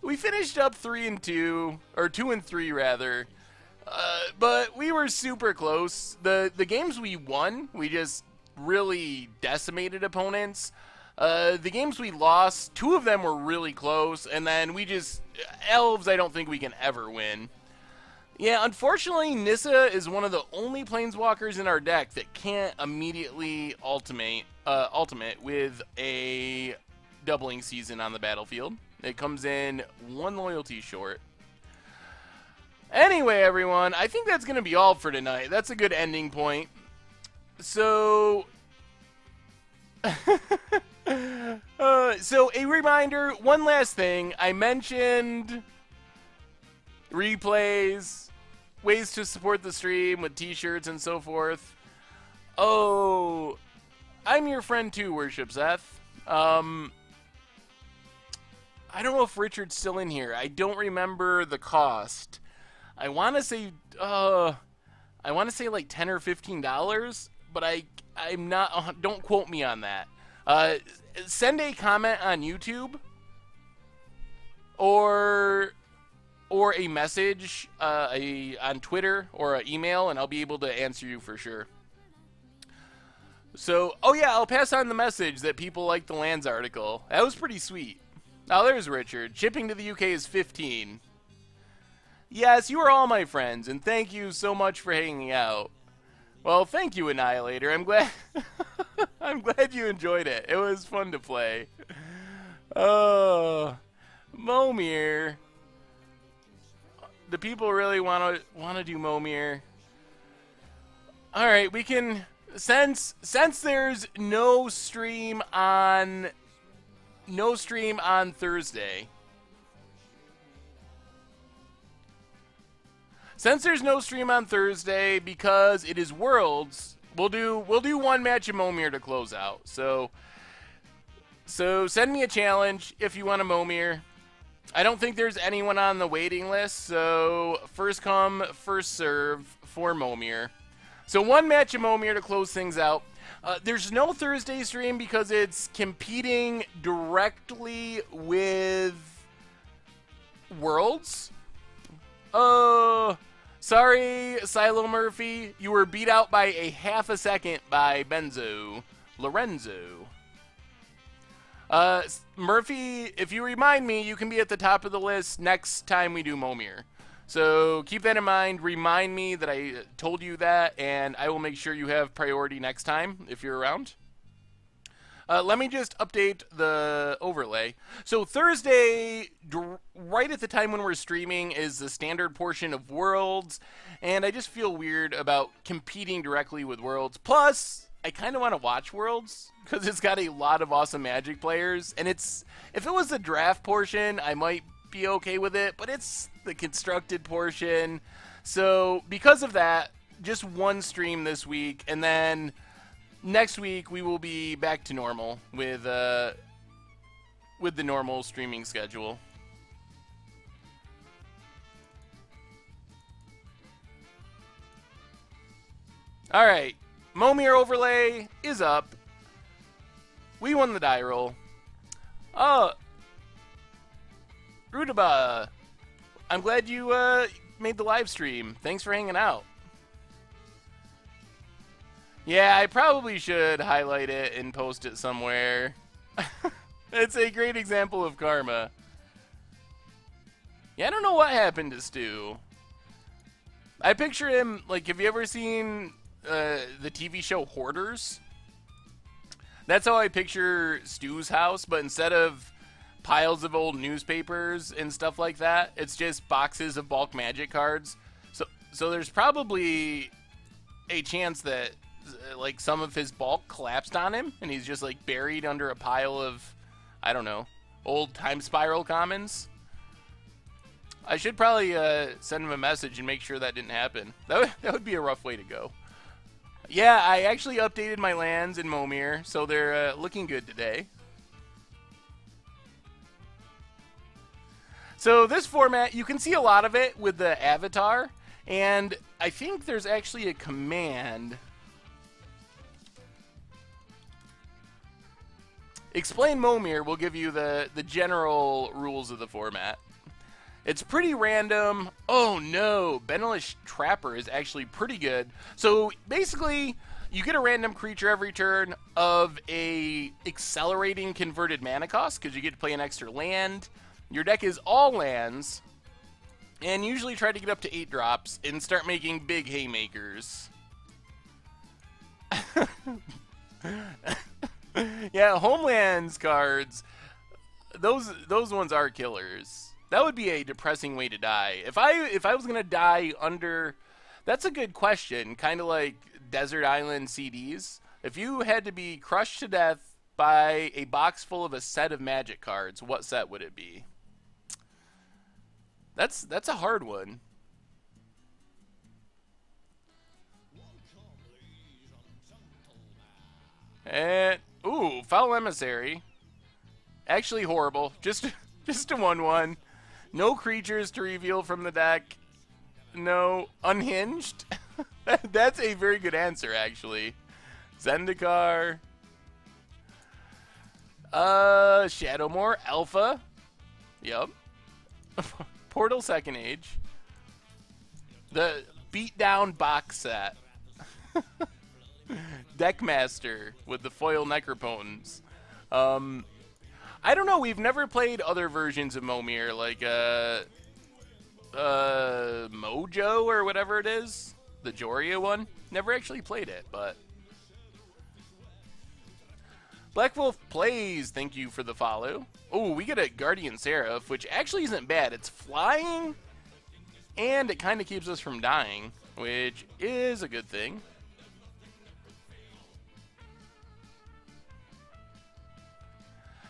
3-2, or 2-3 rather. But we were super close. The games we won, we just really decimated opponents. The games we lost, 2 of them were really close, and then Elves I don't think we can ever win. Yeah, unfortunately, Nissa is one of the only planeswalkers in our deck that can't immediately ultimate with a doubling season on the battlefield. It comes in one loyalty short. Anyway, everyone, I think that's going to be all for tonight. That's a good ending point. So, so a reminder, one last thing. I mentioned replays, ways to support the stream with t-shirts and so forth. Oh, I'm your friend too, Worship Seth. I don't know if Richard's still in here. I don't remember the cost. I want to say like $10 or $15, but I'm not. Don't quote me on that. Send a comment on YouTube or a message on Twitter or an email, and I'll be able to answer you for sure. So, oh yeah, I'll pass on the message that people like the Lands article. That was pretty sweet. Now there's Richard. Shipping to the UK is $15. Yes, you are all my friends, and thank you so much for hanging out. Well, thank you, Annihilator. I'm glad I'm glad you enjoyed it. It was fun to play. Oh, Momir. The people really want to do Momir. All right, we can since there's no stream on Thursday. Since there's no stream on Thursday because it is Worlds, we'll do one match of Momir to close out. So send me a challenge if you want a Momir. I don't think there's anyone on the waiting list, so first come, first serve for Momir. So one match of Momir to close things out. There's no Thursday stream because it's competing directly with Worlds. Sorry, Silo Murphy. You were beat out by a half a second by Lorenzo. Murphy, if you remind me, you can be at the top of the list next time we do Momir. So keep that in mind. Remind me that I told you that, and I will make sure you have priority next time if you're around. Let me just update the overlay. So Thursday, right at the time when we're streaming, is the standard portion of Worlds, and I just feel weird about competing directly with Worlds. Plus, I kind of want to watch Worlds because it's got a lot of awesome Magic players, and if it was the draft portion, I might be okay with it, but it's the constructed portion. So because of that, just one stream this week, and then next week we will be back to normal with the normal streaming schedule. All right, Momir overlay is up. We won the die roll. Rudaba, I'm glad you made the live stream. Thanks for hanging out. Yeah, I probably should highlight it and post it somewhere. It's a great example of karma. Yeah, I don't know what happened to Stu. I picture him, like, have you ever seen the TV show Hoarders? That's how I picture Stu's house, but instead of piles of old newspapers and stuff like that, it's just boxes of bulk Magic cards. So there's probably a chance that like some of his bulk collapsed on him and he's just like buried under a pile of, I don't know, old Time Spiral commons. I should probably send him a message and make sure that didn't happen. That would be a rough way to go. Yeah, I actually updated my lands in Momir, so they're looking good today. So this format, you can see a lot of it with the avatar, and I think there's actually a command. Explain Momir will give you the general rules of the format. It's pretty random. Oh no, Benelish Trapper is actually pretty good. So basically, you get a random creature every turn of a accelerating converted mana cost, because you get to play an extra land. Your deck is all lands. and usually try to get up to 8 drops and start making big haymakers. Yeah, Homelands cards, those ones are killers. That would be a depressing way to die. If I was gonna die under, that's a good question. Kind of like Desert Island CDs. If you had to be crushed to death by a box full of a set of Magic cards, what set would it be? That's a hard one. And ooh, Foul Emissary. Actually horrible. Just just a 1/1. No creatures to reveal from the deck. No unhinged. That's a very good answer, actually. Zendikar. Shadowmoor Alpha. Yup. Portal Second Age. The beatdown box set. Deckmaster with the foil Necropotence. I don't know. We've never played other versions of Momir, like Mojo or whatever it is, the Joria one. Never actually played it, but Black Wolf Plays. Thank you for the follow. Oh, we get a Guardian Seraph, which actually isn't bad. It's flying, and it kind of keeps us from dying, which is a good thing.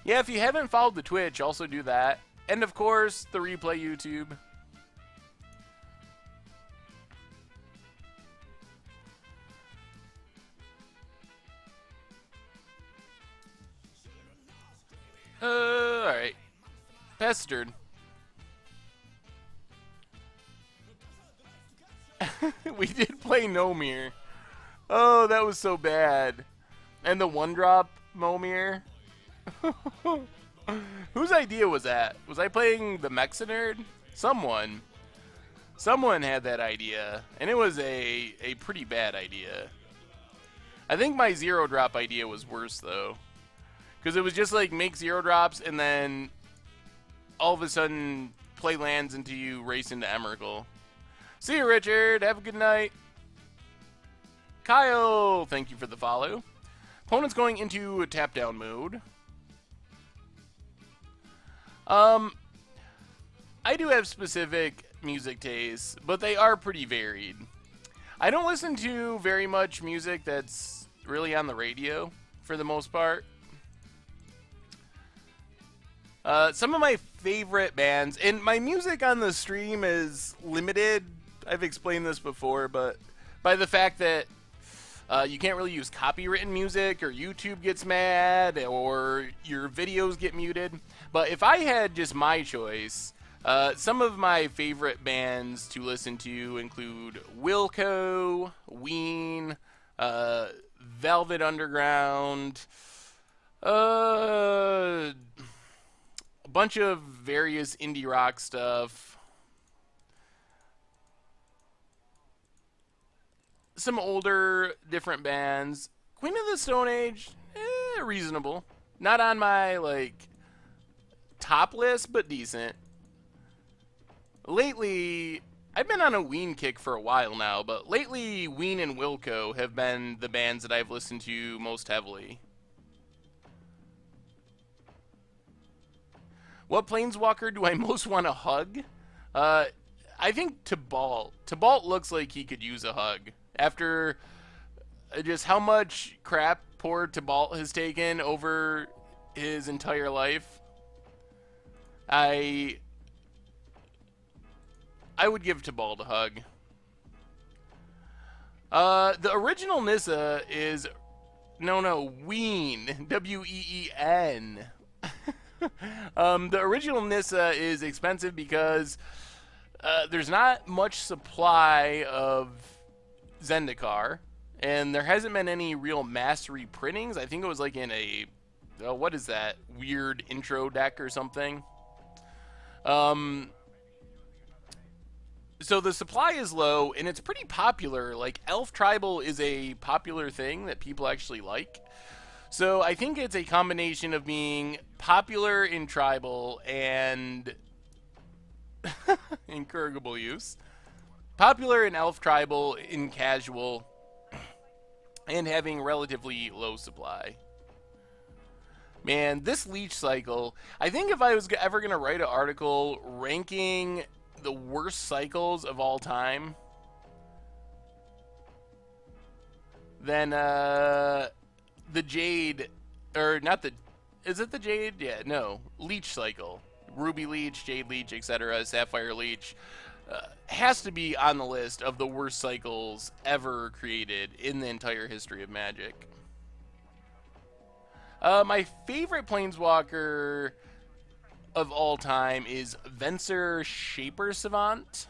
Yeah, if you haven't followed the Twitch, also do that. And of course, the replay YouTube. Alright. Pestered. We did play Momir. Oh, that was so bad. And the 1-drop Momir. Whose idea was that? Was I playing the Mexinerd? Someone had that idea, and it was a pretty bad idea. I think my 0-drop idea was worse, though, because it was just like make 0-drops and then all of a sudden play lands until you race into Emrakul. See you, Richard. Have a good night. Kyle, thank you for the follow. Opponent's going into a tap-down mode. I do have specific music tastes, but they are pretty varied. I don't listen to very much music that's really on the radio, for the most part. Some of my favorite bands, and my music on the stream is limited, I've explained this before, but by the fact that you can't really use copywritten music, or YouTube gets mad, or your videos get muted. But if I had just my choice, some of my favorite bands to listen to include Wilco, Ween, Velvet Underground, a bunch of various indie rock stuff, some older different bands. Queen of the Stone Age, reasonable. Not on my like top list, but decent. Lately, I've been on a Ween kick for a while now, but lately Ween and Wilco have been the bands that I've listened to most heavily. What Planeswalker do I most want to hug? I think Tibalt. Tibalt looks like he could use a hug. After just how much crap poor Tibalt has taken over his entire life, I would give Tibalt a hug. The original Nissa is... No, Ween. W-E-E-N. The original Nissa is expensive because there's not much supply of Zendikar, and there hasn't been any real mass reprintings. I think it was like in a... what is that? Weird intro deck or something. So the supply is low, and it's pretty popular. Like, Elf Tribal is a popular thing that people actually like. So I think it's a combination of being popular in Tribal and Incurable use. Popular in Elf Tribal, in Casual, and having relatively low supply. Man, this leech cycle, I think if I was ever going to write an article ranking the worst cycles of all time, then the Jade, or not the, is it the Jade? Yeah, no, Leech cycle. Ruby Leech, Jade Leech, etc., Sapphire Leech, has to be on the list of the worst cycles ever created in the entire history of Magic. My favorite Planeswalker of all time is Venser Shaper Savant.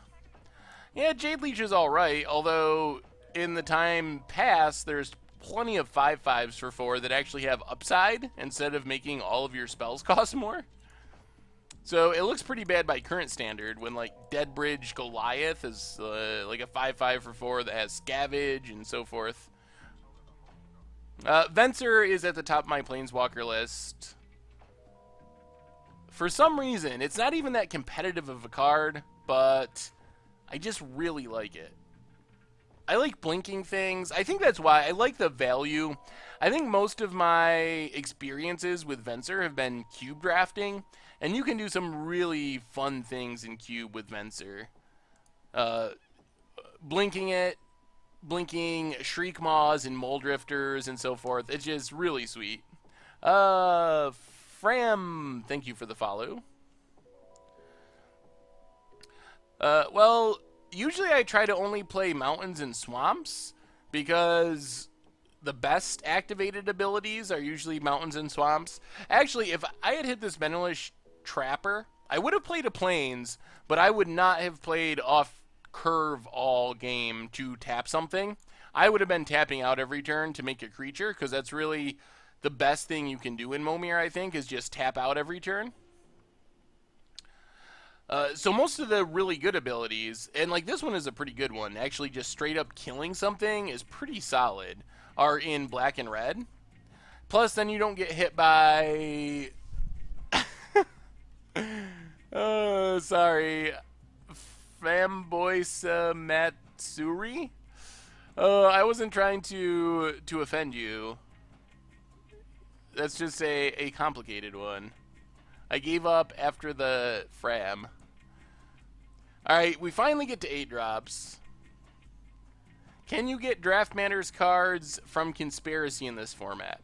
Yeah, Jade Leech is alright, although in the time past, there's plenty of 5/5s for 4 that actually have upside instead of making all of your spells cost more. So it looks pretty bad by current standard when, like, Deadbridge Goliath is like a 5/5 for 4 that has Scavenge and so forth. Venser is at the top of my Planeswalker list. For some reason, it's not even that competitive of a card, but I just really like it. I like blinking things. I think that's why I like the value. I think most of my experiences with Venser have been cube drafting, and you can do some really fun things in cube with Venser. Blinking it, blinking Shriek Maws and Mole Drifters and so forth. It's just really sweet. Fram, thank you for the follow. Well, usually I try to only play mountains and swamps because the best activated abilities are usually mountains and swamps. Actually, if I had hit this Benelish Trapper, I would have played a plains, but I would not have played off curve all game to tap something. I would have been tapping out every turn to make a creature, because that's really the best thing you can do in Momir, I think, is just tap out every turn. So most of the really good abilities, and like this one is a pretty good one, actually just straight up killing something is pretty solid, are in black and red. Plus, then you don't get hit by... oh, sorry. Famboisa Matsuri? I wasn't trying to offend you. That's just a complicated one. I gave up after the Fram. Alright, we finally get to 8 drops. Can you get Draft Matters cards from Conspiracy in this format?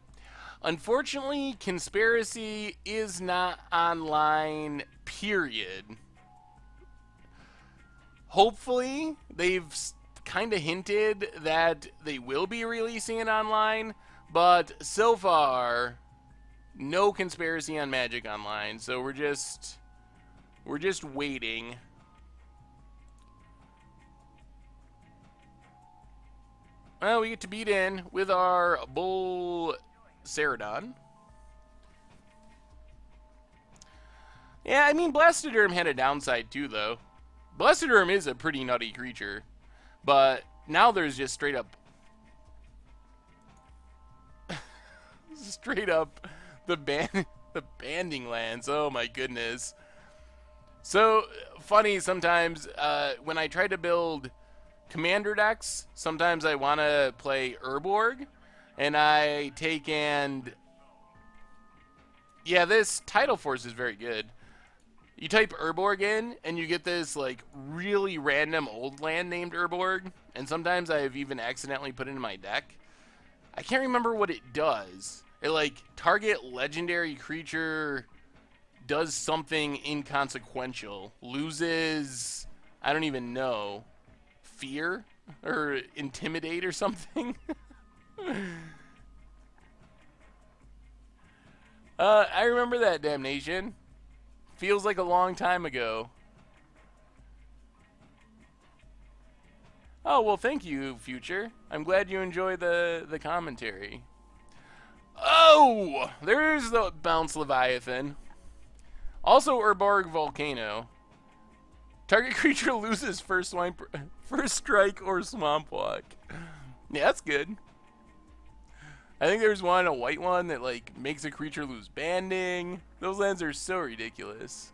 Unfortunately, Conspiracy is not online, period. Hopefully, they've kind of hinted that they will be releasing it online, but so far, no Conspiracy on Magic Online, so we're just waiting. Well, we get to beat in with our Bull Ceradon. Yeah, I mean, Blastoderm had a downside too, though. Blastoderm is a pretty nutty creature, but now there's just straight up the banding lands. Oh my goodness. So funny sometimes when I try to build commander decks, sometimes I want to play Urborg, and I take and... yeah, this Tidal Force is very good. You type Urborg in, and you get this, like, really random old land named Urborg, and sometimes I've even accidentally put it in my deck. I can't remember what it does. It, like, target legendary creature does something inconsequential. Loses... I don't even know. Fear? Or intimidate or something? I remember that, damnation. Feels like a long time ago. Oh, well, thank you, Future. I'm glad you enjoy the commentary. Oh! There's the Bounce Leviathan. Also, Urborg Volcano. Target creature loses first strike or Swamp Walk. Yeah, that's good. I think there's a white one that, like, makes a creature lose banding. Those lands are so ridiculous.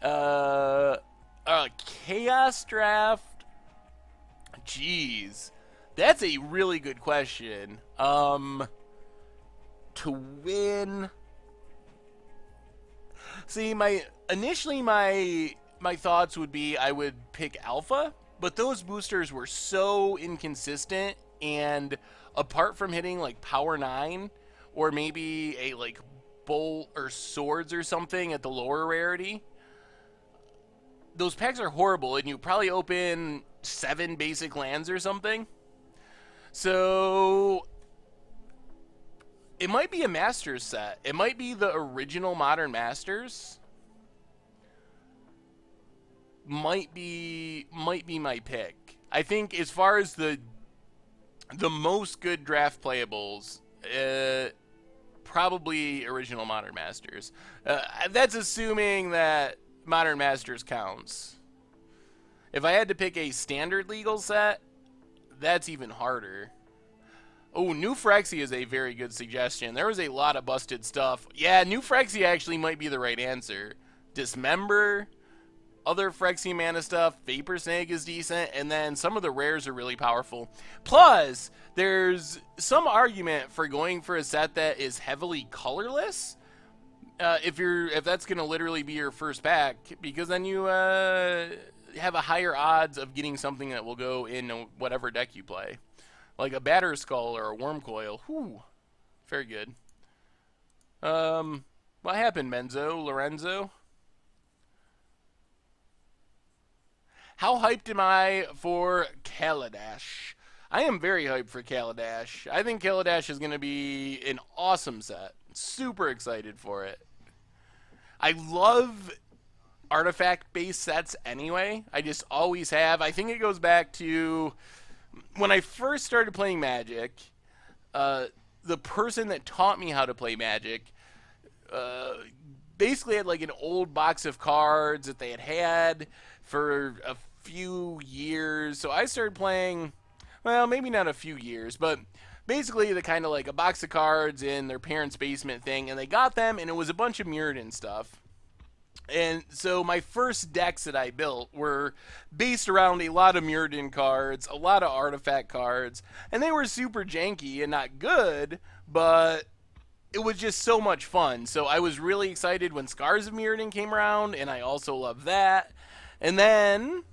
Uh, Chaos Draft. Jeez, that's a really good question. To win. See, my thoughts would be I would pick Alpha, but those boosters were so inconsistent, and apart from hitting like Power 9 or maybe a like Bolt or Swords or something at the lower rarity, those packs are horrible, and you probably open 7 basic lands or something. So it might be a Masters set. It might be the original Modern Masters. Might be my pick. I think as far as the most good draft playables, probably original Modern Masters. That's assuming that Modern Masters counts. If I had to pick a standard legal set, that's even harder. Oh, New Phyrexia is a very good suggestion. There was a lot of busted stuff. Yeah, New Phyrexia actually might be the right answer. Dismember, other Phyrexia mana stuff, Vapor Snake is decent, and then some of the rares are really powerful. Plus, there's some argument for going for a set that is heavily colorless. If that's going to literally be your first pack, because then you have a higher odds of getting something that will go in whatever deck you play. Like a Batter Skull or a Worm Coil. Whew. Very good. What happened, Menzo? Lorenzo? How hyped am I for Kaladesh? I am very hyped for Kaladesh. I think Kaladesh is going to be an awesome set. Super excited for it. I love artifact-based sets anyway. I just always have. I think it goes back to when I first started playing Magic. The person that taught me how to play Magic basically had like an old box of cards that they had for a few years. So I started playing, well, maybe not a few years, but basically the kind of like a box of cards in their parents' basement thing, and they got them, and it was a bunch of Mirrodin stuff. And so my first decks that I built were based around a lot of Mirrodin cards, a lot of artifact cards, and they were super janky and not good, but it was just so much fun. So I was really excited when Scars of Mirrodin came around, and I also love that. And then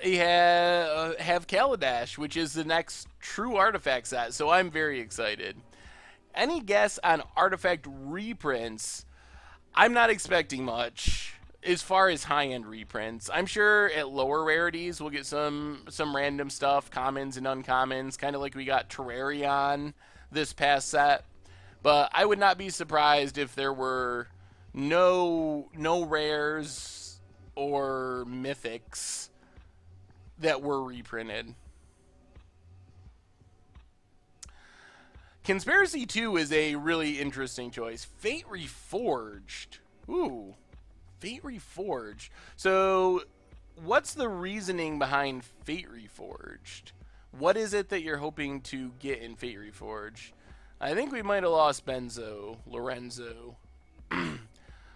you have Kaladesh, which is the next true artifact set, so I'm very excited. Any guess on artifact reprints? I'm not expecting much as far as high-end reprints. I'm sure at lower rarities we'll get some random stuff, commons and uncommons, kind of like we got Terrarion this past set. But I would not be surprised if there were no rares or mythics that were reprinted. Conspiracy 2 is a really interesting choice. Fate Reforged. Ooh, Fate Reforged. So, what's the reasoning behind Fate Reforged? What is it that you're hoping to get in Fate Reforged? I think we might have lost Benzo, Lorenzo.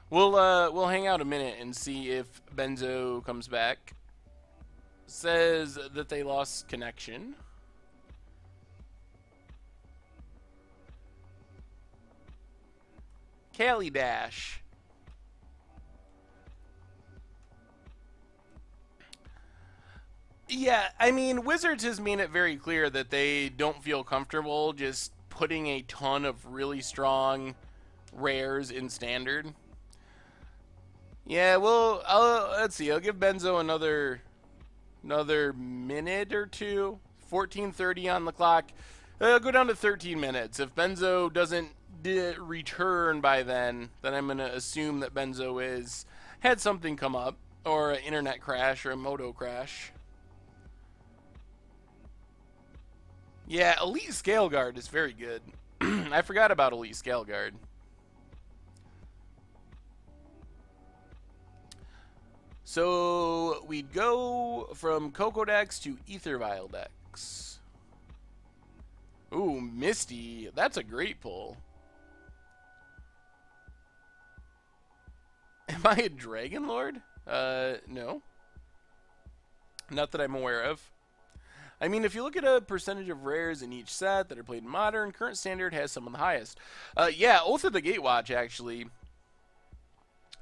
We'll hang out a minute and see if Benzo comes back. Says that they lost connection. Kaladesh. Yeah, I mean, Wizards has made it very clear that they don't feel comfortable just putting a ton of really strong rares in Standard. Yeah, well, let's see. I'll give Benzo another minute or two. 14:30 on the clock. Go down to 13 minutes. If Benzo doesn't return by then I'm going to assume that Benzo had something come up, or an internet crash or a moto crash. Yeah, Elite Scale Guard is very good. I forgot about Elite Scale Guard. So we'd go from Coco decks to Aethervile decks. Ooh, Misty. That's a great pull. Am I a Dragon Lord? No. Not that I'm aware of. I mean, if you look at a percentage of rares in each set that are played in Modern, current Standard has some of the highest. Yeah, Oath of the Gatewatch, actually.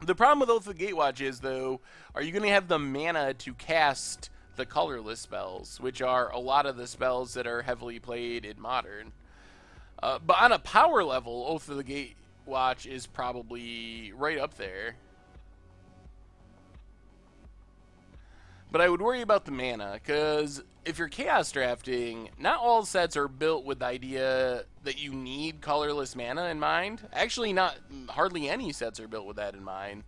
The problem with Oath of the Gatewatch is, though, are you going to have the mana to cast the colorless spells, which are a lot of the spells that are heavily played in Modern. But on a power level, Oath of the Gatewatch is probably right up there. But I would worry about the mana, because if you're Chaos drafting, not all sets are built with the idea that you need colorless mana in mind. Actually, not hardly any sets are built with that in mind.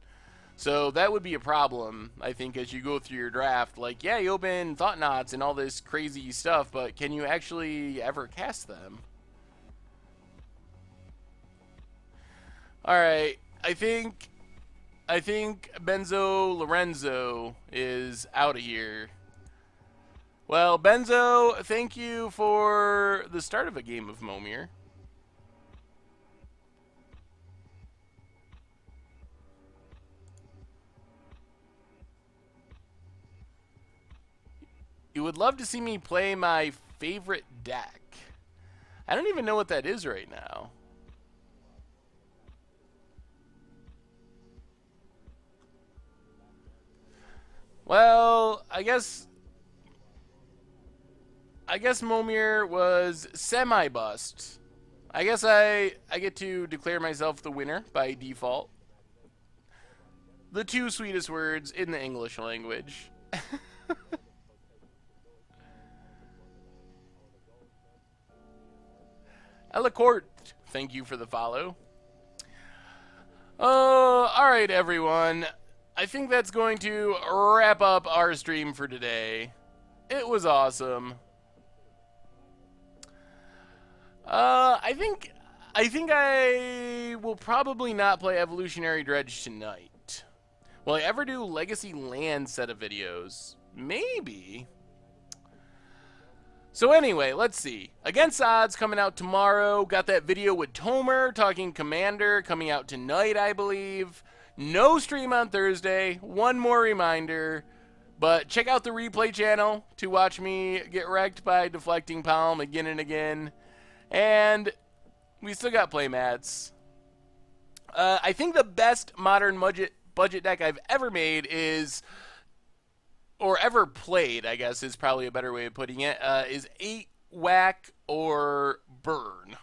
So that would be a problem, I think, as you go through your draft. Like, yeah, you open Thought Knots and all this crazy stuff, but can you actually ever cast them? Alright, I think Benzo Lorenzo is out of here. Well, Benzo, thank you for the start of a game of Momir. You would love to see me play my favorite deck. I don't even know what that is right now. Well, I guess Momir was semi-bust. I guess I get to declare myself the winner by default. The two sweetest words in the English language. Elacourt, thank you for the follow. Oh, alright everyone. I think that's going to wrap up our stream for today. It was awesome. I think I will probably not play Evolutionary Dredge tonight. Will I ever do Legacy Land set of videos? Maybe. So anyway, let's see. Against Odds coming out tomorrow. Got that video with Tomer talking Commander coming out tonight, I believe. No stream on Thursday. One more reminder. But check out the replay channel to watch me get wrecked by Deflecting Palm again and again. And we still got playmats. I think the best Modern budget deck I've ever made is, or ever played, I guess is probably a better way of putting it, is 8 Whack or Burn.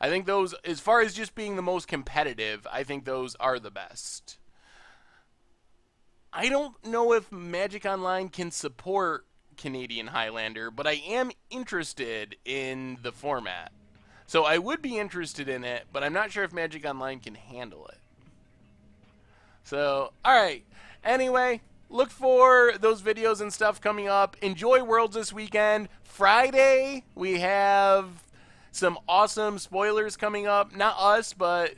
I think those, as far as just being the most competitive, I think those are the best. I don't know if Magic Online can support Canadian Highlander, but I am interested in the format. So I would be interested in it, but I'm not sure if Magic Online can handle it. So, alright. Anyway, look for those videos and stuff coming up. Enjoy Worlds this weekend. Friday, we have some awesome spoilers coming up. Not us, but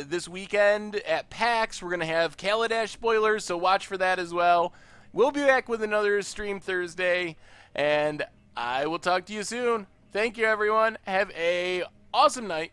this weekend at PAX, we're going to have Kaladesh spoilers, so watch for that as well. We'll be back with another stream Thursday, and I will talk to you soon. Thank you, everyone. Have a awesome night.